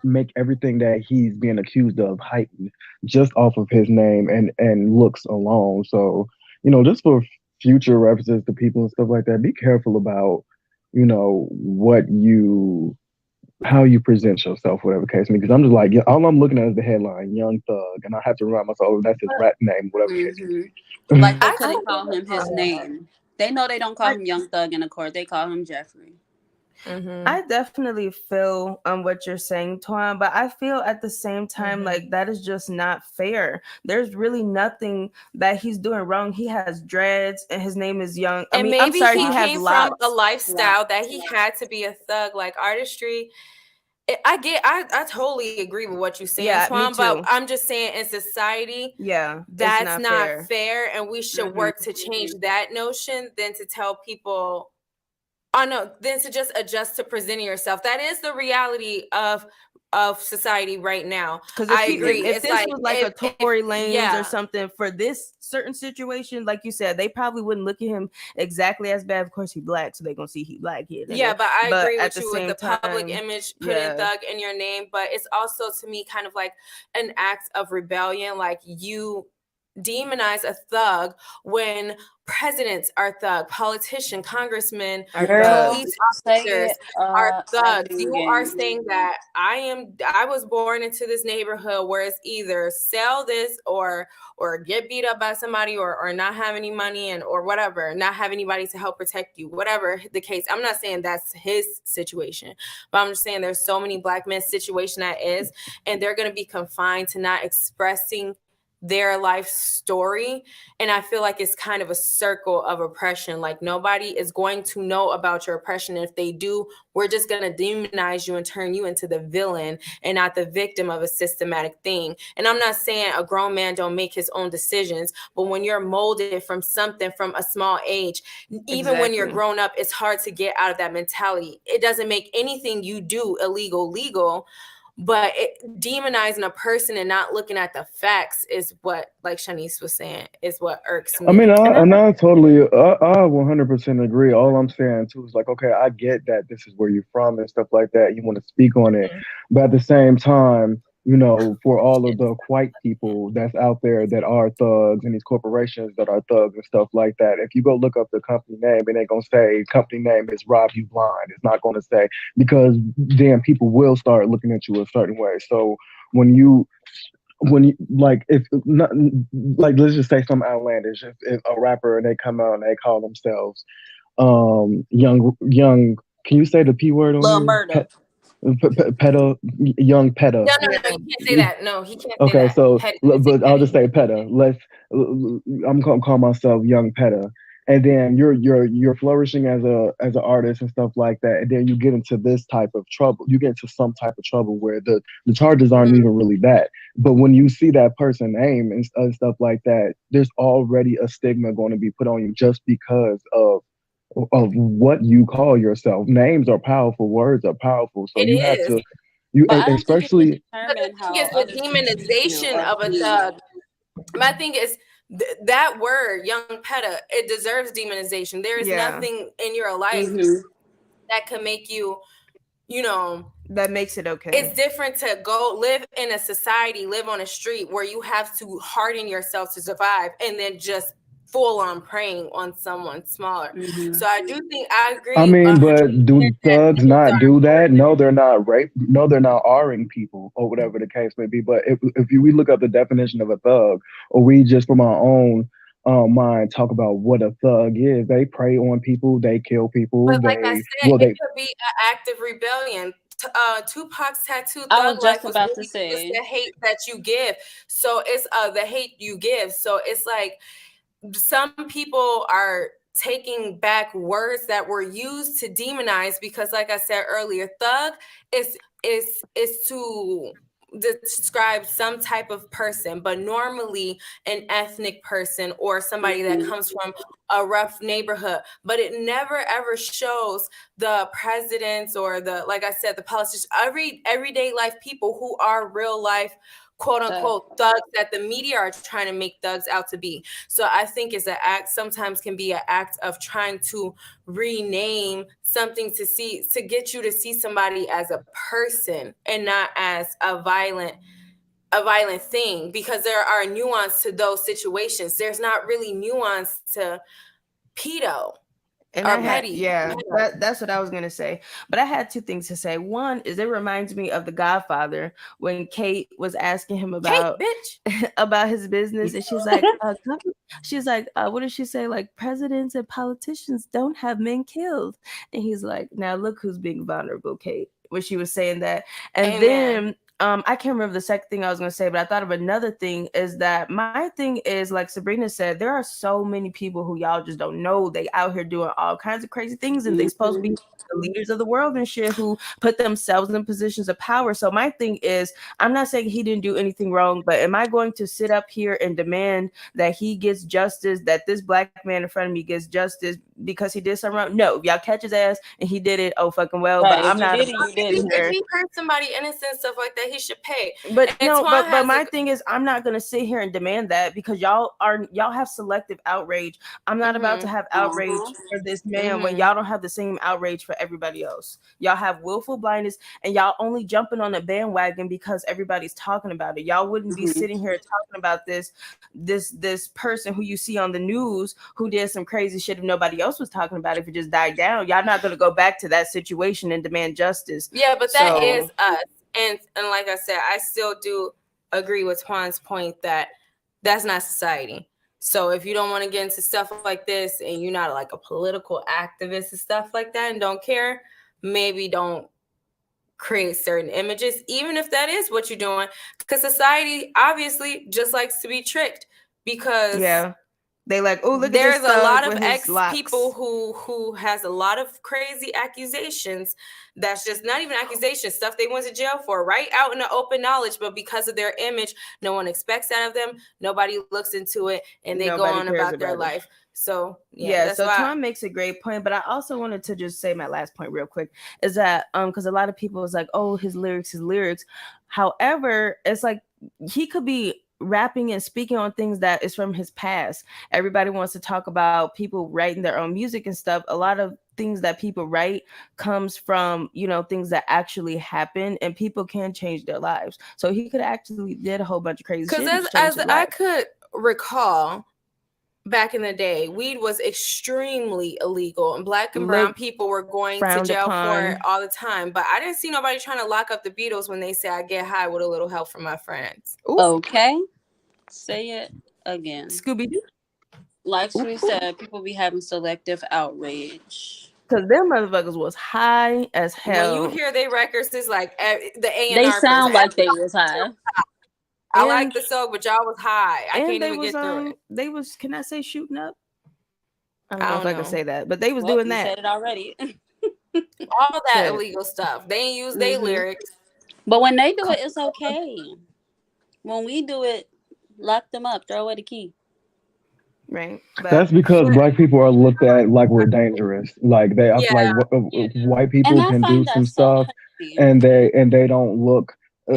S3: make everything that he's being accused of heightened just off of his name and looks alone. So, just for future references to people and stuff like that, be careful about, how you present yourself, whatever the case may be. Because I'm just like, all I'm looking at is the headline, Young Thug, and I have to remind myself, oh, that's his rap name, whatever the case may be.
S1: Like, they couldn't call him his name. They know they don't call him Young Thug in the court. They call him Jeffrey.
S2: I definitely feel what you're saying, Twan, but I feel at the same time like that is just not fair. There's really nothing that he's doing wrong. He has dreads and his name is Young.
S4: Maybe
S2: I'm sorry,
S4: he
S2: has
S4: came
S2: locks.
S4: from a lifestyle that he had to be a thug, like artistry. I totally agree with what you're saying, Twan, but I'm just saying in society, that's not fair, and we should work to change that notion than to tell people, then to just adjust to presenting yourself. That is the reality of society right now. Because I agree.
S2: If this was like a Tory Lanez or something for this certain situation, like you said, they probably wouldn't look at him exactly as bad. Of course, he black, so they're gonna see he black here.
S4: Yeah, but I agree with you with the public image putting Thug in your name. But it's also, to me, kind of like an act of rebellion. Like, you demonize a thug when presidents are thug, politicians, congressmen, police officers are thugs. You are saying that I was born into this neighborhood where it's either sell this or get beat up by somebody or not have any money or whatever, not have anybody to help protect you, whatever the case. I'm not saying that's his situation, but I'm just saying there's so many black men's situation that is, and they're going to be confined to not expressing their life story. And I feel like it's kind of a circle of oppression. Like, nobody is going to know about your oppression. And if they do, we're just going to demonize you and turn you into the villain and not the victim of a systematic thing. And I'm not saying a grown man don't make his own decisions, but when you're molded from something from a small age, even when you're grown up, it's hard to get out of that mentality. It doesn't make anything you do illegal legal. But demonizing a person and not looking at the facts is what, like Shanice was saying, is what irks me.
S3: I mean, I totally, I 100% agree. All I'm saying too is like, okay, I get that this is where you're from and stuff like that. You want to speak on it, but at the same time, for all of the white people that's out there that are thugs and these corporations that are thugs and stuff like that. If you go look up the company name, it ain't gonna say company name is Rob You Blind. It's not gonna say, because then people will start looking at you a certain way. So when you like, if not, like, let's just say something outlandish, if a rapper and they come out and they call themselves young, can you say the P word on
S1: Lil
S3: here?
S1: Murder.
S3: Peta, young Peta.
S4: No, you can't say that. No, he can't say
S3: Okay,
S4: that.
S3: so
S4: Petty,
S3: but I'll just
S4: petty.
S3: say Peta. I'm gonna call myself Young Peta, and then you're flourishing as an artist and stuff like that, and then you get into this type of trouble. You get into some type of trouble where the charges aren't even really that. But when you see that person name and stuff like that, there's already a stigma going to be put on you just because of what you call yourself. Names are powerful. Words are powerful. So
S4: It
S3: you have
S4: is.
S3: to
S1: But I don't think it should
S3: especially.
S4: But the
S1: determine
S4: thing
S1: how
S4: is, the
S1: other people,
S4: demonization
S1: are
S4: of a
S1: viewed.
S4: thug. My thing is that word, young peta, it deserves demonization. There is nothing in your life that can make you,
S2: that makes it okay.
S4: It's different to go live in a society, live on a street where you have to harden yourself to survive, and then just full on preying on someone smaller. So I do think I agree.
S3: I mean, but do
S4: 100%
S3: thugs
S4: that
S3: not do that? No, they're not rape. No, they're not R-ing people or whatever the case may be. But we look up the definition of a thug, or we just from our own mind talk about what a thug is, they prey on people, they kill people.
S4: But like I said, it could be an act of rebellion. Tupac's tattoo
S1: I was
S4: thug
S1: just
S4: life was
S1: about to
S4: really
S1: say.
S4: just the hate that you give. So it's the hate you give. So it's like some people are taking back words that were used to demonize, because like I said earlier, thug is to describe some type of person, but normally an ethnic person or somebody that comes from a rough neighborhood. But it never ever shows the presidents or like I said, the politicians, everyday life people who are real life quote unquote thugs that the media are trying to make thugs out to be. So I think it's an act, sometimes can be an act of trying to rename something to get you to see somebody as a person and not as a violent thing, because there are nuance to those situations. There's not really nuance to pedo.
S2: And that's what I was gonna say. But I had two things to say. One is, it reminds me of The Godfather when Kate was asking him about about his business, and she's like, what did she say? Like, presidents and politicians don't have men killed, and he's like, now look who's being vulnerable, Kate. When she was saying that, and then. I can't remember the second thing I was going to say, but I thought of another thing, is that my thing is, like Sabrina said, there are so many people who y'all just don't know. They out here doing all kinds of crazy things, and they supposed to be the leaders of the world and shit, who put themselves in positions of power. So my thing is, I'm not saying he didn't do anything wrong, but am I going to sit up here and demand that he gets justice, that this black man in front of me gets justice because he did something wrong? No, if y'all catch his ass and he did it, oh fucking well.
S1: Right.
S2: But I'm not.
S4: If he hurt somebody innocent, stuff like that, he should pay.
S2: But no, but my thing is, I'm not gonna sit here and demand that, because y'all have selective outrage. I'm not about to have outrage for this man when y'all don't have the same outrage for everybody else. Y'all have willful blindness, and y'all only jumping on the bandwagon because everybody's talking about it. Y'all wouldn't be sitting here talking about this person who you see on the news who did some crazy shit if nobody else was talking about it, if it just died down. Y'all not gonna go back to that situation and demand justice.
S4: Yeah, but that is us. And like I said, I still do agree with Juan's point that that's not society. So if you don't want to get into stuff like this, and you're not like a political activist and stuff like that, and don't care, maybe don't create certain images, even if that is what you're doing. Because society obviously just likes to be tricked, because
S2: they like, oh, look,
S4: there's
S2: at this
S4: a lot of
S2: people
S4: who has a lot of crazy accusations. That's just not even accusations, stuff they went to jail for, right out in the open knowledge. But because of their image, no one expects that of them. Nobody looks into it, and they go on about their life. So
S2: so Tom makes a great point. But I also wanted to just say my last point real quick, is that because a lot of people was like, oh, his lyrics. However, it's like, he could be rapping and speaking on things that is from his past. Everybody wants to talk about people writing their own music and stuff. A lot of things that people write comes from, you know, things that actually happen, and people can change their lives. So he could actually did a whole bunch of crazy shit.
S4: Because as I could recall, back in the day, weed was extremely illegal, and black and brown people were going to jail for it all the time. But I didn't see nobody trying to lock up the Beatles when they say I get high with a little help from my friends.
S1: Okay, say it again.
S2: Scooby-Doo.
S1: Like we said, people be having selective outrage.
S2: Because them motherfuckers was high as hell.
S4: When you hear their records, it's like the A&R.
S1: They sound like they was high.
S4: I like the song, but y'all was high. I can't even get through it.
S2: They was, can I say shooting up? I don't know if I can say that, but they was doing that.
S1: You said it already.
S4: All that illegal stuff. They ain't use their lyrics.
S1: But when they do it, it's okay. When we do it, lock them up, throw away the key.
S2: Right.
S3: But that's because black people are looked at like we're dangerous. Like they, like white people can do some stuff, and they don't look in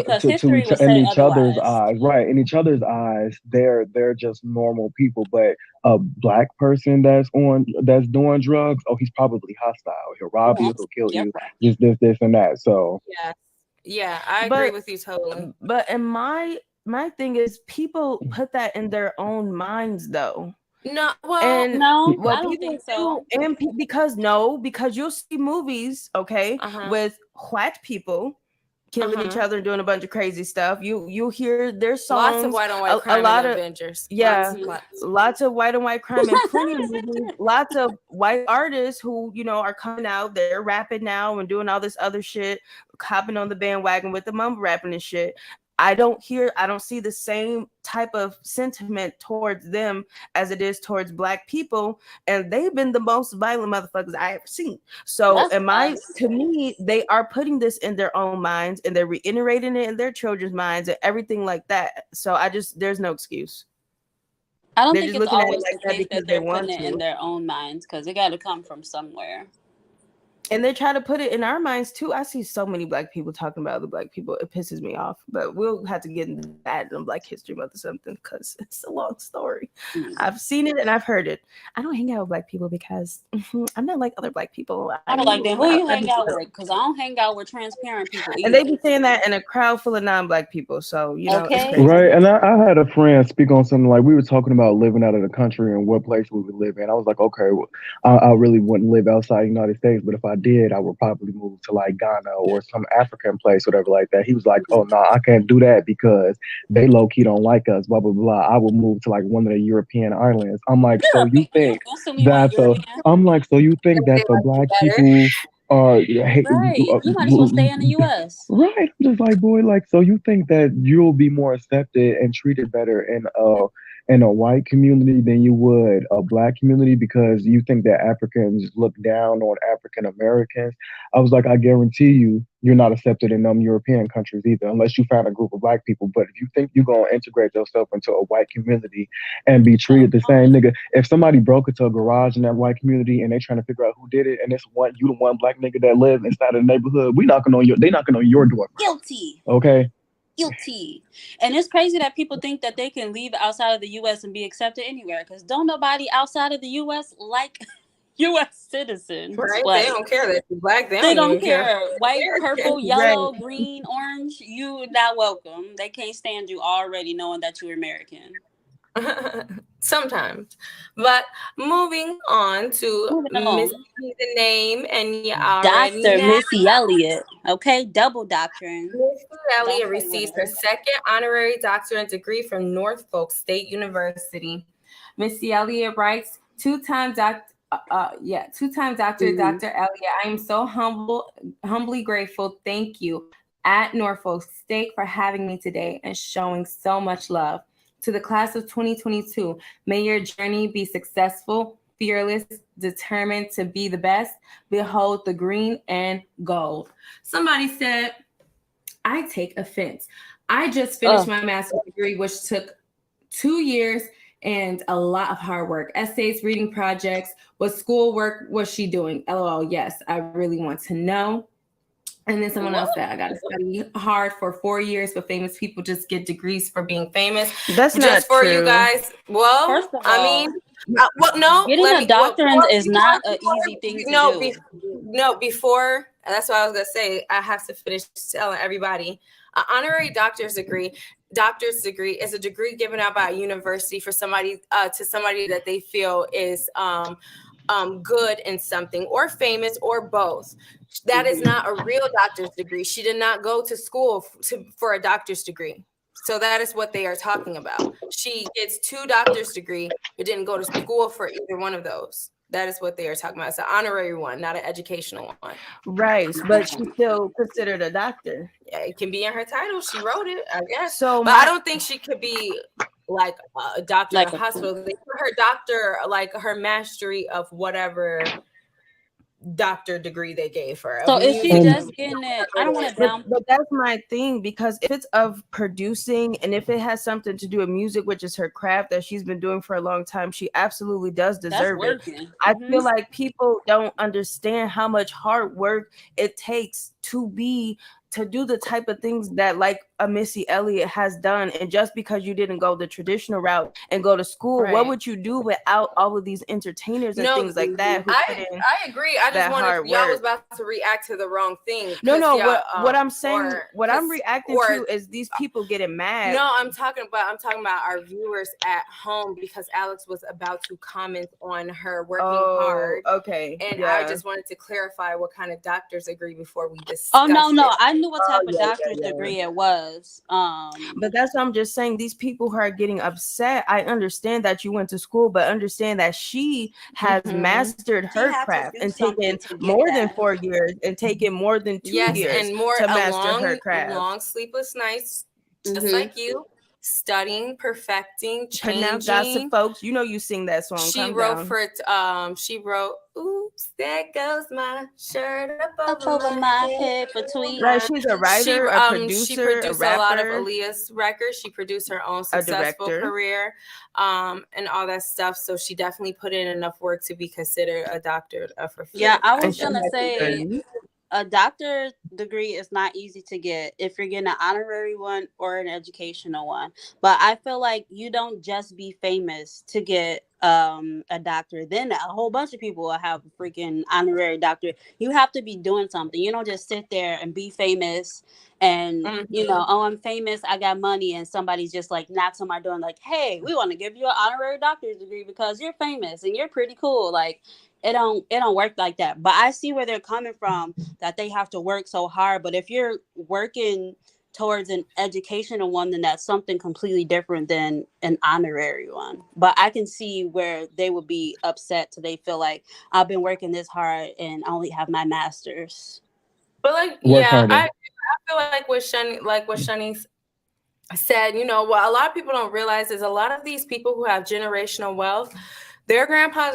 S3: each other's eyes. Right, in each other's eyes, they're just normal people. But a black person that's doing drugs, oh, he's probably hostile. He'll rob you, he'll kill you, just this and that. So
S4: yeah, I agree with you totally.
S2: But in my thing is, people put that in their own minds, though.
S4: No, well,
S1: I don't think so.
S2: And because you'll see movies, with white people killing each other and doing a bunch of crazy stuff. You'll hear their songs.
S4: Lots of white on white crime. A lot of Avengers.
S2: Yeah, lots of white on white crime and plenty of movies. Lots of white artists who are coming out. They're rapping now and doing all this other shit, hopping on the bandwagon with the mumble rapping and shit. I don't see the same type of sentiment towards them as it is towards black people, and they've been the most violent motherfuckers I ever seen. So, to me, they are putting this in their own minds, and they're reiterating it in their children's minds and everything like that. So, there's no excuse.
S1: I don't think it's always the case that they're putting it in their own minds, because it got to come from somewhere.
S2: And they try to put it in our minds too. I see so many black people talking about other black people. It pisses me off. But we'll have to get into that in Black History Month or something, because it's a long story. I've seen it and I've heard it. I don't hang out with black people because I'm not like other black people.
S1: I don't like them. Who you hang out with? Because I don't hang out with transparent people either.
S2: And they be saying that in a crowd full of non-black people. So, it's crazy.
S3: Right. And I had a friend speak on something like, we were talking about living out of the country and what place we would live in. I was like, okay, well, I really wouldn't live outside the United States, but if I did, I would probably move to like Ghana or some African place, whatever like that. He was like, oh no, I can't do that because they low key don't like us, blah blah blah. I will move to like one of the European islands. I'm like, so you think that's so you think that the black people are
S1: right? You might as well stay in the U.S.
S3: Right? I'm just like, boy, like, so you think that you'll be more accepted and treated better in a white community than you would a black community because you think that Africans look down on African Americans? I was like, I guarantee you're not accepted in European countries either, unless you found a group of black people. But if you think you're gonna integrate yourself into a white community and be treated the same, nigga, if somebody broke into a garage in that white community and they trying to figure out who did it, and it's you the one black nigga that live inside of the neighborhood, they knocking on your door.
S1: Guilty.
S3: Okay.
S1: Guilty. And it's crazy that people think that they can leave outside of the U.S. and be accepted anywhere, because don't nobody outside of the U.S. like U.S. citizens.
S4: Right?
S1: Like,
S4: they don't care that you're black.
S1: They don't care. White, purple, yellow, green, orange, you not welcome. They can't stand you already knowing that you're American.
S4: Sometimes. But moving on to Missy the name, and you already
S1: Dr. Missy Elliott. Okay, double doctrine.
S4: Missy Elliott receives her second honorary doctorate degree from Norfolk State University. Missy Elliott writes, two-time doctor, Dr. Elliott. I am so humbly grateful. Thank you at Norfolk State for having me today and showing so much love. To the class of 2022, may your journey be successful, fearless, determined to be the best. Behold the green and gold. Somebody said, I take offense. I just finished my master's degree, which took 2 years and a lot of hard work. Essays, reading projects. What schoolwork was she doing? LOL, yes, I really want to know. And then someone else said, I got to study hard for 4 years, but famous people just get degrees for being famous.
S2: That's not
S4: just for
S2: true.
S4: you guys. Well,
S1: First of
S4: I
S1: all,
S4: mean, well, no.
S1: getting
S4: Let
S1: a
S4: me.
S1: doctorate is not an easy thing to
S4: No,
S1: do.
S4: no. Before, that's what I was gonna say. I have to finish telling everybody. An honorary doctor's degree is a degree given out by a university for somebody to somebody that they feel is good in something, or famous, or both. That is not a real doctor's degree. She did not go to school for a doctor's degree. So that is what they are talking about. She gets 2 doctor's degree, but didn't go to school for either one of those. That is what they are talking about. It's an honorary one, not an educational one.
S2: Right, but she's still considered a doctor.
S4: Yeah, it can be in her title. She wrote it, I guess.
S2: So
S4: but I don't think she could be like a doctor
S1: Like
S4: at a
S1: a-
S4: hospital. They put her doctor, like her mastery of whatever doctor degree they gave her.
S1: So is she
S3: And-
S1: just getting it? I don't want to down.
S2: But that's my thing, because if it's of producing and if it has something to do with music, which is her craft that she's been doing for a long time, she absolutely does
S1: That's
S2: deserve it.
S1: working.
S2: I
S1: Mhm.
S2: feel like people don't understand how much hard work it takes to do the type of things that like a Missy Elliott has done. And just because you didn't go the traditional route and go to school,
S4: Right.
S2: what would you do without all of these entertainers and things like that? Who put in
S4: I agree. I just
S2: that
S4: wanted
S2: hard
S4: y'all was
S2: work.
S4: about to react to the wrong thing.
S2: No,
S4: 'cause y'all,
S2: what I'm saying, what I'm
S4: 'cause-
S2: reacting to is these people getting mad.
S4: No, I'm talking about our viewers at home, because Alex was about to comment on her working hard.
S2: Okay.
S4: And
S2: yeah.
S4: I just wanted to clarify what kind of doctor's degree before we discuss.
S1: Oh no,
S4: it.
S1: I knew what type of
S2: yeah,
S1: doctor's
S2: yeah.
S1: degree it was.
S2: But that's what I'm just saying. These people who are getting upset, I understand that you went to school, but understand that she has
S4: Mhm.
S2: mastered
S1: She
S2: her
S1: had to
S2: craft
S1: do
S2: and
S1: something
S2: taken
S1: to get
S2: more than
S1: that.
S2: 4 years and taken more than 2
S4: Yes,
S2: years
S4: and more
S2: to
S4: a
S2: master her
S4: long,
S2: craft.
S4: long sleepless nights, just
S1: Mhm.
S4: like you, studying, perfecting,
S2: But now, gossip
S4: changing.
S2: folks, you know you sing that song.
S4: She
S2: Calm
S4: wrote
S2: down.
S4: for she wrote, "Oops, there goes my shirt
S1: Up over my head for tweet.
S2: Like, she's a writer, a
S4: She
S2: producer,
S4: produced
S2: a
S4: a lot of
S2: rapper,
S4: Aaliyah's records. She produced her own
S2: a
S4: successful
S2: director.
S4: career, and all that stuff. So she definitely put in enough work to be considered a doctor of her field.
S1: Yeah, I
S2: And
S1: was
S2: she
S1: gonna
S2: has
S1: say
S2: degrees.
S1: a doctor's degree is not easy to get if you're getting an honorary one or an educational one. But I feel like you don't just be famous to get a doctor. Then a whole bunch of people will have a freaking honorary doctor. You have to be doing something. You don't just sit there and be famous and you know, oh, I'm famous, I got money, and somebody's just like knocks on my door and like, hey, we want to give you an honorary doctor's degree because you're famous and you're pretty cool. Like it don't work like that. But I see where they're coming from, that they have to work so hard. But if you're working towards an educational one, then that's something completely different than an honorary one. But I can see where they would be upset till they feel like I've been working this hard and I only have my master's.
S4: But like,
S3: Work
S4: yeah,
S3: harder.
S4: I feel like what Shani said, you know, what a lot of people don't realize is a lot of these people who have generational wealth, their grandpa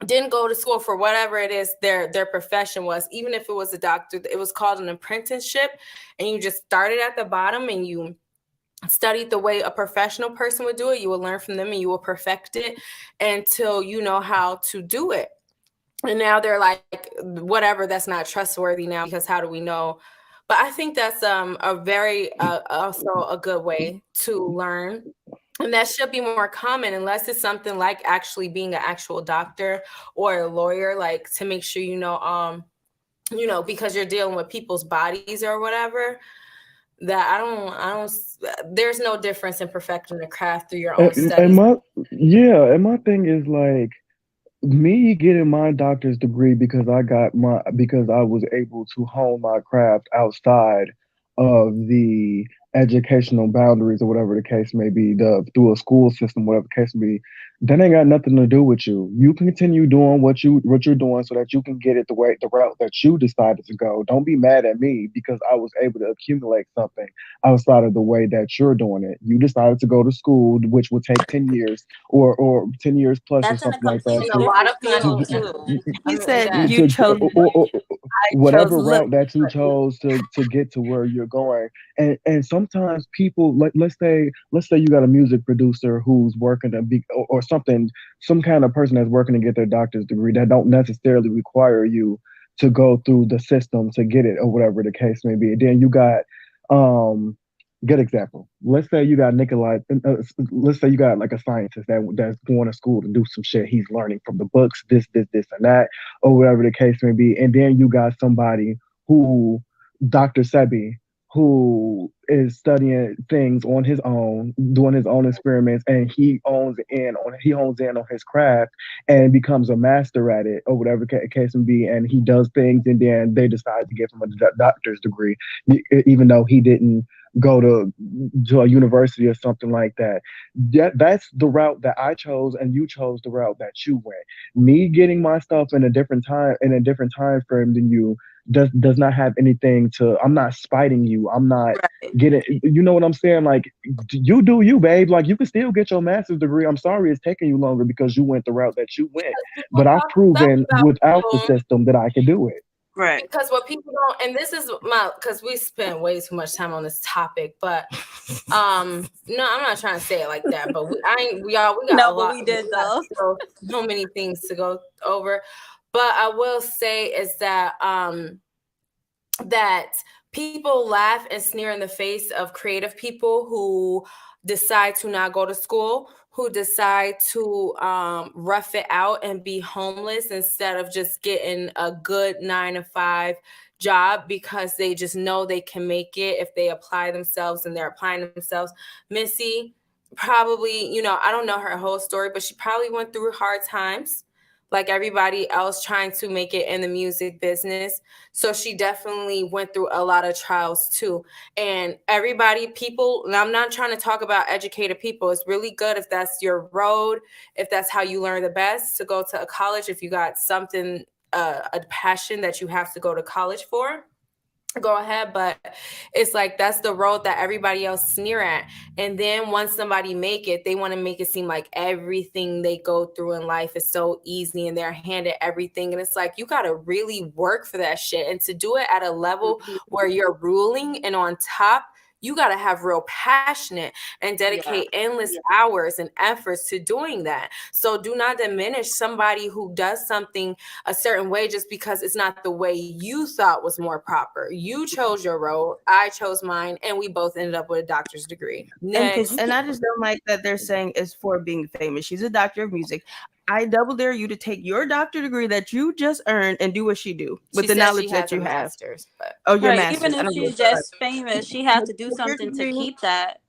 S4: didn't go to school for whatever it is their profession was. Even if it was a doctor, it was called an apprenticeship, and you just started at the bottom and you studied the way a professional person would do it. You will learn from them and you will perfect it until you know how to do it. And now they're like, whatever, that's not trustworthy now, because how do we know? But I think that's a very also a good way to learn. And that should be more common, unless it's something like actually being an actual doctor or a lawyer, like to make sure you know, because you're dealing with people's bodies or whatever. That I don't. There's no difference in perfecting the craft through your own studies.
S3: And my thing is like, me getting my doctor's degree because I was able to hone my craft outside of the educational boundaries or whatever the case may be, through a school system, whatever the case may be, that ain't got nothing to do with you. You continue doing what you're doing so that you can get it the route that you decided to go. Don't be mad at me because I was able to accumulate something outside of the way that you're doing it. You decided to go to school, which will take 10 years or 10 years plus
S1: That's
S3: or
S1: in a
S3: something like that.
S1: completely
S4: a lot
S1: different
S4: of
S1: field
S4: people
S1: too.
S2: He said
S4: that.
S2: you chose
S3: whatever
S2: chose
S3: route that you chose to get to where you're going. And sometimes people, like, let's say you got a music producer who's working or something, some kind of person that's working to get their doctor's degree that don't necessarily require you to go through the system to get it or whatever the case may be. And then you got good example. Let's say you got Nikolai. Let's say you got like a scientist that's going to school to do some shit. He's learning from the books, this, and that, or whatever the case may be. And then you got somebody who, Dr. Sebi, who is studying things on his own, doing his own experiments, and he hones in on his craft and becomes a master at it, or whatever case may be. And he does things, and then they decide to give him a doctor's degree, even though he didn't go to a university or something like that. That's the route that I chose, and you chose the route that you went. Me getting my stuff in a different time frame than you does not have anything to. I'm not spiting you. I'm not getting. You know what I'm saying? Like, you do you, babe. Like, you can still get your master's degree. I'm sorry it's taking you longer because you went the route that you went. But I've proven without the system that I can do it.
S4: Right. Because what people don't, and this is because we spent way too much time on this topic, but no, I'm not trying to say it like that, but we got
S1: No,
S4: a lot.
S1: but we did though.
S4: So many things to go over. But I will say is that that people laugh and sneer in the face of creative people who decide to not go to school, who decide to rough it out and be homeless instead of just getting a good 9-to-5 job because they just know they can make it if they apply themselves, and they're applying themselves. Missy probably, I don't know her whole story, but she probably went through hard times like everybody else trying to make it in the music business. So she definitely went through a lot of trials too. And people, and I'm not trying to talk about educated people. It's really good if that's your road, if that's how you learn the best, to go to a college. If you got something, a passion that you have to go to college for, go ahead. But it's like that's the road that everybody else sneer at. And then once somebody make it, they want to make it seem like everything they go through in life is so easy and they're handed everything. And it's like, you got to really work for that shit. And to do it at a level where you're ruling and on top, you got to have real passionate and dedicate endless hours and efforts to doing that. So do not diminish somebody who does something a certain way just because it's not the way you thought was more proper. You chose your road, I chose mine, and we both ended up with a doctor's degree. Next.
S2: And I just don't like that they're saying it's for being famous. She's a doctor of music. I double dare you to take your doctor degree that you just earned and do what she do with the knowledge that you have. Your master's.
S1: Even if she's just famous, she has to do something to keep that.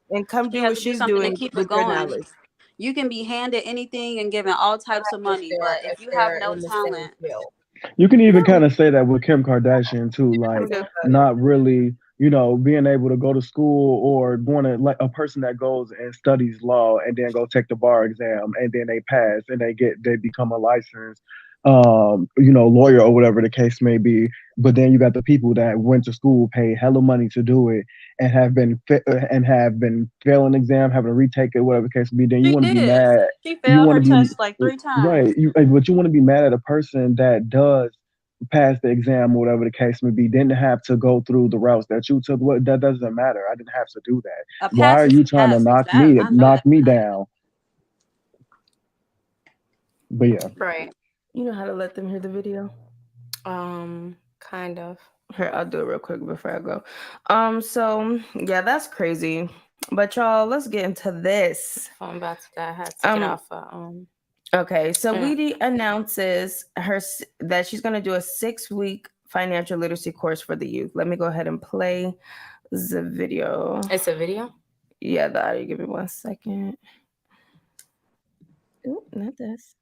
S2: And come do what she's doing
S1: to keep
S2: with
S1: it going.
S2: knowledge.
S1: You can be handed anything and given all types of money, but if you have no talent,
S3: you can even kind of say that with Kim Kardashian too, like not really, being able to go to school or going to like a person that goes and studies law and then go take the bar exam and then they pass and they become a licensed lawyer or whatever the case may be. But then you got the people that went to school, paid hella money to do it, and have been failing exam, having to retake it, whatever the case may be. Then you want to be mad.
S1: She failed her test like 3 times.
S3: Right. But you want to be mad at a person that does pass the exam, or whatever the case may be, didn't have to go through the routes that you took. What that doesn't matter. I didn't have to do that. Why are you trying to knock me down? But yeah.
S4: Right.
S2: You know how to let them hear the video?
S4: Kind of.
S2: Here, I'll do it real quick before I go. So yeah, that's crazy. But y'all, let's get into this.
S4: I'm about to die. I had to get off.
S2: Okay, so Weedy announces that she's going to do a 6-week financial literacy course for the youth. Let me go ahead and play the video.
S4: It's a video?
S2: Yeah, the audio. Give me 1 second. Ooh, not this.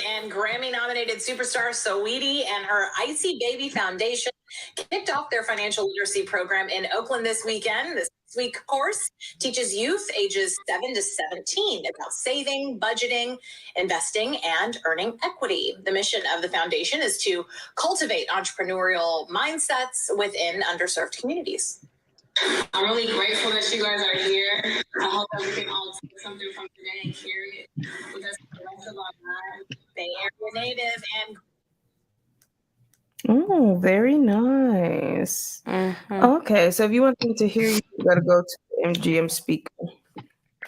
S9: And Grammy-nominated superstar Saweetie and her Icy Baby Foundation kicked off their financial literacy program in Oakland this weekend. The 6-week course teaches youth ages 7 to 17 about saving, budgeting, investing, and earning equity. The mission of the foundation is to cultivate entrepreneurial mindsets within underserved communities.
S10: I'm really grateful that you guys are here. I hope that we can all take something from today and carry it with us for the rest of our lives.
S9: Bay Area native and
S2: Oh, very nice. Okay, so if you want them to hear you gotta go to the MGM speaker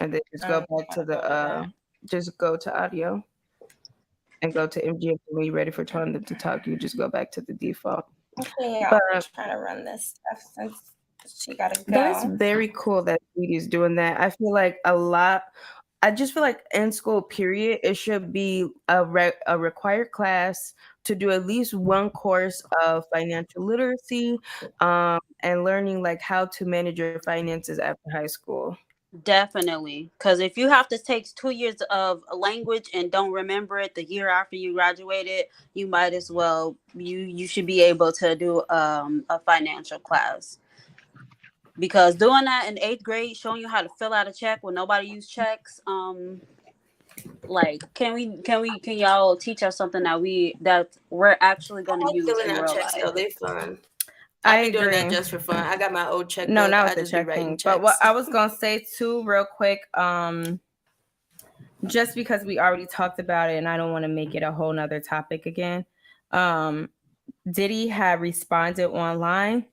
S2: and then just go back to the just go to audio. and go to MGF. When you're ready for Twana to talk, you just go back to the default.
S4: Okay, yeah,
S2: But
S4: I'm trying to run this stuff since she gotta go.
S2: that's very cool that Diddy's doing that. I feel like I just feel like in school, period, it should be a required class to do at least one course of financial literacy, and learning like how to manage your finances after high school.
S1: Definitely, because if you have to take 2 years of a language and don't remember it the year after you graduated, you might as well you should be able to do a financial class. Because doing that in 8th grade, showing you how to fill out a check when nobody used checks, like can y'all teach us something that we're actually going
S4: I
S1: to
S4: like
S1: use
S4: filling
S1: in
S4: out
S1: real
S4: checks
S1: life?
S4: though, they fun.
S2: I
S4: I be doing that
S2: agree.
S4: just for fun. I got my old checkbook.
S2: No, not
S4: I
S2: with the
S4: just be writing
S2: checking. But what
S4: checks.
S2: I was gonna say too, real quick, just because we already talked about it, and I don't want to make it a whole nother topic again. Diddy had responded online.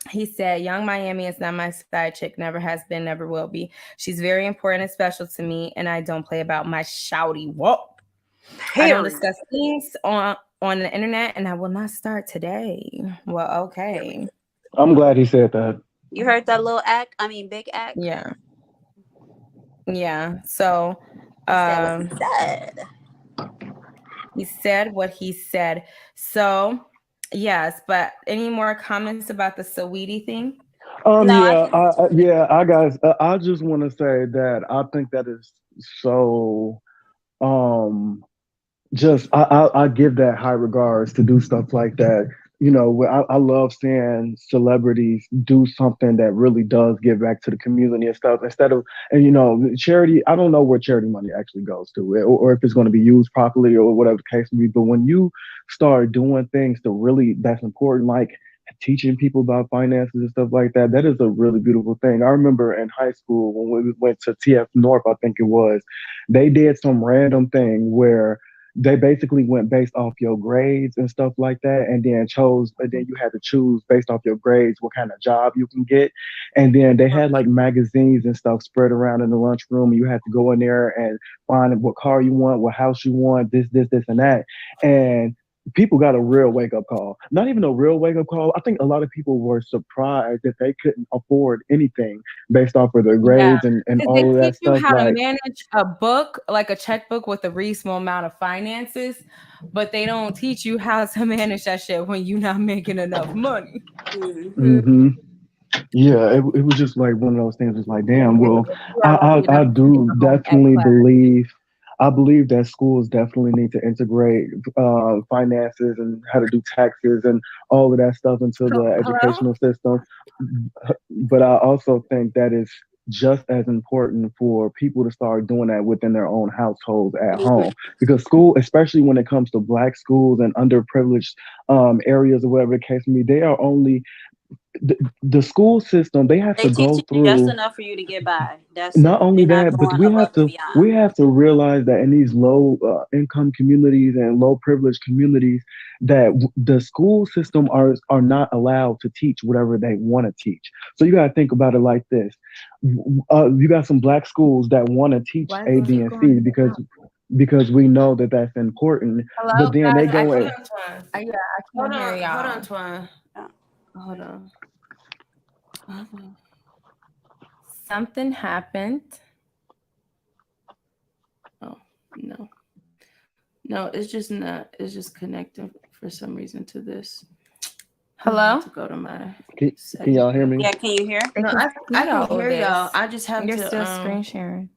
S2: He said, "Young Miami is not my side chick, never has been, never will be. She's very important and special to me, and I don't play about my shouty walk. I don't
S1: Period.
S2: discuss things on the internet, and I will not start today." Well, okay.
S3: I'm glad he said that.
S1: You heard that little act? I mean, big act.
S2: Yeah. Yeah. So
S1: He said what he said.
S2: he said what he said. So yes, but any more comments about the Saweetie thing?
S1: No, I
S3: Yeah,
S1: think it's really
S3: guys, I just want to say that I think that is so, um, just I give that high regards to do stuff like that. I love seeing celebrities do something that really does give back to the community and stuff instead of, and charity. I don't know where charity money actually goes to, or if it's going to be used properly or whatever the case may be. But when you start doing things that's important, like teaching people about finances and stuff like that, that is a really beautiful thing. I remember in high school when we went to TF North, I think it was, they did some random thing where they basically went based off your grades and stuff like that, and then you had to choose based off your grades what kind of job you can get. And then they had like magazines and stuff spread around in the lunchroom. You had to go in there and find what car you want, what house you want, this, and that. And people got a real wake up call. Not even a real wake up call. I think a lot of people were surprised that they couldn't afford anything based off of their
S2: Yeah.
S3: grades and
S2: Because
S3: all of
S2: they
S3: that
S2: teach you
S3: stuff.
S2: how to
S3: Like,
S2: manage a book, like a checkbook with a reasonable amount of finances, but they don't teach you how to manage that shit when you're not making enough money.
S3: mm-hmm. Yeah, it was just like one of those things. It's like, damn. Well,
S2: You are lucky enough
S3: I
S2: to take
S3: do
S2: a home ec
S3: definitely
S2: class.
S3: believe. I believe that schools definitely need to integrate finances and how to do taxes and all of that stuff into the
S2: Hello?
S3: educational system. But I also think that is just as important for people to start doing that within their own households at home, because school, especially when it comes to Black schools and underprivileged areas or whatever the case may be, they are only the school system. They have
S1: they
S3: to go
S1: teaching you just
S3: through.
S1: enough for you to get by. That's
S3: Not
S1: it.
S3: only
S1: They're not
S3: that, but
S1: going above and beyond.
S3: we have to realize that in these low income communities and low privileged communities, that the school system are not allowed to teach whatever they want to teach. So you got to think about it like this: you got some Black schools that want to teach
S2: Why
S3: A,
S2: does it
S3: B,
S2: keep
S3: and
S2: going
S3: C
S2: in and out?
S3: because we know that that's important.
S2: Hello,
S3: But then they
S2: guys.
S3: go
S4: Hold
S3: in.
S4: on, Twan.
S2: I can't hear y'all.
S4: Hold on, Twan.
S2: Hold on. Something happened. Oh, no. No, it's just not. It's just connecting for some reason to this. Hello? To go to my.
S3: Can y'all hear me?
S1: Yeah, can you hear?
S4: No, I can hear y'all. I just have
S2: You're
S4: to
S2: still screen sharing.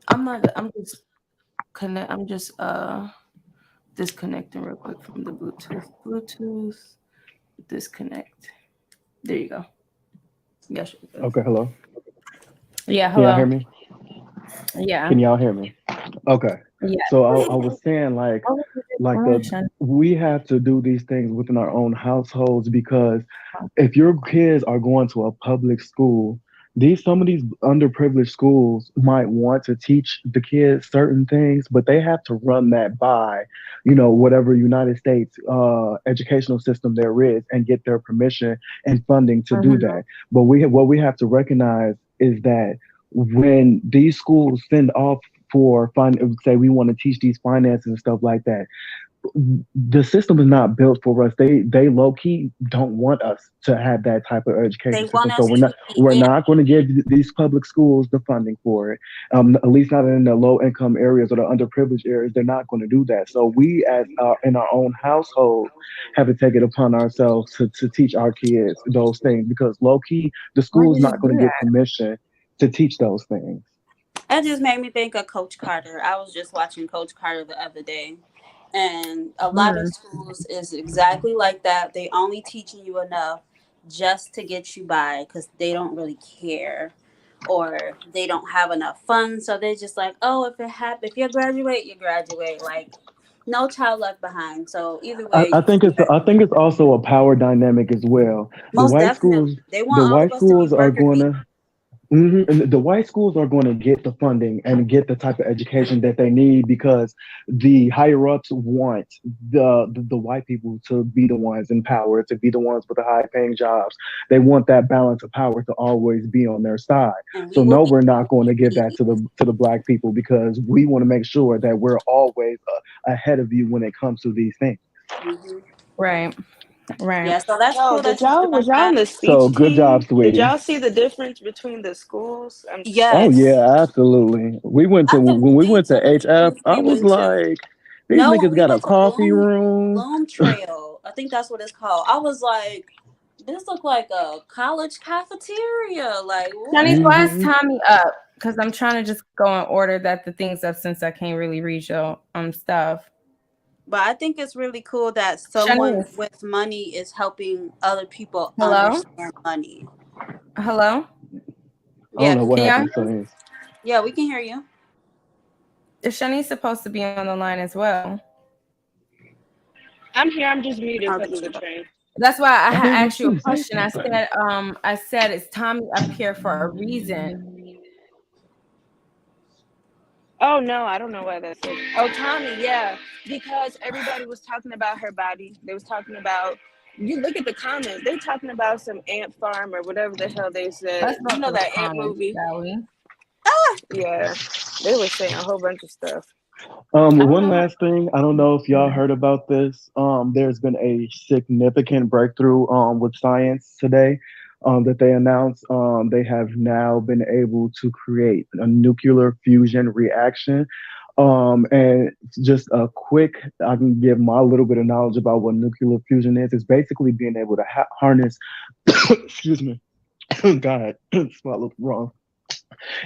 S4: I'm
S2: just disconnecting real quick from the Bluetooth. Disconnect. There you go. Yes.
S3: Okay. Hello.
S2: Yeah.
S3: Can y'all hear
S2: Hello.
S3: me?
S2: Yeah.
S3: Can y'all hear me? Okay.
S2: Yeah.
S3: So I was saying we have to do these things within our own households, because if your kids are going to a public school, some of these underprivileged schools might want to teach the kids certain things, but they have to run that by, whatever United States educational system there is, and get their permission and funding to do that. But what we have to recognize is that when these schools send off for say we want to teach these finances and stuff like that. The system is not built for us. They low key don't want us to have that type of
S1: They
S3: education
S1: want
S3: system. So
S1: us to be
S3: we're not going to give these public schools the funding for it. At least not in the low income areas or the underprivileged areas. They're not going to do that. So we, as in our own household, have to take it upon ourselves to teach our kids those things, because low key the
S2: Why
S3: school is
S2: did you
S3: not
S2: do
S3: going to get
S2: that?
S3: permission to teach those things.
S1: That just made me think of Coach Carter. I was just watching Coach Carter the other day, and a lot of schools is exactly like that. They only teaching you enough just to get you by because they don't really care, or they don't have enough funds. So they're just like, oh, if you graduate, you graduate. Like no child left behind. So either way,
S3: I
S1: you
S3: think it's also a power dynamic as well. The
S1: most
S3: white
S1: definitely
S3: schools
S1: they
S3: the
S1: want all
S3: white
S1: of us to be
S3: schools are
S1: worker
S3: going
S1: bees.
S3: to and the white schools are going to get the funding and get the type of education that they need, because the higher ups want the white people to be the ones in power, to be the ones with the high paying jobs. They want that balance of power to always be on their side.
S1: And we
S3: So
S1: will
S3: no,
S1: be
S3: we're not going to give that to the black people, because we want to make sure that we're always ahead of you when it comes to these things.
S1: hmm
S2: Right.
S1: Yeah,
S2: Right.
S1: so that's
S11: Yo,
S1: cool that you're doing
S11: was y'all
S1: that.
S11: on the
S3: So
S11: speech
S3: good job,
S11: team? Did
S3: sweetie.
S11: y'all see the difference between the schools? I'm just
S3: Oh
S11: saying.
S1: Yes.
S3: yeah, absolutely.
S1: I think
S3: When
S1: we
S3: we
S1: did
S3: went to
S1: too.
S3: HF,
S1: Who
S3: I
S1: we
S3: was
S1: went to?
S3: like, these
S1: No, when
S3: niggas
S1: we
S3: got a
S1: went to
S3: coffee room.
S1: Bloom Trail. I think that's what it's called. I was like, this looked like a college cafeteria. Like
S2: Shanice,
S1: what?
S2: why is
S3: Hmm.
S2: Tommy up? Because I'm trying to just go and order that the things up since I can't really read your stuff.
S1: But I think it's really cool that someone
S2: Shanice,
S1: with money is helping other people
S2: hello?
S1: understand money.
S2: Hello?
S3: I don't
S1: Yeah,
S3: know what
S2: Can y'all
S3: happened
S2: hear
S3: to
S2: me?
S3: Sunny.
S1: yeah, we can hear you.
S2: Is Shanice supposed to be on the line as well?
S11: I'm here. I'm just muted
S1: Oh,
S11: because
S1: there
S11: of
S1: she
S11: the
S1: go.
S11: train.
S2: That's why I
S3: I
S2: had
S3: didn't
S2: asked you a
S3: see say
S2: question.
S3: something.
S2: I said, is Tommy up here for a reason?
S11: Oh no, I don't know why that said. Oh, Tommy, yeah, because everybody was talking about her body. They was talking about. You look at the comments. They talking about some ant farm or whatever the hell they said.
S2: Let's go
S11: You
S2: to
S11: know
S2: the
S11: that ant
S2: comments,
S11: movie?
S2: shall we?
S11: Yeah, they were saying a whole bunch of stuff.
S1: I don't
S3: One
S1: know how.
S3: last thing. I don't know if y'all heard about this. There's been a significant breakthrough with science today, that they announced. They have now been able to create a nuclear fusion reaction. And just a quick, I can give my little bit of knowledge about what nuclear fusion is. It's basically being able to harness, excuse me, God, swallowed wrong.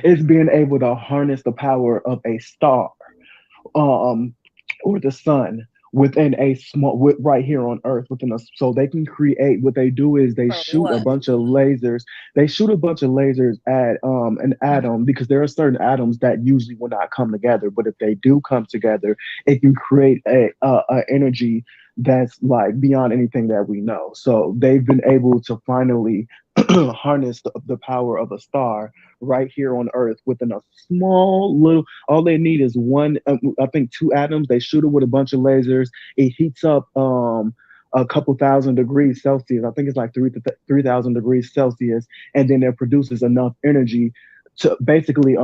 S3: It's being able to harness the power of a star, um, or the sun within a small right here on earth within us, so they can create. What they do is they
S1: For
S3: shoot a
S1: what?
S3: bunch of lasers. They shoot a bunch of lasers at an atom, because there are certain atoms that usually will not come together, but if they do come together, it can create a energy that's like beyond anything that we know. So they've been able to finally harness the power of a star right here on earth within a small little. All they need is one, I think, two atoms. They shoot it with a bunch of lasers. It heats up a couple thousand degrees Celsius. I think it's like 3,000 degrees Celsius, and then it produces enough energy to basically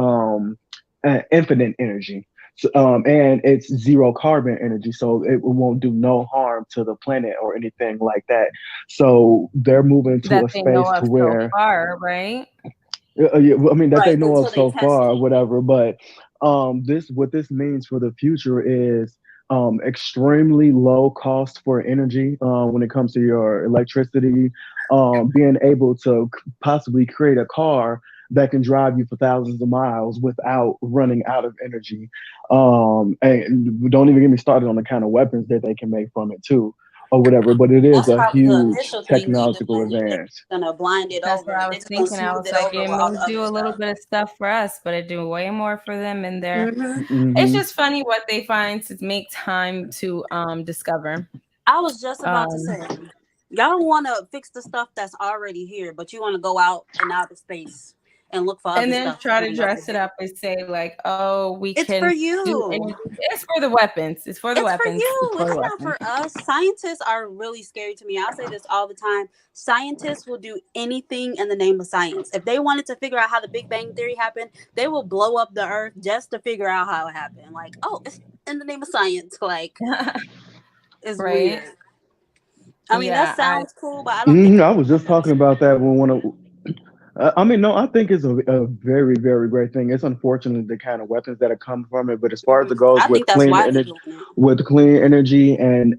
S3: infinite energy. So, and it's zero carbon energy, so it won't do no harm to the planet or anything like that. So they're moving to
S2: That
S3: a
S2: they know
S3: space to
S2: of so
S3: where,
S2: far, right?
S3: yeah, well, I mean, that they
S1: Right,
S3: know of
S1: until they
S3: so
S1: test
S3: far, or
S1: it.
S3: whatever. But this what this means for the future is extremely low cost for energy when it comes to your electricity. Being able to possibly create a car that can drive you for thousands of miles without running out of energy. And don't even get me started on the kind of weapons that they can make from it too, or whatever. But it is
S1: That's
S3: a
S1: probably the
S3: huge
S1: initial thing they're
S3: technological
S1: doing. They're
S3: advance.
S1: gonna blind it
S2: That's what
S1: over.
S2: I
S1: They're
S2: was
S1: just gonna
S2: thinking. I
S1: smooth
S2: was
S1: it
S2: like,
S1: over
S2: it
S1: with all
S2: may
S1: the other
S2: do a little
S1: stuff.
S2: bit of stuff for us, but it do way more for them in there.
S1: hmm
S2: It's
S3: Hmm.
S2: just funny what they find to make time to discover.
S1: I was just about to
S2: Um,
S1: say, y'all don't want to fix the stuff that's already here, but you want to go out in outer space and look for other
S2: And then
S1: stuff
S2: try to
S1: coming up.
S2: dress it up and say like, "Oh, we
S1: It's
S2: can
S1: for
S2: do
S1: you.
S2: anything." It's for the weapons. It's for the
S1: It's for
S2: weapons.
S1: you.
S2: It's for
S1: It's
S2: the
S1: not
S2: weapons.
S1: for us. Scientists are really scary to me. I'll say this all the time. Scientists will do anything in the name of science. If they wanted to figure out how the Big Bang Theory happened, they will blow up the earth just to figure out how it happened. Like, oh, it's in the name of science. Like, it's
S2: Right?
S1: weird. I mean, that
S2: Yeah,
S1: sounds cool, but I don't think
S3: I
S1: it's
S3: was just talking about that when one of. I mean, no, I think it's a very, very great thing. It's unfortunate the kind of weapons that have come from it, but as far as it goes
S1: I think that's why they're doing it.
S3: with clean energy and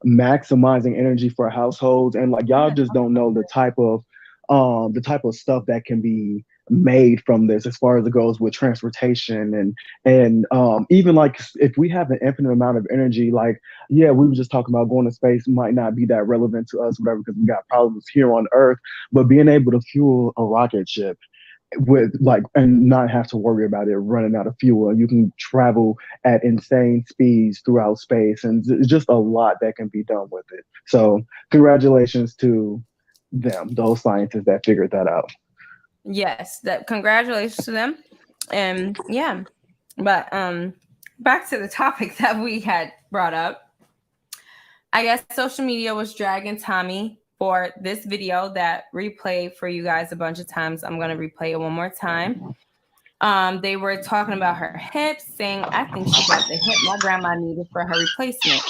S3: maximizing energy for households, and like y'all just don't know the type of stuff that can be made from this as far as it goes with transportation and even like if we have an infinite amount of energy, like yeah, we were just talking about going to space might not be that relevant to us, whatever, because we got problems here on Earth, but being able to fuel a rocket ship with like and not have to worry about it running out of fuel, and you can travel at insane speeds throughout space, and it's just a lot that can be done with it. So congratulations to those scientists that figured that out.
S2: yes. That congratulations to them. And yeah. But back to the topic that we had brought up. I guess social media was dragging Tommy for this video that replayed for you guys a bunch of times. I'm gonna replay it one more time. They were talking about her hips, saying, I think she got the hip my grandma needed for her replacement.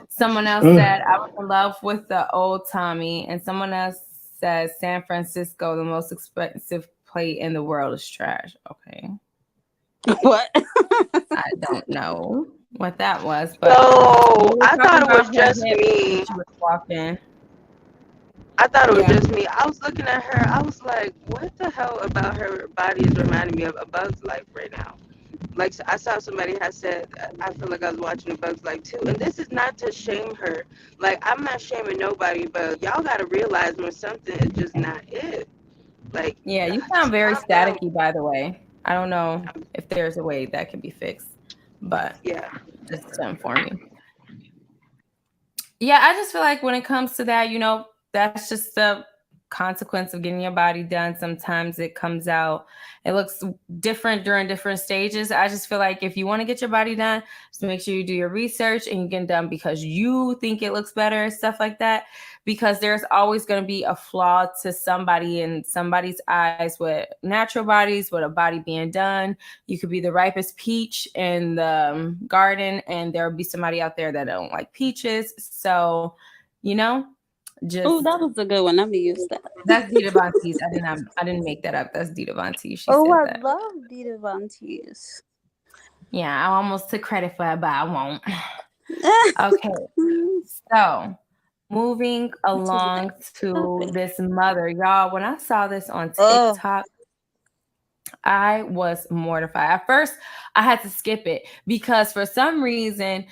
S2: Someone else said, I was in love with the old Tommy. And someone else says, San Francisco, the most expensive plate in the world, is trash. Okay.
S1: What?
S2: I don't know what that was. But
S11: So I thought it was just me.
S2: She was walking.
S11: I thought it was just me. I was looking at her. I was like, what the hell about her body is reminding me of A Bug's Life right now? Like, I saw somebody had said, I feel like I was watching A Bug's Life too. And this is not to shame her. Like, I'm not shaming nobody, but y'all got to realize when something is just not it. Like,
S2: yeah, you sound very staticky, by the way. I don't know if there's a way that can be fixed, but
S11: yeah,
S2: just to inform you. Yeah, I just feel like when it comes to that, you know, that's just the consequence of getting your body done. Sometimes it comes out, it looks different during different stages. I just feel like if you want to get your body done, just make sure you do your research and you get it done because you think it looks better, stuff like that. Because there's always going to be a flaw to somebody in somebody's eyes with natural bodies, with a body being done. You could be the ripest peach in the garden, and there'll be somebody out there that don't like peaches. So, you know, just
S1: oh, that was a good one. Let me use that.
S2: that's Dita Von Teese. I didn't make that up. That's Dita Von Teese. She
S1: Oh,
S2: said
S1: I
S2: that.
S1: love Dita Von Teese.
S2: Yeah, I almost took credit for it, but I won't. Okay, so moving along to this mother, y'all. When I saw this on TikTok, I was mortified. At first, I had to skip it because for some reason,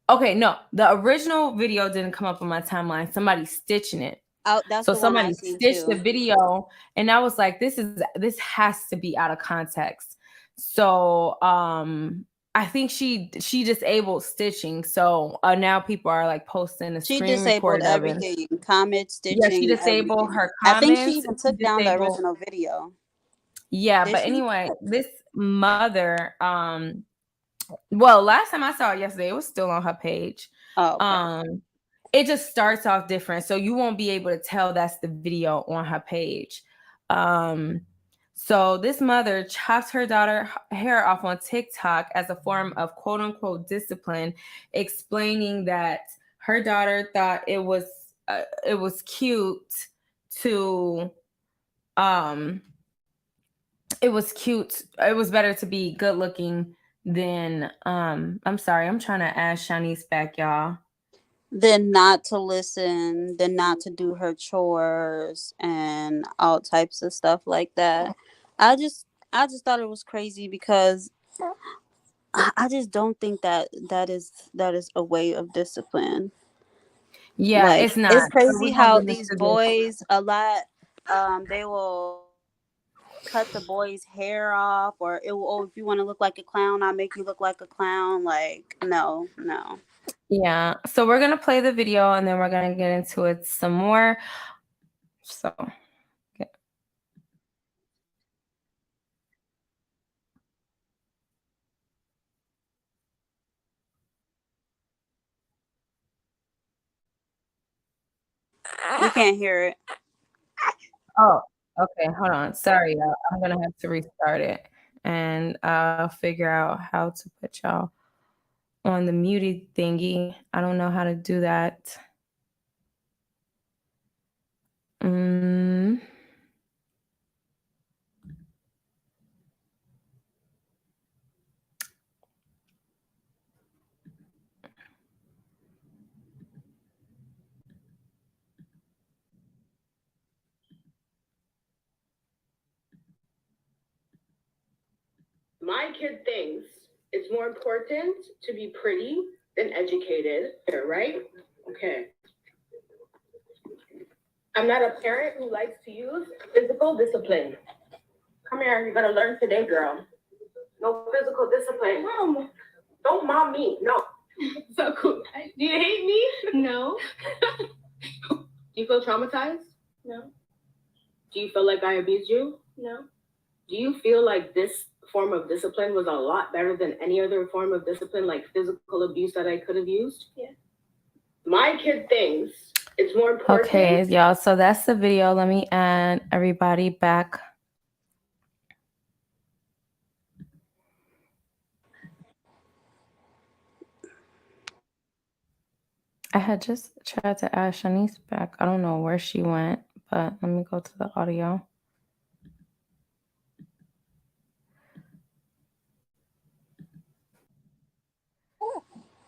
S2: okay, no, the original video didn't come up on my timeline. Somebody stitching it.
S1: Oh, that's
S2: so
S1: the one I
S2: somebody
S1: seen
S2: stitched
S1: too.
S2: the video, and I was like, this has to be out of context. So I think she disabled stitching. So now people are like posting the
S1: She
S2: screen
S1: disabled
S2: recording of it.
S1: everything, comment, stitching.
S2: Yeah, she disabled
S1: everything.
S2: her
S1: I
S2: comments.
S1: think she even took down the original video.
S2: Yeah,
S1: Did
S2: but
S1: she?
S2: anyway, this mother, well, last time I saw it yesterday, it was still on her page.
S1: Oh, okay.
S2: It just starts off different, so you won't be able to tell that's the video on her page. So this mother chops her daughter hair off on TikTok as a form of quote unquote discipline, explaining that her daughter thought it was cute to it was cute. It was better to be good looking than I'm sorry, I'm trying to add Shanice back, y'all.
S1: Then not to listen, then not to do her chores and all types of stuff like that. I just thought it was crazy because I just don't think that is a way of discipline.
S2: Yeah,
S1: Like,
S2: it's not.
S1: it's crazy
S2: We
S1: how
S2: don't get
S1: these
S2: into this.
S1: boys a lot they will cut the boy's hair off, or it will, oh, if you want to look like a clown, I'll make you look like a clown. Like, no.
S2: Yeah. So we're gonna play the video and then we're gonna get into it some more. So
S1: We can't hear it.
S2: Oh, okay. Hold on. Sorry, y'all. I'm gonna have to restart it, and I'll figure out how to put y'all on the muted thingy. I don't know how to do that.
S12: My kid thinks it's more important to be pretty than educated, right? Okay. I'm not a parent who likes to use physical discipline. Come here, you're gonna learn today, girl. No physical discipline. Mom, don't mom me. No. So cool. Do you hate me? No. Do you feel traumatized? No. Do you feel like I abused you? No. Do you feel like this form of discipline was a lot better than any other form of discipline, like physical abuse that I could have used? Yeah. My kid thinks it's more important.
S2: Okay, y'all. So that's the video. Let me add everybody back. I had just tried to add Shanice back. I don't know where she went, but let me go to the audio.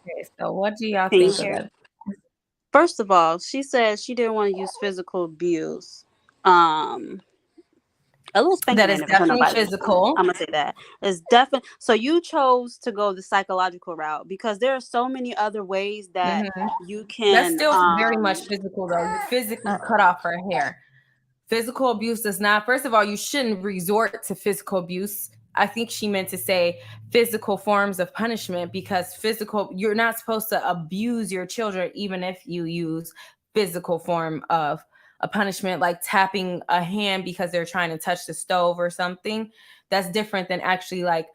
S2: Okay, so what do y'all
S1: Can you
S2: think of
S1: hear
S2: that?
S1: it? First of all, she said she didn't want to use physical abuse. A little spanking
S2: That
S1: ain't
S2: is
S1: never hurt
S2: definitely
S1: nobody.
S2: physical.
S1: I'm gonna say that. It's definitely so you chose to go the psychological route because there are so many other ways that you can
S2: That's still very much physical though. You physically cut off her hair. Physical abuse does not, first of all, you shouldn't resort to physical abuse. I think she meant to say physical forms of punishment because you're not supposed to abuse your children even if you use physical form of a punishment, like tapping a hand because they're trying to touch the stove or something. That's different than actually like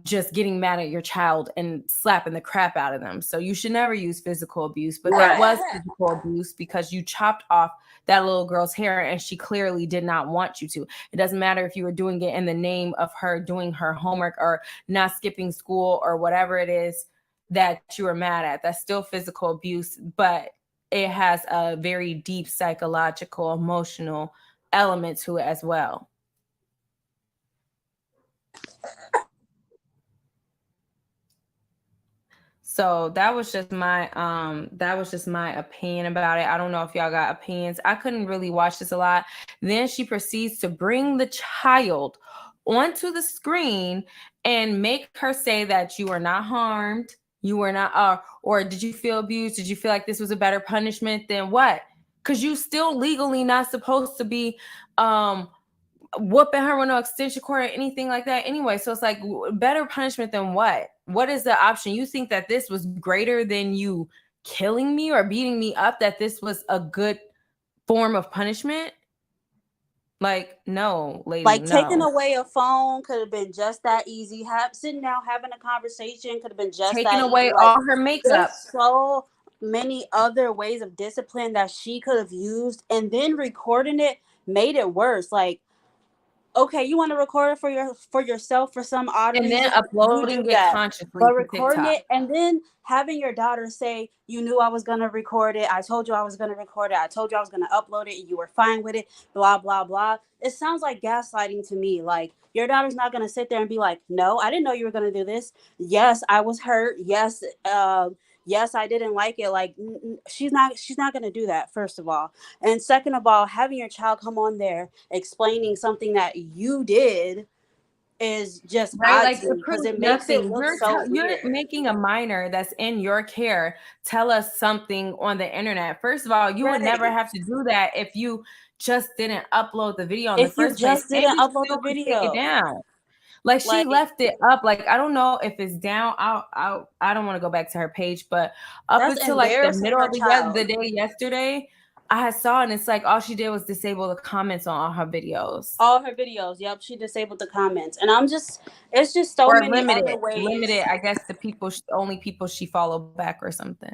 S2: just getting mad at your child and slapping the crap out of them. So you should never use physical abuse, but that was physical abuse because you chopped off that little girl's hair and she clearly did not want you to. It doesn't matter if you were doing it in the name of her doing her homework or not skipping school or whatever it is that you were mad at. That's still physical abuse, but it has a very deep psychological, emotional element to it as well. So that was just my opinion about it. I don't know if y'all got opinions. I couldn't really watch this a lot. Then she proceeds to bring the child onto the screen and make her say that you were not harmed, you were not or did you feel abused? Did you feel like this was a better punishment than what? Because you still legally not supposed to be whooping her with no extension cord or anything like that anyway. So it's like, better punishment than what? What is the option? You think that this was greater than you killing me or beating me up, that this was a good form of punishment? Like, no, lady,
S1: like
S2: no.
S1: taking away a phone could have been just that easy. Sitting down having a conversation could have been just
S2: taking
S1: that
S2: away
S1: easy.
S2: all her makeup.
S1: There's so many other ways of discipline that she could have used, and then recording it made it worse. Like, okay, you want to record it for yourself for some odd
S2: and
S1: reason,
S2: then uploading
S1: you do
S2: it
S1: that.
S2: consciously
S1: But
S2: to
S1: recording
S2: TikTok.
S1: it and then having your daughter say, you knew I was going to record it. I told you I was going to record it. I told you I was going to upload it. And you were fine with it. Blah, blah, blah. It sounds like gaslighting to me. Like, your daughter's not going to sit there and be like, no, I didn't know you were going to do this. Yes, I was hurt. Yes, yes, I didn't like it. Like, she's not going to do that, first of all. And second of all, having your child come on there explaining something that you did is just
S2: right,
S1: odd
S2: like
S1: to me because it makes it look so
S2: you're
S1: weird.
S2: making a minor that's in your care tell us something on the internet. First of all, you would never have to do that if you just didn't upload the video in the first place.
S1: If you just didn't upload the video,
S2: take it down. Like, she left it up. Like, I don't know if it's down. I don't want to go back to her page, but up until like the middle of the day yesterday, I saw, and it's like all she did was disable the comments on all her videos.
S1: All her videos, yep, she disabled the comments, and it's just so many other ways.
S2: Limited, I guess, the only people she followed back or something.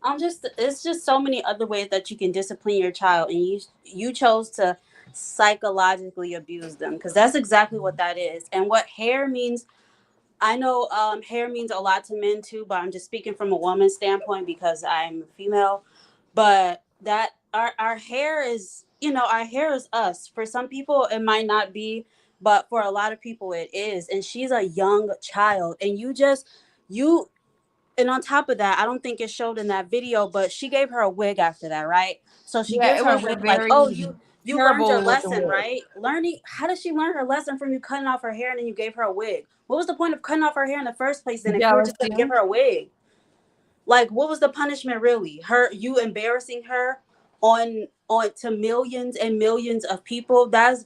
S1: It's just so many other ways that you can discipline your child, and you chose to psychologically abuse them, because that's exactly what that is. And what hair means, I know hair means a lot to men too, but I'm just speaking from a woman's standpoint because I'm female. But that our hair is, our hair is us. For some people it might not be, but for a lot of people it is. And she's a young child, and you and on top of that, I don't think it showed in that video, but she gave her a wig after that, right? So she
S4: Yeah,
S1: gives
S4: it
S1: her a
S4: was a
S1: wig like,
S4: very
S1: "Oh, you learned your
S4: terrible looking
S1: lesson,
S4: wig.
S1: right? Learning How does she learn her lesson from you cutting off her hair and then you gave her a wig? What was the point of cutting off her hair in the first place then if you were just going to give
S4: Jealousy.
S1: her a wig? Like, what was the punishment really? You embarrassing her on to millions and millions of people? That's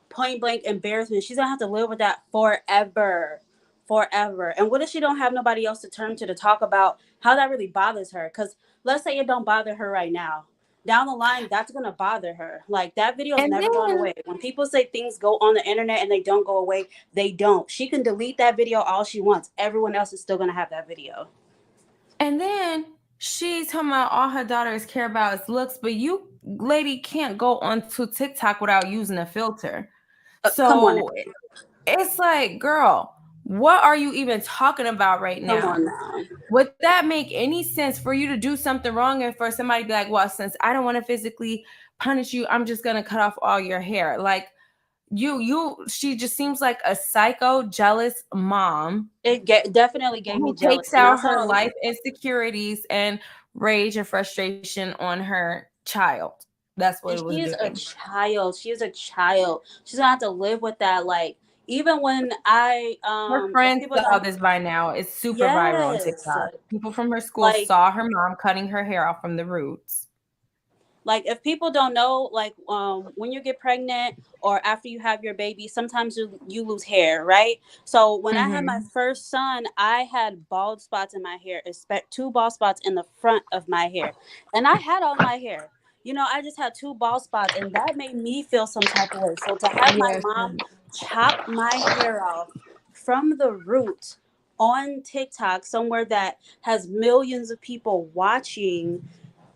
S1: point blank embarrassment. She's gonna have to live with that forever. Forever. And what if she don't have nobody else to turn to talk about how that really bothers her? Because let's say it don't bother her right now, down the line that's gonna bother her. Like, that video is
S4: And
S1: never going
S4: then
S1: away. When people say things go on the internet and they don't go away, they don't. She can delete that video all she wants, everyone else is still gonna have that video.
S4: And then she's talking about all her daughters care about is looks, but you, lady, can't go onto TikTok without using a filter.
S1: Come on now.
S4: So it's like, girl, what are you even talking about right
S1: Come
S4: now?
S1: on now.
S4: Would that make any sense for you to do something wrong and for somebody to be like, well, since I don't want to physically punish you, I'm just gonna cut off all your hair? Like, she just seems like a psycho, jealous mom.
S1: Definitely gave me
S4: Who
S1: jealous.
S4: takes
S1: And
S4: out
S1: I'll
S4: her
S1: tell you,
S4: life insecurities and rage and frustration on her child. That's what
S1: and
S4: it was
S1: she is a
S4: doing.
S1: child. She is a child. She's gonna have to live with that. Like, even when
S4: Her
S1: if
S4: friends
S1: people
S4: saw
S1: don't,
S4: this by now. It's super viral on
S1: yes,
S4: TikTok. People from her school
S1: like
S4: saw her mom cutting her hair off from the roots.
S1: like if people don't know, like when you get pregnant or after you have your baby, sometimes you lose hair, right? So when I had my
S4: Mm-hmm.
S1: first son, I had bald spots in my hair, expect 2 bald spots in the front of my hair, and I had all my hair. I just had 2 bald spots, and that made me feel some type of way. So to have my
S4: Yes.
S1: mom chop my hair off from the root on TikTok, somewhere that has millions of people watching,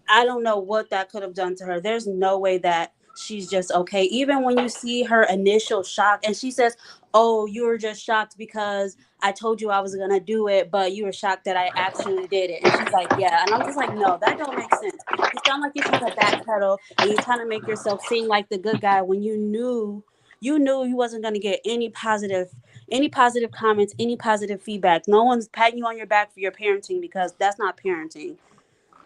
S1: I don't know what that could have done to her. There's no way that she's just okay. Even when you see her initial shock and she says, "Oh, you were just shocked because I told you I was going to do it, but you were shocked that I actually did it." And she's like, "Yeah." And I'm just like, "No, that don't make sense. You sound like you're trying to backpedal and you're trying to make yourself seem like the good guy when you wasn't going to get any positive comments, any positive feedback. No one's patting you on your back for your parenting, because that's not parenting.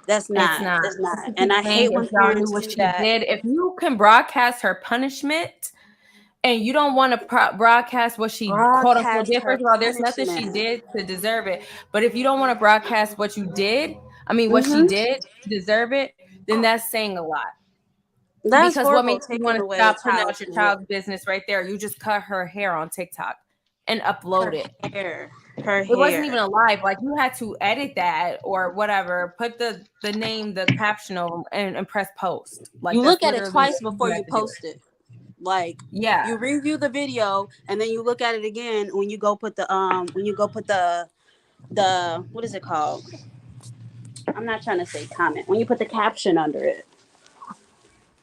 S1: That's
S4: It's
S1: not.
S4: not.
S1: It's not.
S4: It's a
S1: And
S4: big
S1: I
S4: thing.
S1: hate
S4: If
S1: when
S4: y'all knew
S1: parents
S4: what
S1: do
S4: she
S1: that.
S4: did, if you can broadcast her punishment and you don't want to broadcast what she quote unquote
S1: Broadcast
S4: did,
S1: her
S4: first of all, there's nothing she
S1: punishment.
S4: did to deserve it. But if you don't want to broadcast what you did, what she
S1: Mm-hmm.
S4: did to deserve it, then that's saying a lot.
S1: That's
S4: Because what
S1: horrible,
S4: makes you want
S1: taking
S4: to
S1: away a
S4: stop putting out
S1: child's
S4: your child's business right there? You just cut her hair on TikTok and upload
S1: her
S4: it.
S1: hair. Her
S4: It wasn't even
S1: hair.
S4: a live. Like, you had to edit that or whatever, put the name, the caption on, and press post. Like,
S1: You
S4: that's
S1: look at it
S4: literally
S1: twice
S4: you
S1: before
S4: have
S1: you
S4: to do
S1: post
S4: it.
S1: it. Like,
S4: Yeah.
S1: you review the video and then you look at it again when you go put the what is it called? I'm not trying to say comment. When you put the caption under it.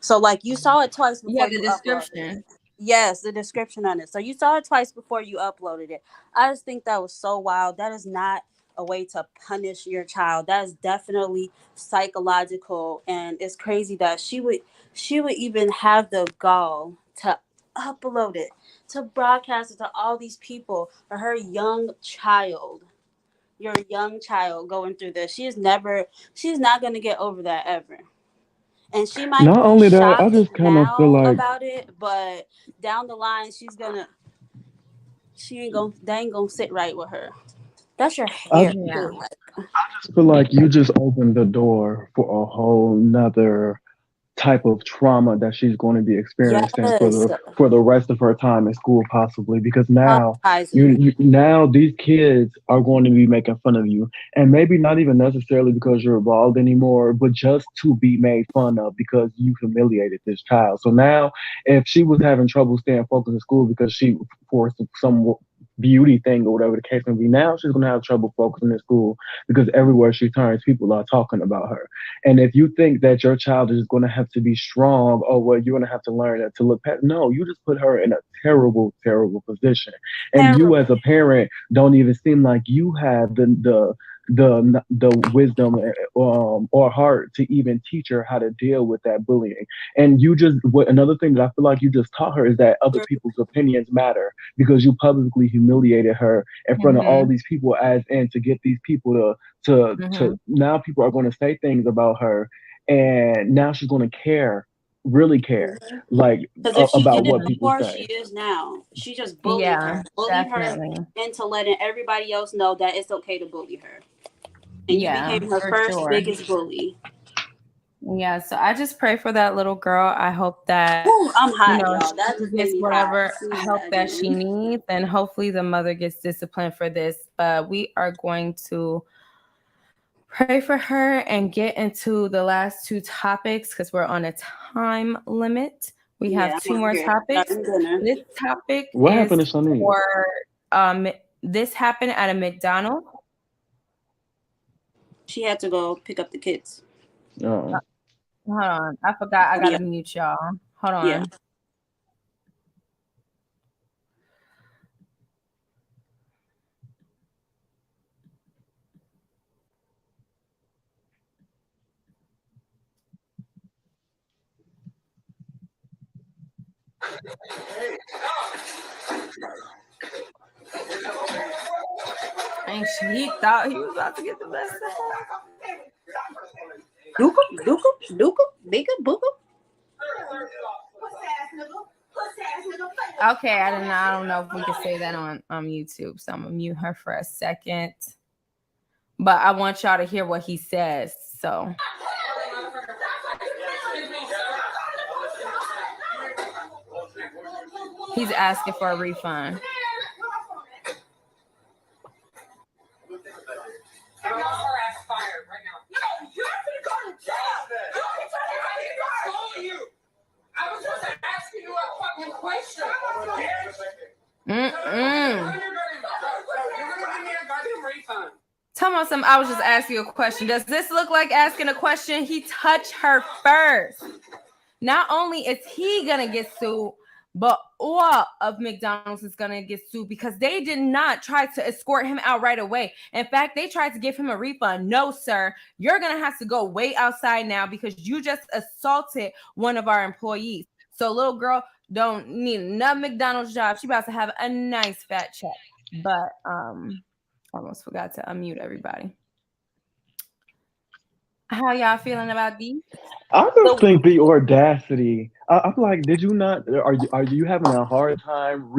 S1: So like, you saw it twice
S4: Yeah,
S1: before
S4: the
S1: you uploaded it.
S4: description.
S1: Yes, the description on it. So you saw it twice before you uploaded it. I just think that was so wild. That is not a way to punish your child. That is definitely psychological, and it's crazy that she would even have the gall to upload it, to broadcast it to all these people, for her young child. Your young child going through this. She's not going to get over that ever. And she might
S3: Not
S1: be
S3: only that, I
S1: shocked
S3: just kind of feel
S1: now
S3: like
S1: about it, but down the line they ain't gonna sit right with her. That's your
S3: I
S1: hair
S3: just
S4: Yeah.
S1: too. Like,
S3: feel like you just opened the door for a whole nother type of trauma that she's going to be experiencing for
S1: yes,
S3: the rest of her time in school, possibly, because now
S1: traumatizing.
S3: now these kids are going to be making fun of you, and maybe not even necessarily because you're bald anymore, but just to be made fun of because you humiliated this child. So now if she was having trouble staying focused in school because she for some beauty thing or whatever the case may be. Now she's gonna have trouble focusing in school because everywhere she turns, people are talking about her. And if you think that your child is gonna have to be strong, oh well, you're gonna have to learn to look past. No, you just put her in a terrible, terrible position. And you as
S1: Terrible.
S3: a parent don't even seem like you have the wisdom or heart to even teach her how to deal with that bullying. And you just another thing that I feel like you just taught her is that other people's opinions matter because you publicly humiliated her in front of all
S4: Mm-hmm.
S3: these people as in to get these people to
S4: Mm-hmm.
S3: now people are going to say things about her and now she's going to care, really care, like
S1: Because if she
S3: about
S1: did it
S3: what people
S1: before, she
S3: say.
S1: is now. She just
S4: Yeah,
S1: bullied her
S4: definitely.
S1: into letting everybody else know that it's okay to bully her. And you
S4: Yeah,
S1: became her
S4: for
S1: first
S4: sure.
S1: biggest bully.
S4: Yeah, so I just pray for that little girl. I hope that,
S1: Whew, I'm hot, y'all. That
S4: she
S1: just made
S4: gets
S1: me hot.
S4: whatever
S1: Seeing
S4: help
S1: that
S4: that she
S1: again.
S4: needs, and hopefully the mother gets disciplined for this. But we are going to pray for her and get into the last two topics because we're on a time limit. We
S1: Yeah,
S4: have two
S1: I'm
S4: more
S1: here
S4: topics.
S1: starting dinner.
S4: This topic
S3: What happened
S4: is
S3: to Shanice?
S4: for this happened at a McDonald's.
S1: She had to go pick up the kids.
S3: Oh.
S4: Hold on, I forgot. I gotta
S1: Yeah.
S4: mute y'all. Hold on.
S1: Yeah.
S4: And he thought he was about to get the best of her.
S1: Dookum, dookum, dookum, bigger, bookum.
S4: Okay, I don't know if we can say that on YouTube, so I'm gonna mute her for a second. But I want y'all to hear what he says. So he's asking for a refund. Tell me something. I was just asking you a question. Does this look like asking a question? He touched her first. Not only is he gonna get sued, but all of McDonald's is gonna get sued because they did not try to escort him out right away. In fact, they tried to give him a refund. No, sir, you're gonna have to go wait outside now because you just assaulted one of our employees. So, little girl don't need another McDonald's job. She about to have a nice fat check. But almost forgot to unmute everybody. How y'all feeling about these?
S3: I just think the audacity. I'm like, did you not? Are you having a hard time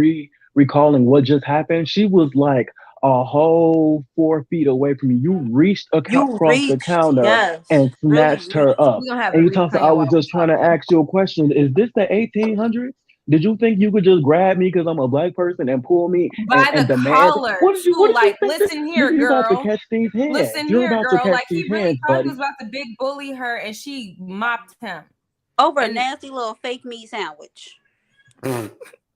S3: recalling what just happened? She was like a whole 4 feet away from you. You reached
S1: You
S3: across the
S1: reached,
S3: counter
S1: yes.
S3: and
S1: Really
S3: snatched her
S1: reached.
S3: up.
S4: We're gonna have
S3: And
S4: a
S3: you talking?
S4: replay
S3: I
S4: of
S3: was
S4: what
S3: just trying to ask you a question. Is this the 1800s? Did you think you could just grab me because I'm a black person and pull me
S4: by
S3: and
S4: the
S3: demand?
S4: collar
S3: What did you? What
S4: too.
S3: did you
S4: Like,
S3: think?
S4: listen here,
S3: You're about to
S4: girl.
S3: catch these hands.
S4: Listen
S3: You're
S4: here,
S3: about to
S4: girl.
S3: catch
S4: Like, he
S3: these
S4: really
S3: hands,
S4: thought he
S3: buddy.
S4: was about to big bully her, and she mopped him.
S1: Over a
S4: And
S1: nasty little fake meat sandwich.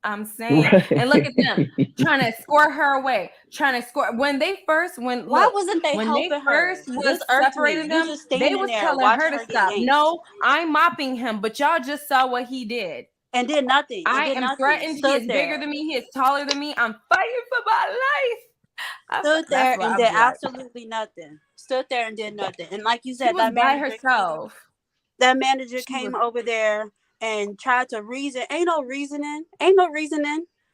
S4: I'm saying,
S3: Right.
S4: and look at them trying to escort her away, trying to escort. When they first,
S1: Why
S4: look,
S1: wasn't they
S4: when they
S1: helping her?
S4: first was
S1: This irked me.
S4: separating
S1: You
S4: them,
S1: just
S4: they
S1: standing
S4: was
S1: there
S4: telling her
S1: watching
S4: to
S1: her get
S4: stop.
S1: yanked.
S4: No, I'm mopping him, but y'all just saw what he did.
S1: And did nothing.
S4: I am threatened. He
S1: Stood
S4: is
S1: there.
S4: bigger than me. He is taller than me. I'm fighting for my life.
S1: Stood
S4: That's
S1: there
S4: what
S1: and
S4: I'd
S1: did
S4: be like.
S1: absolutely nothing. Stood there and did nothing. And like you
S4: She
S1: said,
S4: was by herself.
S1: that manager came over there and tried to reason. Ain't no reasoning.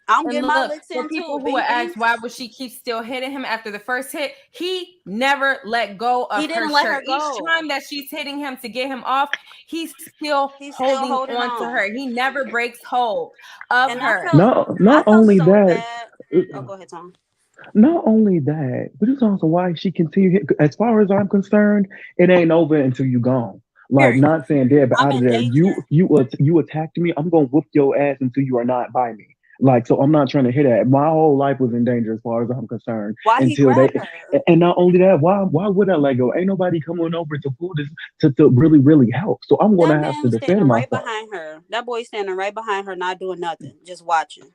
S1: I'm
S4: And
S1: getting my
S4: look,
S1: licks
S4: for
S1: in
S4: people
S1: too.
S4: who
S1: Bing,
S4: would
S1: bing.
S4: ask why would she keep still hitting him after the first hit, he never let go of
S1: He
S4: her
S1: didn't let
S4: shirt.
S1: her go.
S4: Each time that she's hitting him to get him off, he's still holding on to her. He never breaks hold of
S1: And
S4: her.
S3: Not
S1: I felt
S3: only
S1: so
S3: that.
S1: bad. Oh, go ahead, Tom.
S3: Not only that, but it's also why she continued. As far as I'm concerned, it ain't over until you gone. Like
S1: Period.
S3: not saying dead, but
S1: I'm
S3: out of
S1: in
S3: there.
S1: danger.
S3: You attacked me. I'm gonna whoop your ass until you are not by me. Like so, I'm not trying to hit that. My whole life was in danger as far as I'm concerned.
S1: Why he
S3: Until they,
S1: grabbed her?
S3: and not only that, why would I let go? Ain't nobody coming over to pull this to really help. So I'm
S1: That
S3: gonna have
S1: man
S3: to
S1: was
S3: defend
S1: standing right
S3: myself.
S1: behind her. That boy standing right behind her, not doing nothing, just watching.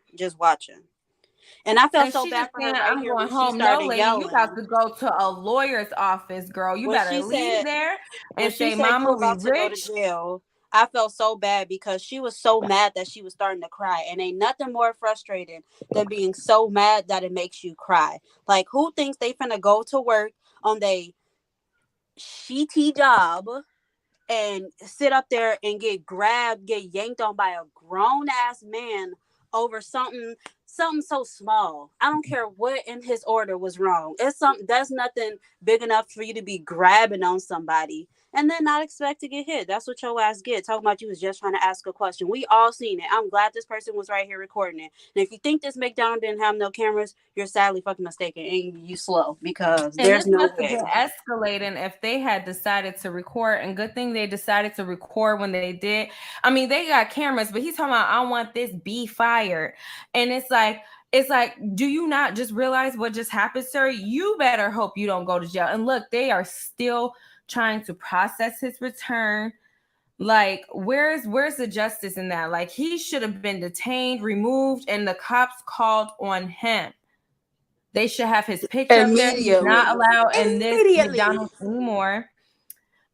S1: And I felt
S2: And
S1: so
S2: she
S1: bad
S2: just
S1: for her
S2: saying,
S1: right
S2: I'm
S1: here
S2: going
S1: when she
S2: home. No,
S1: started
S2: lady, you got
S1: yelling.
S2: to go to a lawyer's office, girl. You
S1: When
S2: better
S1: she
S2: leave
S1: said
S2: there
S1: when
S2: and
S1: she
S2: say,
S1: said you
S2: Mama, we
S1: about to go to
S2: rich.
S1: jail, I felt so bad because she was so mad that she was starting to cry. And ain't nothing more frustrating than being so mad that it makes you cry. Like, who thinks they finna go to work on they shitty job and sit up there and get grabbed, get yanked on by a grown ass man over something so small. I don't care what in his order was wrong. It's something that's nothing big enough for you to be grabbing on somebody and then not expect to get hit. That's what your ass get. Talking about you was just trying to ask a question. We all seen it. I'm glad this person was right here recording it. And if you think this McDonald didn't have no cameras, you're sadly fucking mistaken and you slow because
S2: And
S1: there's
S2: this
S1: no
S2: must have
S1: way.
S2: been escalating if they had decided to record. And good thing they decided to record when they did. I mean, they got cameras, but he's talking about, I want this be fired. And it's like, do you not just realize what just happened, sir? You better hope you don't go to jail. And look, they are still trying to process his return. Like, where's the justice in that? Like, he should have been detained, removed, and the cops called on him. They should have his picture up there. He's not allowed in this McDonald's anymore.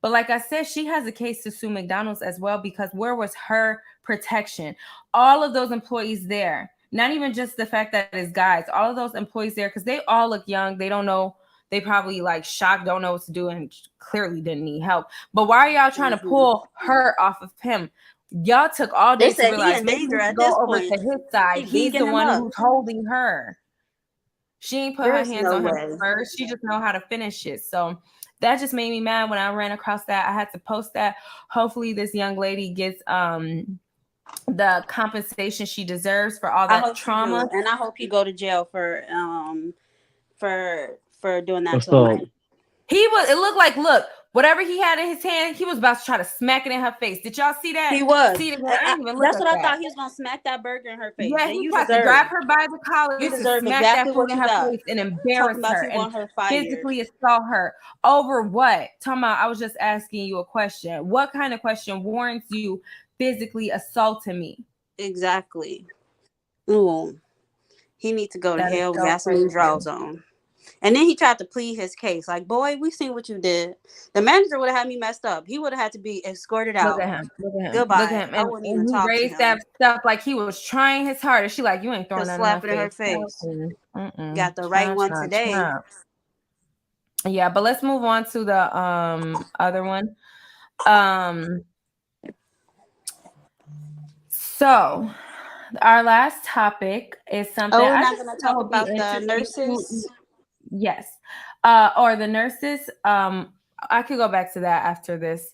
S2: But like I said, she has a case to sue McDonald's as well, because where was her protection? All of those employees there, not even just the fact that it's guys, all of those employees there, because they all look young. They don't know. They probably like shocked, don't know what to do, and clearly didn't need help. But why are y'all trying to pull her off of him? Y'all took all day to realize maybe we should go over to his side. He's the one who's holding her. She ain't put her hands on him first. She just know how to finish it. So that just made me mad when I ran across that. I had to post that. Hopefully this young lady gets the compensation she deserves for all that trauma.
S1: And I hope you go to jail for doing that to
S3: So
S1: him.
S2: It looked like, look, whatever he had in his hand, he was about to try to smack it in her face. Did y'all see that?
S1: He was.
S2: See the,
S1: I didn't even look at that. I thought he was gonna smack that burger in her face.
S2: Yeah,
S1: Then
S2: he
S1: you
S2: tried to grab her by the collar to smack that food in her face and embarrass her and physically assault her. Over what? Talking about, I was just asking you a question. What kind of question warrants you physically assaulting me?
S1: Exactly. Ooh. He needs to go to hell with gasoline draws on. And then he tried to plead his case. Like, boy, we seen what you did. The manager would have had me messed up. He would have had to be escorted out.
S2: Look at him.
S1: Goodbye.
S2: Look at him.
S1: I wouldn't even
S2: he
S1: talk
S2: raised
S1: to him.
S2: that stuff like he was trying his hardest. She like, you ain't throwing that
S1: slap
S2: in
S1: it in her face. Got the right one today.
S2: Yeah, but let's move on to the other one. So our last topic is something.
S1: Oh, we're not going to talk about the nurses.
S2: Yes. Or the nurses. I could go back to that after this.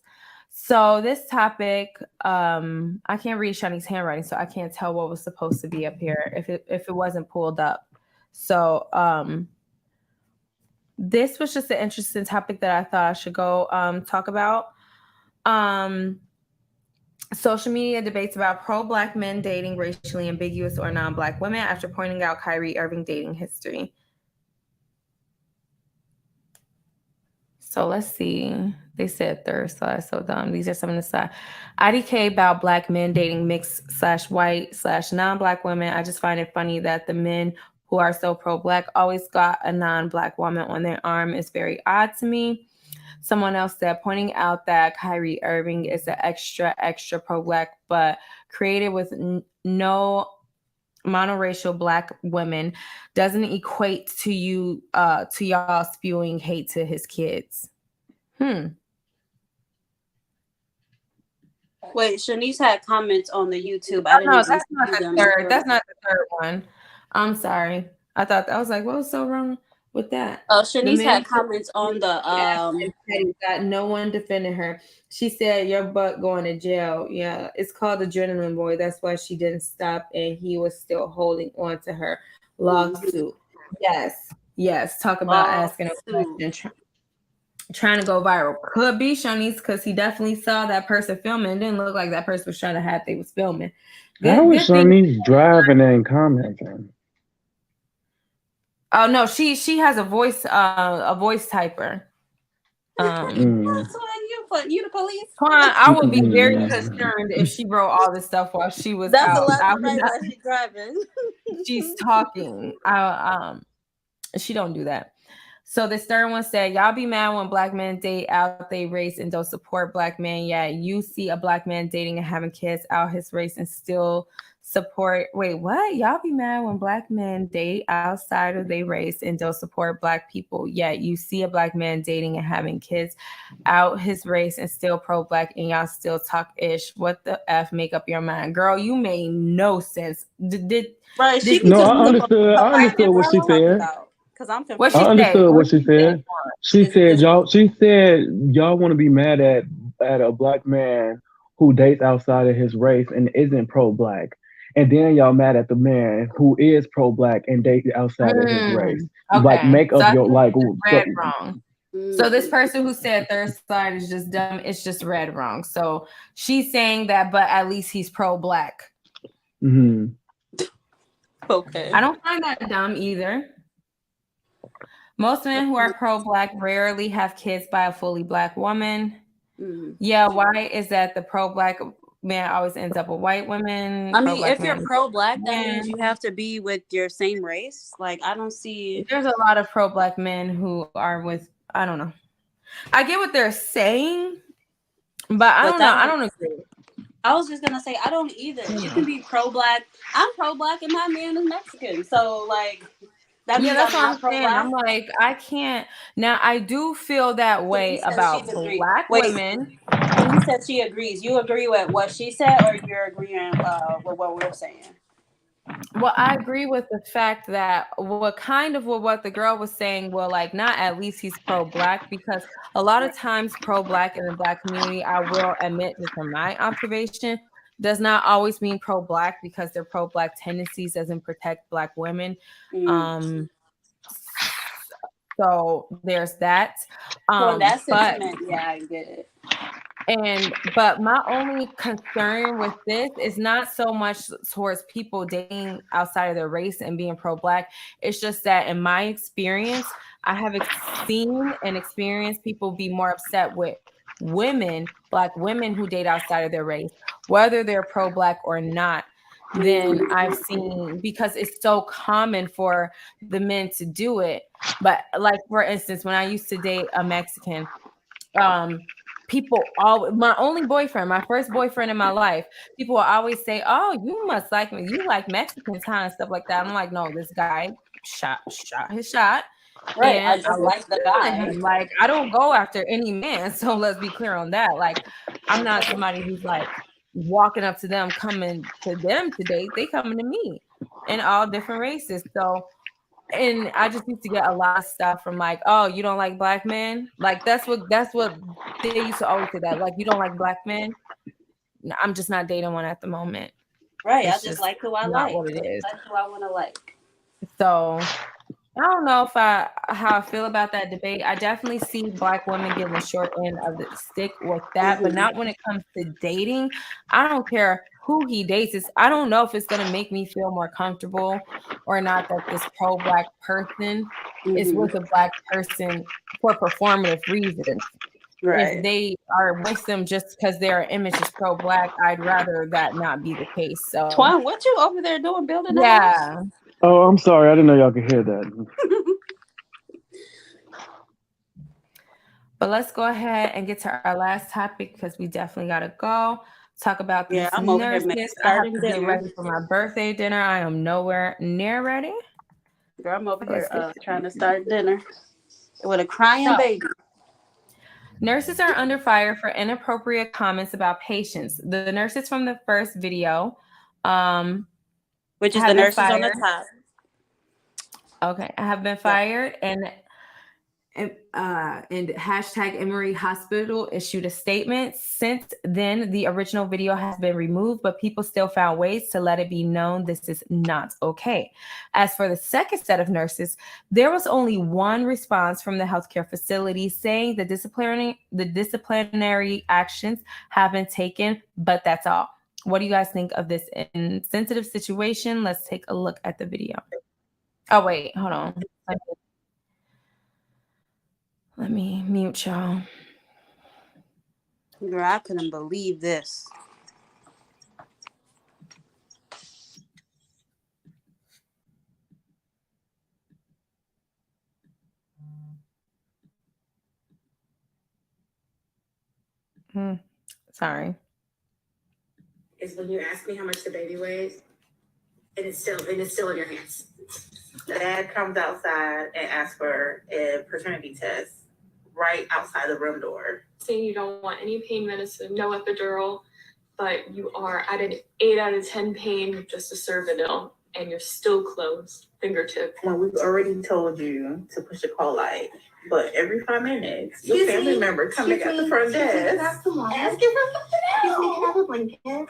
S2: So this topic, I can't read Shani's handwriting, so I can't tell what was supposed to be up here if it wasn't pulled up. So this was just an interesting topic that I thought I should go talk about. Social media debates about pro-Black men dating racially ambiguous or non-Black women after pointing out Kyrie Irving dating history. So let's see. They said third slide, so dumb. These are some of the side. IDK about Black men dating mixed/white/non-Black women. I just find it funny that the men who are so pro-Black always got a non-Black woman on their arm. Is very odd to me. Someone else said, pointing out that Kyrie Irving is an extra pro-Black, but created with no monoracial Black women doesn't equate to you to y'all spewing hate to his kids.
S1: Wait, Shanice had comments on the YouTube.
S2: That's not the third one. I'm sorry. I was like, what was so wrong with that?
S1: Oh, Shanice had comments on the
S2: that no one defended her. She said, your butt going to jail. Yeah, it's called Adrenaline Boy. That's why she didn't stop and he was still holding on to her. Lawsuit. Yes. Talk about asking a question. Trying to go viral. Could be Shanice, because he definitely saw that person filming. It didn't look like that person was trying to hide they was filming.
S3: How is Shanice driving and commenting?
S2: Oh no, she has a voice typer.
S1: You the police?
S2: I would be very concerned if she wrote all this stuff while she was out.
S1: That's a lot to write while she's driving.
S4: she's talking. She don't do that. So this third one said, y'all be mad when black men date out their race and don't support black men. Yeah, you see a black man dating and having kids out his race and still support. Wait, what? Y'all be mad when black men date outside of their race and don't support black people. Yeah, you see a black man dating and having kids out his race and still pro-black, and y'all still talk ish. What the F? Make up your mind. Girl, you made no sense.
S1: Right, she
S3: No, I understood what she said.
S1: Because I'm
S4: What
S1: confused.
S4: she
S3: I
S4: say?
S3: understood
S4: What
S3: what she said. She said y'all want to be mad at a black man who dates outside of his race and isn't pro-black. And then y'all mad at the man who is pro-black and dates outside of his race. Like
S4: Okay.
S3: make
S4: So
S3: up
S4: I
S3: your
S4: think
S3: like
S4: it's read wrong. So this person who said third side is just dumb, it's just read wrong. So she's saying that, but at least he's pro-black.
S3: Mm-hmm.
S1: Okay.
S4: I don't find that dumb either. Most men who are pro-black rarely have kids by a fully black woman.
S1: Mm-hmm.
S4: Yeah, why is that the pro-black man always ends up with white women?
S1: I mean, if you're pro-black, that means you have to be with your same race. Like, I don't see.
S4: There's a lot of pro-black men who are with, I don't know. I get what they're saying, but I don't know. I don't agree.
S1: I was just gonna say I don't either. You can be pro-black. I'm pro-black, and my man is Mexican. So like, that means
S4: that's
S1: I'm
S4: what
S1: not
S4: I'm saying.
S1: pro-black.
S4: I'm like, I can't. Now I do feel that way about black women.
S1: She said she agrees. You agree with what she said, or you're agreeing with what we're saying?
S4: Well, I agree with the fact that what the girl was saying, well, like not at least he's pro-black, because a lot of times pro-black in the black community, I will admit just from my observation, does not always mean pro-black because their pro-black tendencies doesn't protect black women. So there's that.
S1: So in that sentiment, yeah, I get it.
S4: But my only concern with this is not so much towards people dating outside of their race and being pro-black. It's just that in my experience, I have seen and experienced people be more upset with black women who date outside of their race, whether they're pro-black or not, than I've seen, because it's so common for the men to do it. But like, for instance, when I used to date a Mexican, my only boyfriend, my first boyfriend in my life, people will always say, oh, you must like me, you like Mexicans, huh, and stuff like that. I'm like, no, this guy shot his shot,
S1: right?
S4: And
S1: I just like the guy.
S4: Like, I don't go after any man, so let's be clear on that. Like, I'm not somebody who's like walking up to them, coming to them to date. They coming to me in all different races. So, and I just used to get a lot of stuff from like, oh, you don't like black men? Like that's what they used to always say, that like, you don't like black men? No, I'm just not dating one at the moment.
S1: Right. I just like who I like.
S4: What it is.
S1: That's who I want to like.
S4: So I don't know how I feel about that debate. I definitely see black women getting the short end of the stick with that, but not when it comes to dating. I don't care who he dates. I don't know if it's going to make me feel more comfortable or not that this pro-black person is with a black person for performative reasons.
S1: Right.
S4: If they are with them just because their image is pro-black, I'd rather that not be the case. So,
S1: Twan, what you over there doing, building the house?
S3: Oh, I'm sorry. I didn't know y'all could hear that.
S4: But let's go ahead and get to our last topic because we definitely got to go. Talk about these
S1: I'm over
S4: nurses.
S1: here
S4: I have to get ready for my birthday dinner. I am nowhere near ready.
S1: Girl, I'm over here trying to start dinner with a crying baby.
S4: Nurses are under fire for inappropriate comments about patients. The nurses from the first video,
S1: which is the nurses on the top.
S4: Okay, have been fired, and hashtag Emory Hospital issued a statement. Since then, the original video has been removed, but people still found ways to let it be known this is not okay. As for the second set of nurses, there was only one response from the healthcare facility saying the disciplinary actions have been taken, but that's all. What do you guys think of this insensitive situation? Let's take a look at the video. Oh, wait, hold on. Let me mute y'all.
S1: Girl, I couldn't believe this.
S2: Sorry.
S12: Is when you ask me how much the baby weighs, and it's still in your hands. Dad comes outside and asks for a paternity test right outside the room door.
S13: Saying you don't want any pain medicine, no epidural, but you are at an 8 out of 10 pain just to Cervidil, and you're still closed, fingertip.
S12: When we've already told you to push the call light, but every 5 minutes, your family member coming at the front desk asking for something else.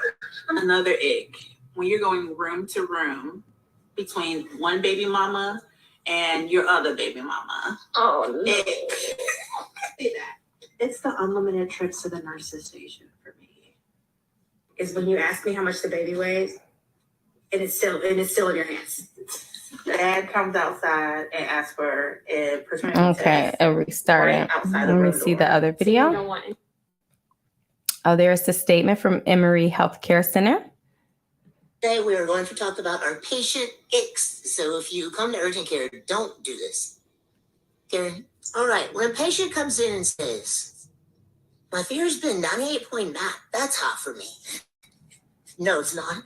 S14: Another egg. When you're going room to room between one baby mama and your other baby mama.
S12: Oh, no.
S14: It's the unlimited trips to the nurse's station for me.
S12: Is when you ask me how much the baby weighs, and it's still in your hands. Dad comes outside and asks for a paternity test.
S2: Okay, it restarted. Let me see the other video. Oh, there's the statement from Emory Healthcare Center.
S15: Today we are going to talk about our patient X. So if you come to urgent care, don't do this. Karen? All right, when a patient comes in and says, my fever's been 98.9, that's hot for me. No, it's not.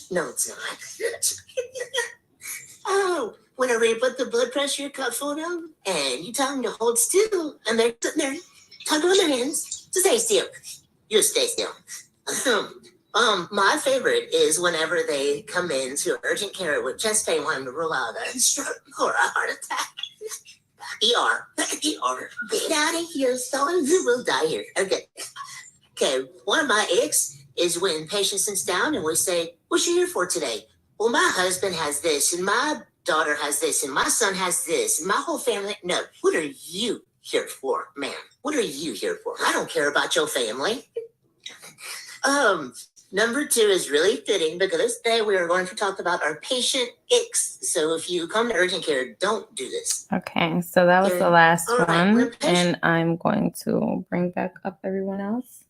S15: No, it's not. Oh, whenever you put the blood pressure cuff on them and you tell them to hold still and they're sitting there tugging on their hands to stay still. You stay still. My favorite is whenever they come into urgent care with chest pain, wanting to rule out a stroke or a heart attack. ER. Get out of here, someone who will die here. Okay, one of my icks is when patient sits down and we say, what you here for today? Well, my husband has this, and my daughter has this, and my son has this, and my whole family. No, what are you here for, ma'am? What are you here for? I don't care about your family. Number 2 is really fitting because today we are going to talk about our patient X. So if you come to urgent care, don't do this.
S2: Okay, so that was the last one, and I'm going to bring back up everyone else.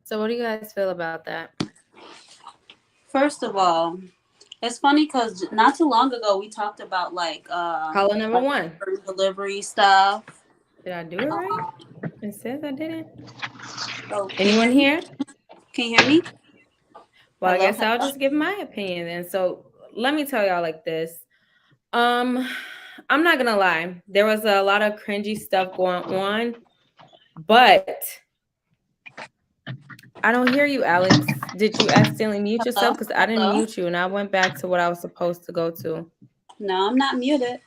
S2: So what do you guys feel about that?
S1: First of all, it's funny because not too long ago we talked about like
S2: caller number 1
S1: delivery stuff.
S2: Did I do it right? It says I didn't.
S1: So,
S2: Anyone here?
S1: Can you hear me?
S2: Well, hello, I guess I'll just give my opinion then. So let me tell y'all like this. I'm not gonna lie. There was a lot of cringy stuff going on, but I don't hear you, Alex. Did you accidentally mute yourself? Because I didn't mute you, and I went back to what I was supposed to go to.
S1: No, I'm not muted.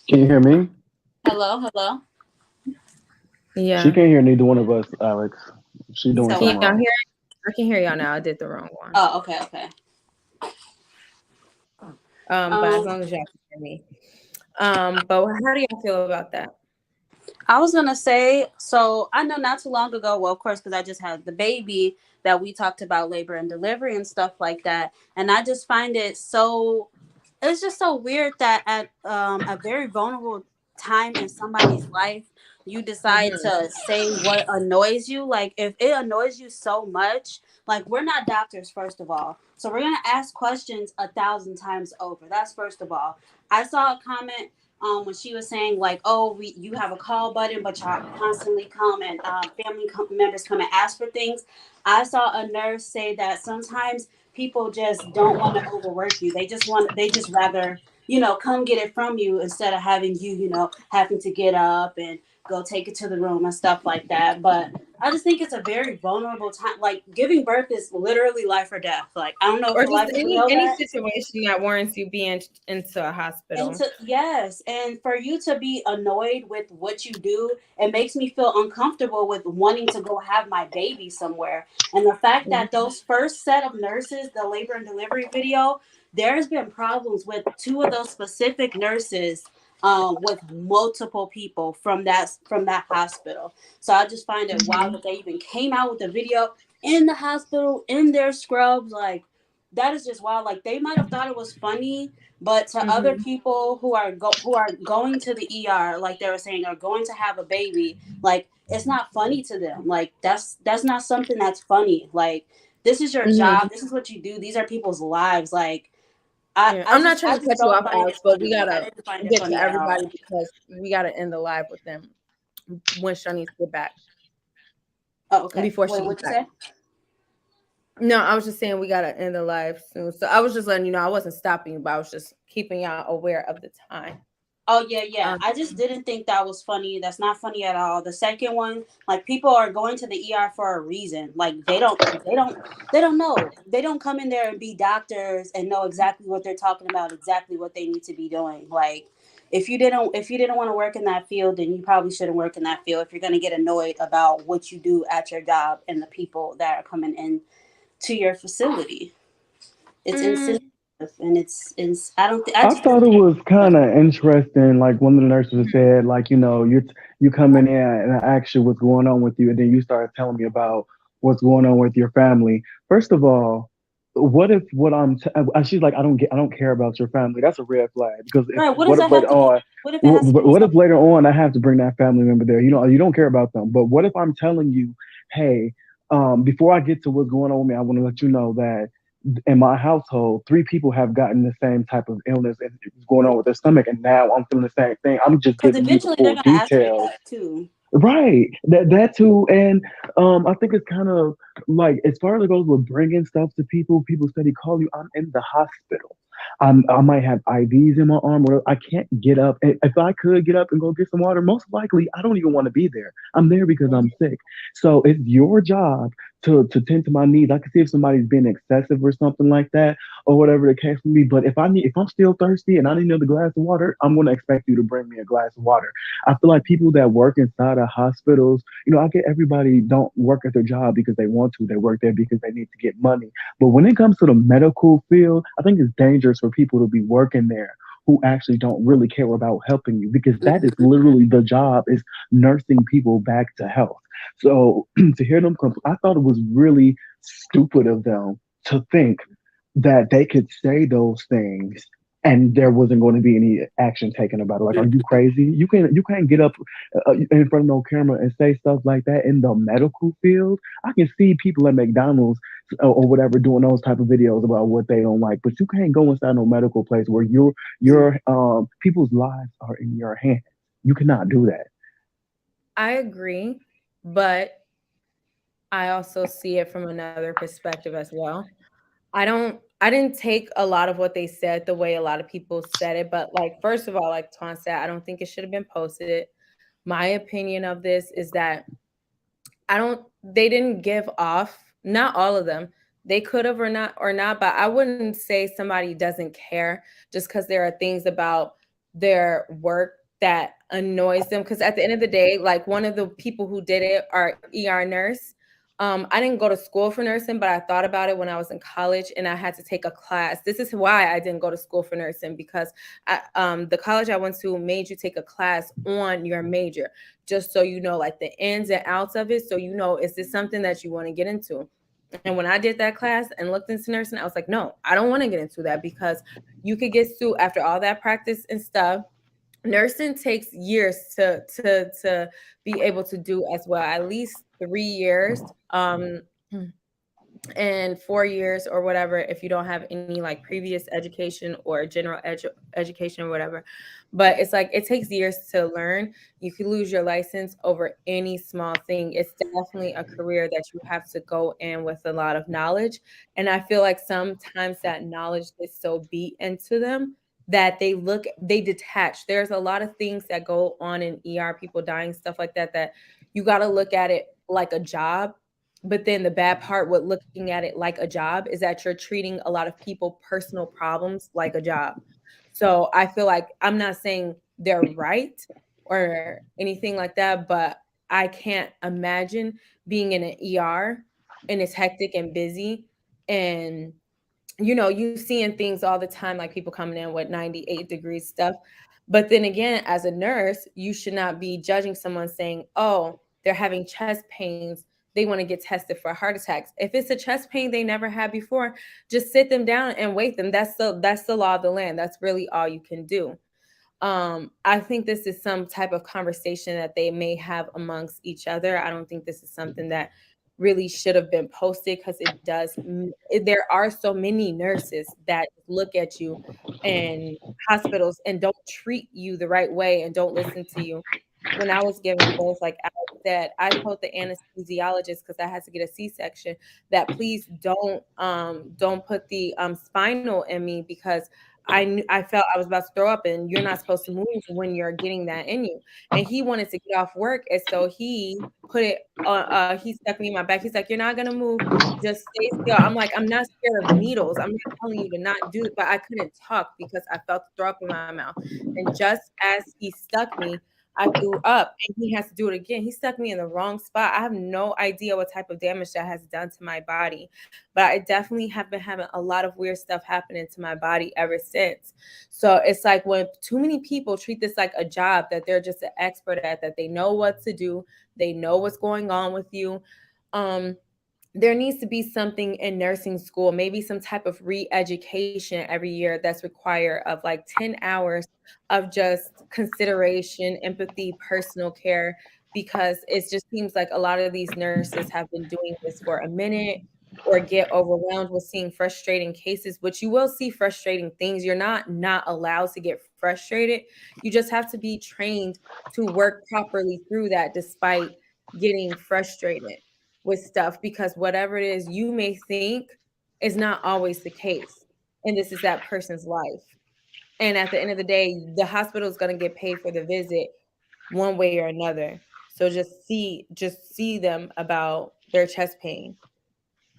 S3: Can you hear me?
S1: Hello.
S2: Yeah.
S3: She can't hear neither one of us, Alex. She doing something wrong.
S2: I can hear y'all now. I did the wrong one.
S1: Oh, okay.
S2: But as long as y'all can hear me. But how do y'all feel about that?
S1: I was gonna say, so I know not too long ago, well, of course, because I just had the baby, that we talked about labor and delivery and stuff like that, and I just find it so, it's just so weird that at a very vulnerable time in somebody's life, you decide to say what annoys you. Like, if it annoys you so much, like, we're not doctors, first of all, so we're gonna ask questions 1,000 times over. That's first of all. I saw a comment when she was saying like, oh, you have a call button, but y'all constantly come and family members come and ask for things. I saw a nurse say that sometimes people just don't want to overwork you. They just rather, come get it from you instead of having you, having to get up and go take it to the room and stuff like that. But I just think it's a very vulnerable time. Like, giving birth is literally life or death. Like, I don't know if
S2: or
S1: a lot
S2: just
S1: of people know
S2: any
S1: that.
S2: situation that warrants you being into a hospital.
S1: Yes, and for you to be annoyed with what you do, it makes me feel uncomfortable with wanting to go have my baby somewhere. And the fact that those first set of nurses, the labor and delivery video, there's been problems with 2 of those specific nurses with multiple people from that hospital. So I just find it wild that they even came out with the video in the hospital in their scrubs. Like, that is just wild. Like, they might have thought it was funny, but to other people who are going to the ER, like they were saying, are going to have a baby, like, it's not funny to them. Like, that's not something that's funny. Like, this is your job. This is what you do. These are people's lives. Like,
S4: I'm not trying to cut you off, Alex, but we gotta get to everybody because we gotta end the live with them when Shanice get back.
S1: Oh, okay.
S4: Before
S1: Wait,
S4: she
S1: what
S4: gets
S1: you
S4: back.
S1: say?
S4: No, I was just saying we gotta end the live soon. So I was just letting you know I wasn't stopping you, but I was just keeping y'all aware of the time.
S1: Oh yeah. I just didn't think that was funny. That's not funny at all. The second one, like people are going to the ER for a reason. Like they don't know. They don't come in there and be doctors and know exactly what they're talking about, exactly what they need to be doing. Like if you didn't want to work in that field, then you probably shouldn't work in that field if you're gonna get annoyed about what you do at your job and the people that are coming in to your facility. It's insensitive and it's I don't think I
S3: I
S1: just
S3: thought it was kind of interesting. Like one of the nurses said, like you coming in and I asked you what's going on with you, and then you started telling me about what's going on with your family. First of all, what if what she's like, I don't care about your family. That's a red flag because
S1: right. What does
S3: what if
S1: that have
S3: later
S1: to do?
S3: on,
S1: What if it has to do with
S3: what if
S1: something?
S3: later on I have to bring that family member there? You don't care about them. But what if I'm telling you, hey, before I get to what's going on with me, I want to let you know that in my household, 3 people have gotten the same type of illness and it's going on with their stomach, and now I'm feeling the same thing. I'm just
S1: Because
S3: giving you the
S1: eventually they're
S3: full
S1: gonna ask you
S3: details.
S1: that too.
S3: Right, that too, and I think it's kind of like as far as it goes with bringing stuff to people. People steady call you. I'm in the hospital. I might have IVs in my arm, or I can't get up. If I could get up and go get some water, most likely I don't even want to be there. I'm there because I'm sick. So it's your job to tend to my needs. I can see if somebody's being excessive or something like that, or whatever the case may be. But if I'm still thirsty and I need another glass of water, I'm going to expect you to bring me a glass of water. I feel like people that work inside of hospitals, I get everybody don't work at their job because they want to. They work there because they need to get money. But when it comes to the medical field, I think it's dangerous for people to be working there who actually don't really care about helping you, because that is literally the job, is nursing people back to health. So to hear them I thought it was really stupid of them to think that they could say those things and there wasn't going to be any action taken about it. Like, are you crazy? You can't get up in front of no camera and say stuff like that in the medical field. I can see people at McDonald's or whatever doing those type of videos about what they don't like, but you can't go inside no medical place where your people's lives are in your hands. You cannot do that.
S4: I agree, but I also see it from another perspective as well. I didn't take a lot of what they said the way a lot of people said it, but like first of all, like Twan said, I don't think it should have been posted. My opinion of this is that they didn't give off, not all of them. They could have or not, but I wouldn't say somebody doesn't care just because there are things about their work that annoys them. Because at the end of the day, like one of the people who did it, our ER nurse, I didn't go to school for nursing, but I thought about it when I was in college and I had to take a class. This is why I didn't go to school for nursing, because the college I went to made you take a class on your major, just so you know, like the ins and outs of it. So, is this something that you want to get into? And when I did that class and looked into nursing, I was like, no, I don't want to get into that, because you could get sued after all that practice and stuff. Nursing takes years to be able to do as well, at least 3 years. And 4 years or whatever if you don't have any like previous education or general education or whatever. But it's like it takes years to learn. You could lose your license over any small thing. It's definitely a career that you have to go in with a lot of knowledge, and I feel like sometimes that knowledge is so beat into them that they detach. There's a lot of things that go on in ER, people dying, stuff like that you got to look at it like a job. But then the bad part with looking at it like a job is that you're treating a lot of people personal problems like a job. So I feel like, I'm not saying they're right or anything like that, but I can't imagine being in an ER and it's hectic and busy, and you seeing things all the time, like people coming in with 98 degrees stuff. But then again, as a nurse, you should not be judging someone saying, oh, they're having chest pains, they want to get tested for heart attacks. If it's a chest pain they never had before, just sit them down and wait them. That's the law of the land. That's really all you can do. I think this is some type of conversation that they may have amongst each other. I don't think this is something that
S16: really should have been posted, because there are so many nurses that look at you in hospitals and don't treat you the right way and don't listen to you. When I was giving birth, like I said, I told the anesthesiologist, because I had to get a C-section, that please don't put the spinal in me, because I felt I was about to throw up, and you're not supposed to move when you're getting that in you. And he wanted to get off work, and so he put it he stuck me in my back. He's like, "You're not gonna move, just stay still." I'm like, "I'm not scared of needles. I'm not telling you to not do it," but I couldn't talk because I felt the throw up in my mouth. And just as he stuck me, I threw up, and he has to do it again. He stuck me in the wrong spot. I have no idea what type of damage that has done to my body, but I definitely have been having a lot of weird stuff happening to my body ever since. So it's like when too many people treat this like a job that they're just an expert at, that they know what to do, they know what's going on with you. There needs to be something in nursing school, maybe some type of re-education every year that's required of like 10 hours of just consideration, empathy, personal care, because it just seems like a lot of these nurses have been doing this for a minute, or get overwhelmed with seeing frustrating cases, which you will see frustrating things. You're not allowed to get frustrated. You just have to be trained to work properly through that, despite getting frustrated with stuff, because whatever it is you may think is not always the case. And this is that person's life. And at the end of the day, the hospital is going to get paid for the visit one way or another. So just see them about their chest pain.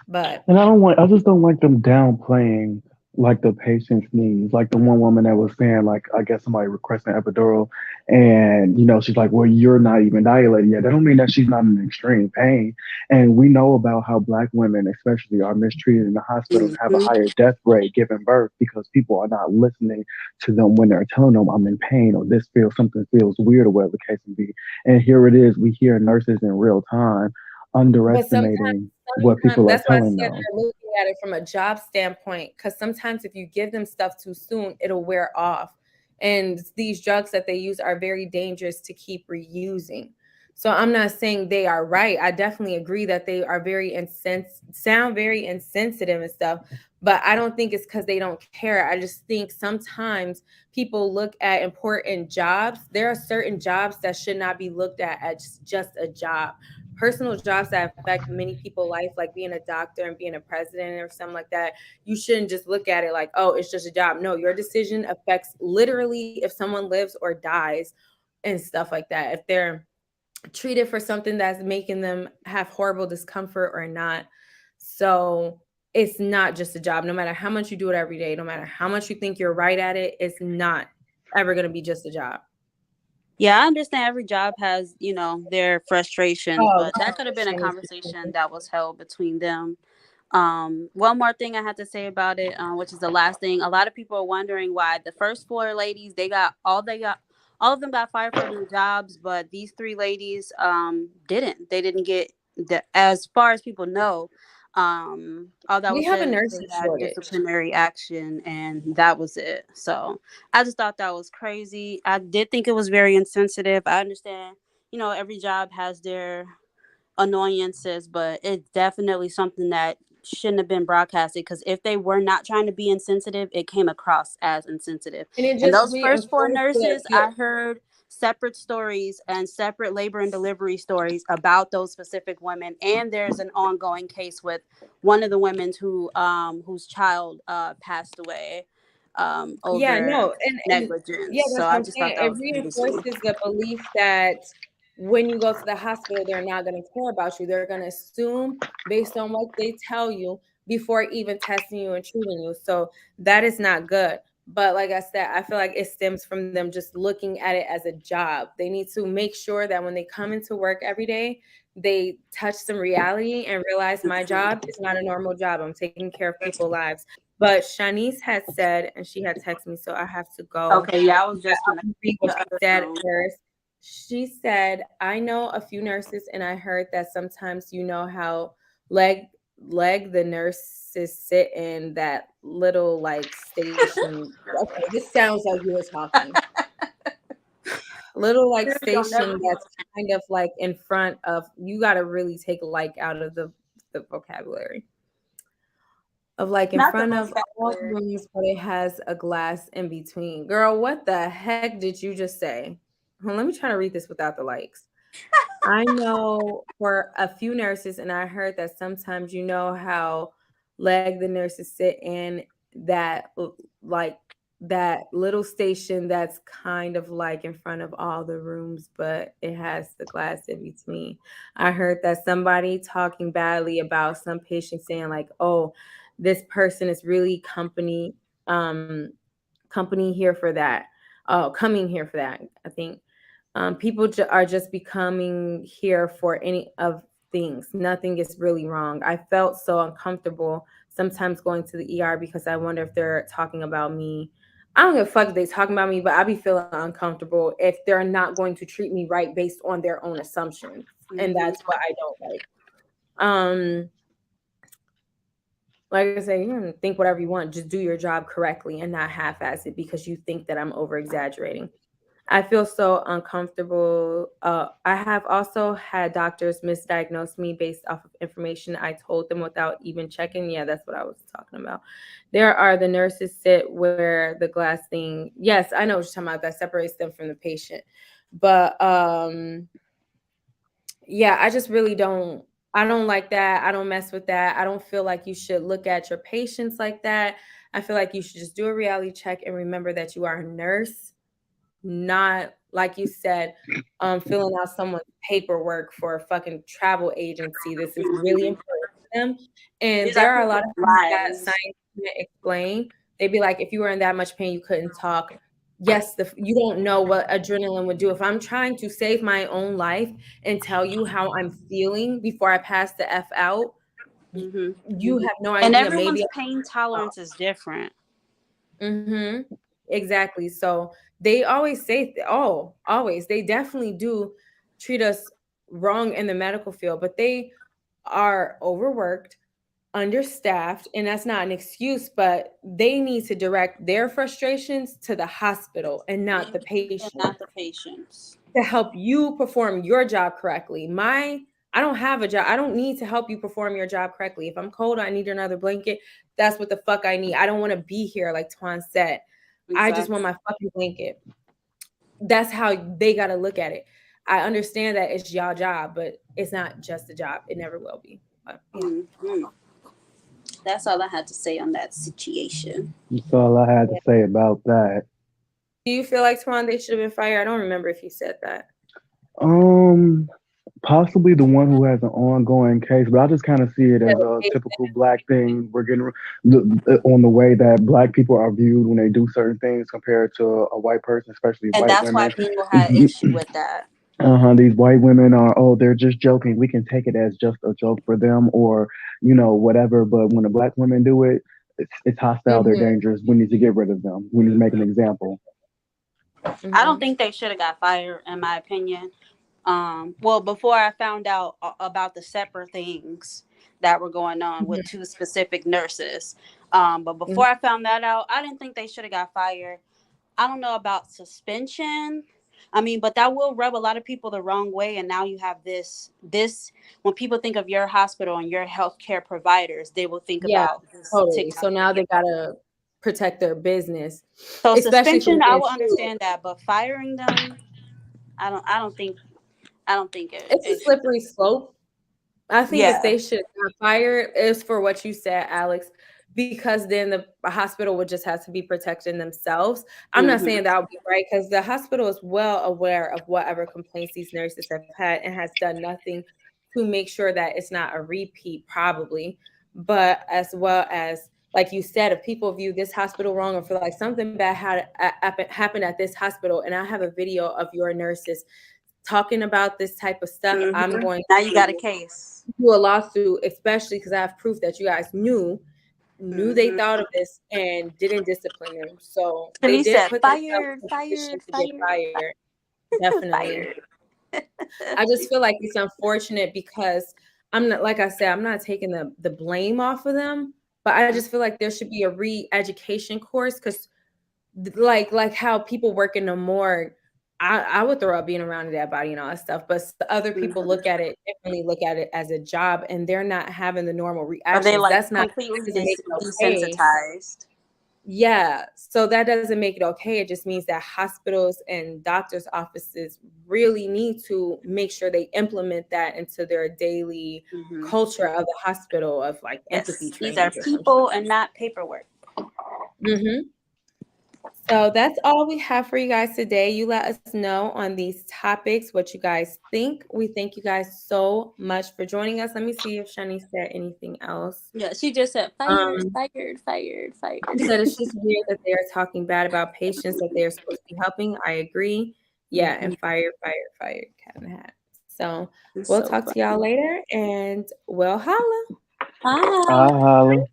S16: But
S3: And I just don't like them downplaying like the patient's needs. Like the one woman that was saying, like, I guess somebody requesting epidural, and she's like, "Well, you're not even dilated yet." That don't mean that she's not in extreme pain. And we know about how Black women, especially, are mistreated in the hospital and have a
S1: Mhm.
S3: higher death rate giving birth because people are not listening to them when they're telling them, "I'm in pain," or something feels weird, or whatever the case may be. And here it is, we hear nurses in real time
S16: But
S3: underestimating what people are
S16: that's why I
S3: telling
S16: said
S3: them.
S16: they're looking at it from a job standpoint, because sometimes if you give them stuff too soon, it'll wear off. And these drugs that they use are very dangerous to keep reusing. So I'm not saying they are right. I definitely agree that they are sound very insensitive and stuff, but I don't think it's because they don't care. I just think sometimes people look at important jobs. There are certain jobs that should not be looked at as just a job. Personal jobs that affect many people's life, like being a doctor and being a president or something like that, you shouldn't just look at it like, oh, it's just a job. No, your decision affects literally if someone lives or dies and stuff like that. If they're treated for something that's making them have horrible discomfort or not. So it's not just a job. No matter how much you do it every day, no matter how much you think you're right at it, it's not ever going to be just a job.
S1: Yeah, I understand every job has, their frustrations,
S16: Oh,
S1: but that could have been a conversation that was held between them. One more thing I had to say about it, which is the last thing. A lot of people are wondering why the first four ladies, all of them got fired from their jobs, but these three ladies didn't. They didn't get as far as people know. All that
S16: we
S1: was
S16: have a
S1: said is
S16: nursing
S1: they had
S16: shortage.
S1: disciplinary action, and that was it. So I just thought that was crazy. I did think it was very insensitive. I understand, every job has their annoyances, but it's definitely something that shouldn't have been broadcasted, because if they were not trying to be insensitive, it came across as insensitive.
S16: And it
S1: And
S16: just
S1: those first four
S16: reinforced
S1: nurses, I heard separate stories and separate labor and delivery stories about those specific women. And there's an ongoing case with one of the women whose child passed away over
S16: Yeah,
S1: negligence. So
S16: that's what
S1: I
S16: I'm
S1: just thought
S16: saying.
S1: that
S16: It
S1: was crazy.
S16: reinforces the belief that when you go to the hospital, they're not going to care about you. They're going to assume based on what they tell you before even testing you and treating you. So that is not good. But like I said, I feel like it stems from them just looking at it as a job. They need to make sure that when they come into work every day, they touch some reality and realize my job is not a normal job. I'm taking care of people's lives. But Shanice had said, and she had texted me, so I have to go.
S1: Okay, yeah, I was
S16: But
S1: just gonna
S16: I'll read what
S1: the
S16: she
S1: other
S16: said
S1: room.
S16: first. She said, I know a few nurses, and I heard that sometimes how leg the nurses sit in that little like station. Okay, this sounds like you were talking. little like
S12: Seriously, I'll never
S16: station
S12: be
S16: that's kind of like in front of, you got to really take like out of the vocabulary of like in
S1: Not the
S16: front of all the
S1: vocabulary.
S16: rooms, but it has a glass in between. Girl, what the heck did you just say? Let me try to read this without the likes. I know for a few nurses, and I heard that sometimes you know how leg the nurses sit in that like that little station that's kind of like in front of all the rooms, but it has the glass in between. I heard that somebody talking badly about some patient saying like, "Oh, this person is really company here for that. Oh, coming here for that." I think people are just becoming here for any of things. Nothing is really wrong. I felt so uncomfortable sometimes going to the ER because I wonder if they're talking about me. I don't give a fuck if they talking about me, but I be feeling uncomfortable if they're not going to treat me right based on their own assumptions. And that's what I don't like. Like I say, you can think whatever you want, just do your job correctly and not half-ass it because you think that I'm over exaggerating. I feel so uncomfortable. I have also had doctors misdiagnose me based off of information I told them without even checking. Yeah, that's what I was talking about. There are the nurses sit where the glass thing. Yes, I know what you're talking about. That separates them from the patient. But yeah, I just really don't. I don't like that. I don't mess with that. I don't feel like you should look at your patients like that. I feel like you should just do a reality check and remember that you are a nurse, not like you said, filling out someone's paperwork for a fucking travel agency. This is really important to them. And
S1: These are
S16: there are a lot of
S1: people's
S16: things that
S1: lives.
S16: science can't explain. They'd be like, if you were in that much pain, you couldn't talk. Yes, you don't know what adrenaline would do. If I'm trying to save my own life and tell you how I'm feeling before I pass the F out, you have no
S1: And
S16: idea. Maybe
S1: everyone's pain tolerance is different.
S16: Exactly. So they always say, always, they definitely do treat us wrong in the medical field, but they are overworked, understaffed, and that's not an excuse, but they need to direct their frustrations to the hospital and not the patient,
S1: and not the patients.
S16: to help you perform your job correctly. I don't have a job. I don't need to help you perform your job correctly. If I'm cold, I need another blanket. That's what the fuck I need. I don't want to be here, like Twan said. I just want my fucking blanket. That's how they got to look at it. I understand that it's your job, but it's not just a job. It never will be. But, yeah.
S1: That's all I had to say on that situation.
S3: That's all I had to say about that.
S16: Do you feel like, Twan, they should have been fired? I don't remember if you said that.
S3: Possibly the one who has an ongoing case, but I just kind of see it as a typical black thing. We're getting on the way that black people are viewed when they do certain things compared to a white person, especially
S1: And
S3: white
S1: that's
S3: women.
S1: why people had issue with that.
S3: These white women are, oh, they're just joking. We can take it as just a joke for them, or whatever. But when the black women do it, it's hostile. They're dangerous. We need to get rid of them. We need to make an example.
S1: I don't think they should have got fired, in my opinion. Well, before I found out about the separate things that were going on with two specific nurses. But before I found that out, I didn't think they should have got fired. I don't know about suspension. I mean, but that will rub a lot of people the wrong way. And now you have this, when people think of your hospital and your healthcare providers, they will think about this
S16: totally.
S1: TikTok
S16: So now
S1: video.
S16: they gotta protect their business.
S1: So
S16: especially
S1: suspension, I will understand that, but firing them, I don't think
S16: it's a slippery slope. I think if they should not fire is for what you said, Alex, because then the hospital would just have to be protecting themselves. I'm not saying that would be right because the hospital is well aware of whatever complaints these nurses have had and has done nothing to make sure that it's not a repeat, probably. But as well as, like you said, if people view this hospital wrong or feel like something bad happened at this hospital, and I have a video of your nurses talking about this type of stuff, I'm going
S1: now you got a case.
S16: Do a lawsuit, especially because I have proof that you guys knew they thought of this and didn't discipline them. So they did put themselves in a position to get fired. Definitely. I just feel like it's unfortunate because I'm not, like I said, I'm not taking the blame off of them, but I just feel like there should be a re-education course because like how people work in the morgue, I would throw up being around a dead body and all that stuff, but other people look at it differently, look at it as a job, and they're not having the normal
S1: Are
S16: reactions.
S1: they like
S16: That's not
S1: completely
S16: that doesn't make it okay.
S1: desensitized?
S16: Yeah, so that doesn't make it okay. It just means that hospitals and doctors' offices really need to make sure they implement that into their daily culture of the hospital of like empathy
S1: Yes, these
S16: training
S1: are
S16: or some
S1: people and not paperwork.
S16: Mm-hmm. So that's all we have for you guys today. You let us know on these topics what you guys think. We thank you guys so much for joining us. Let me see if Shani said anything else.
S1: Yeah, she just said fired, fired, fired, fired.
S16: She said it's just weird that they are talking bad about patients that they are supposed to be helping. I agree. Yeah, and fired, cat in the hat. So we'll talk to y'all later and we'll holla.
S1: Bye.
S3: I holla.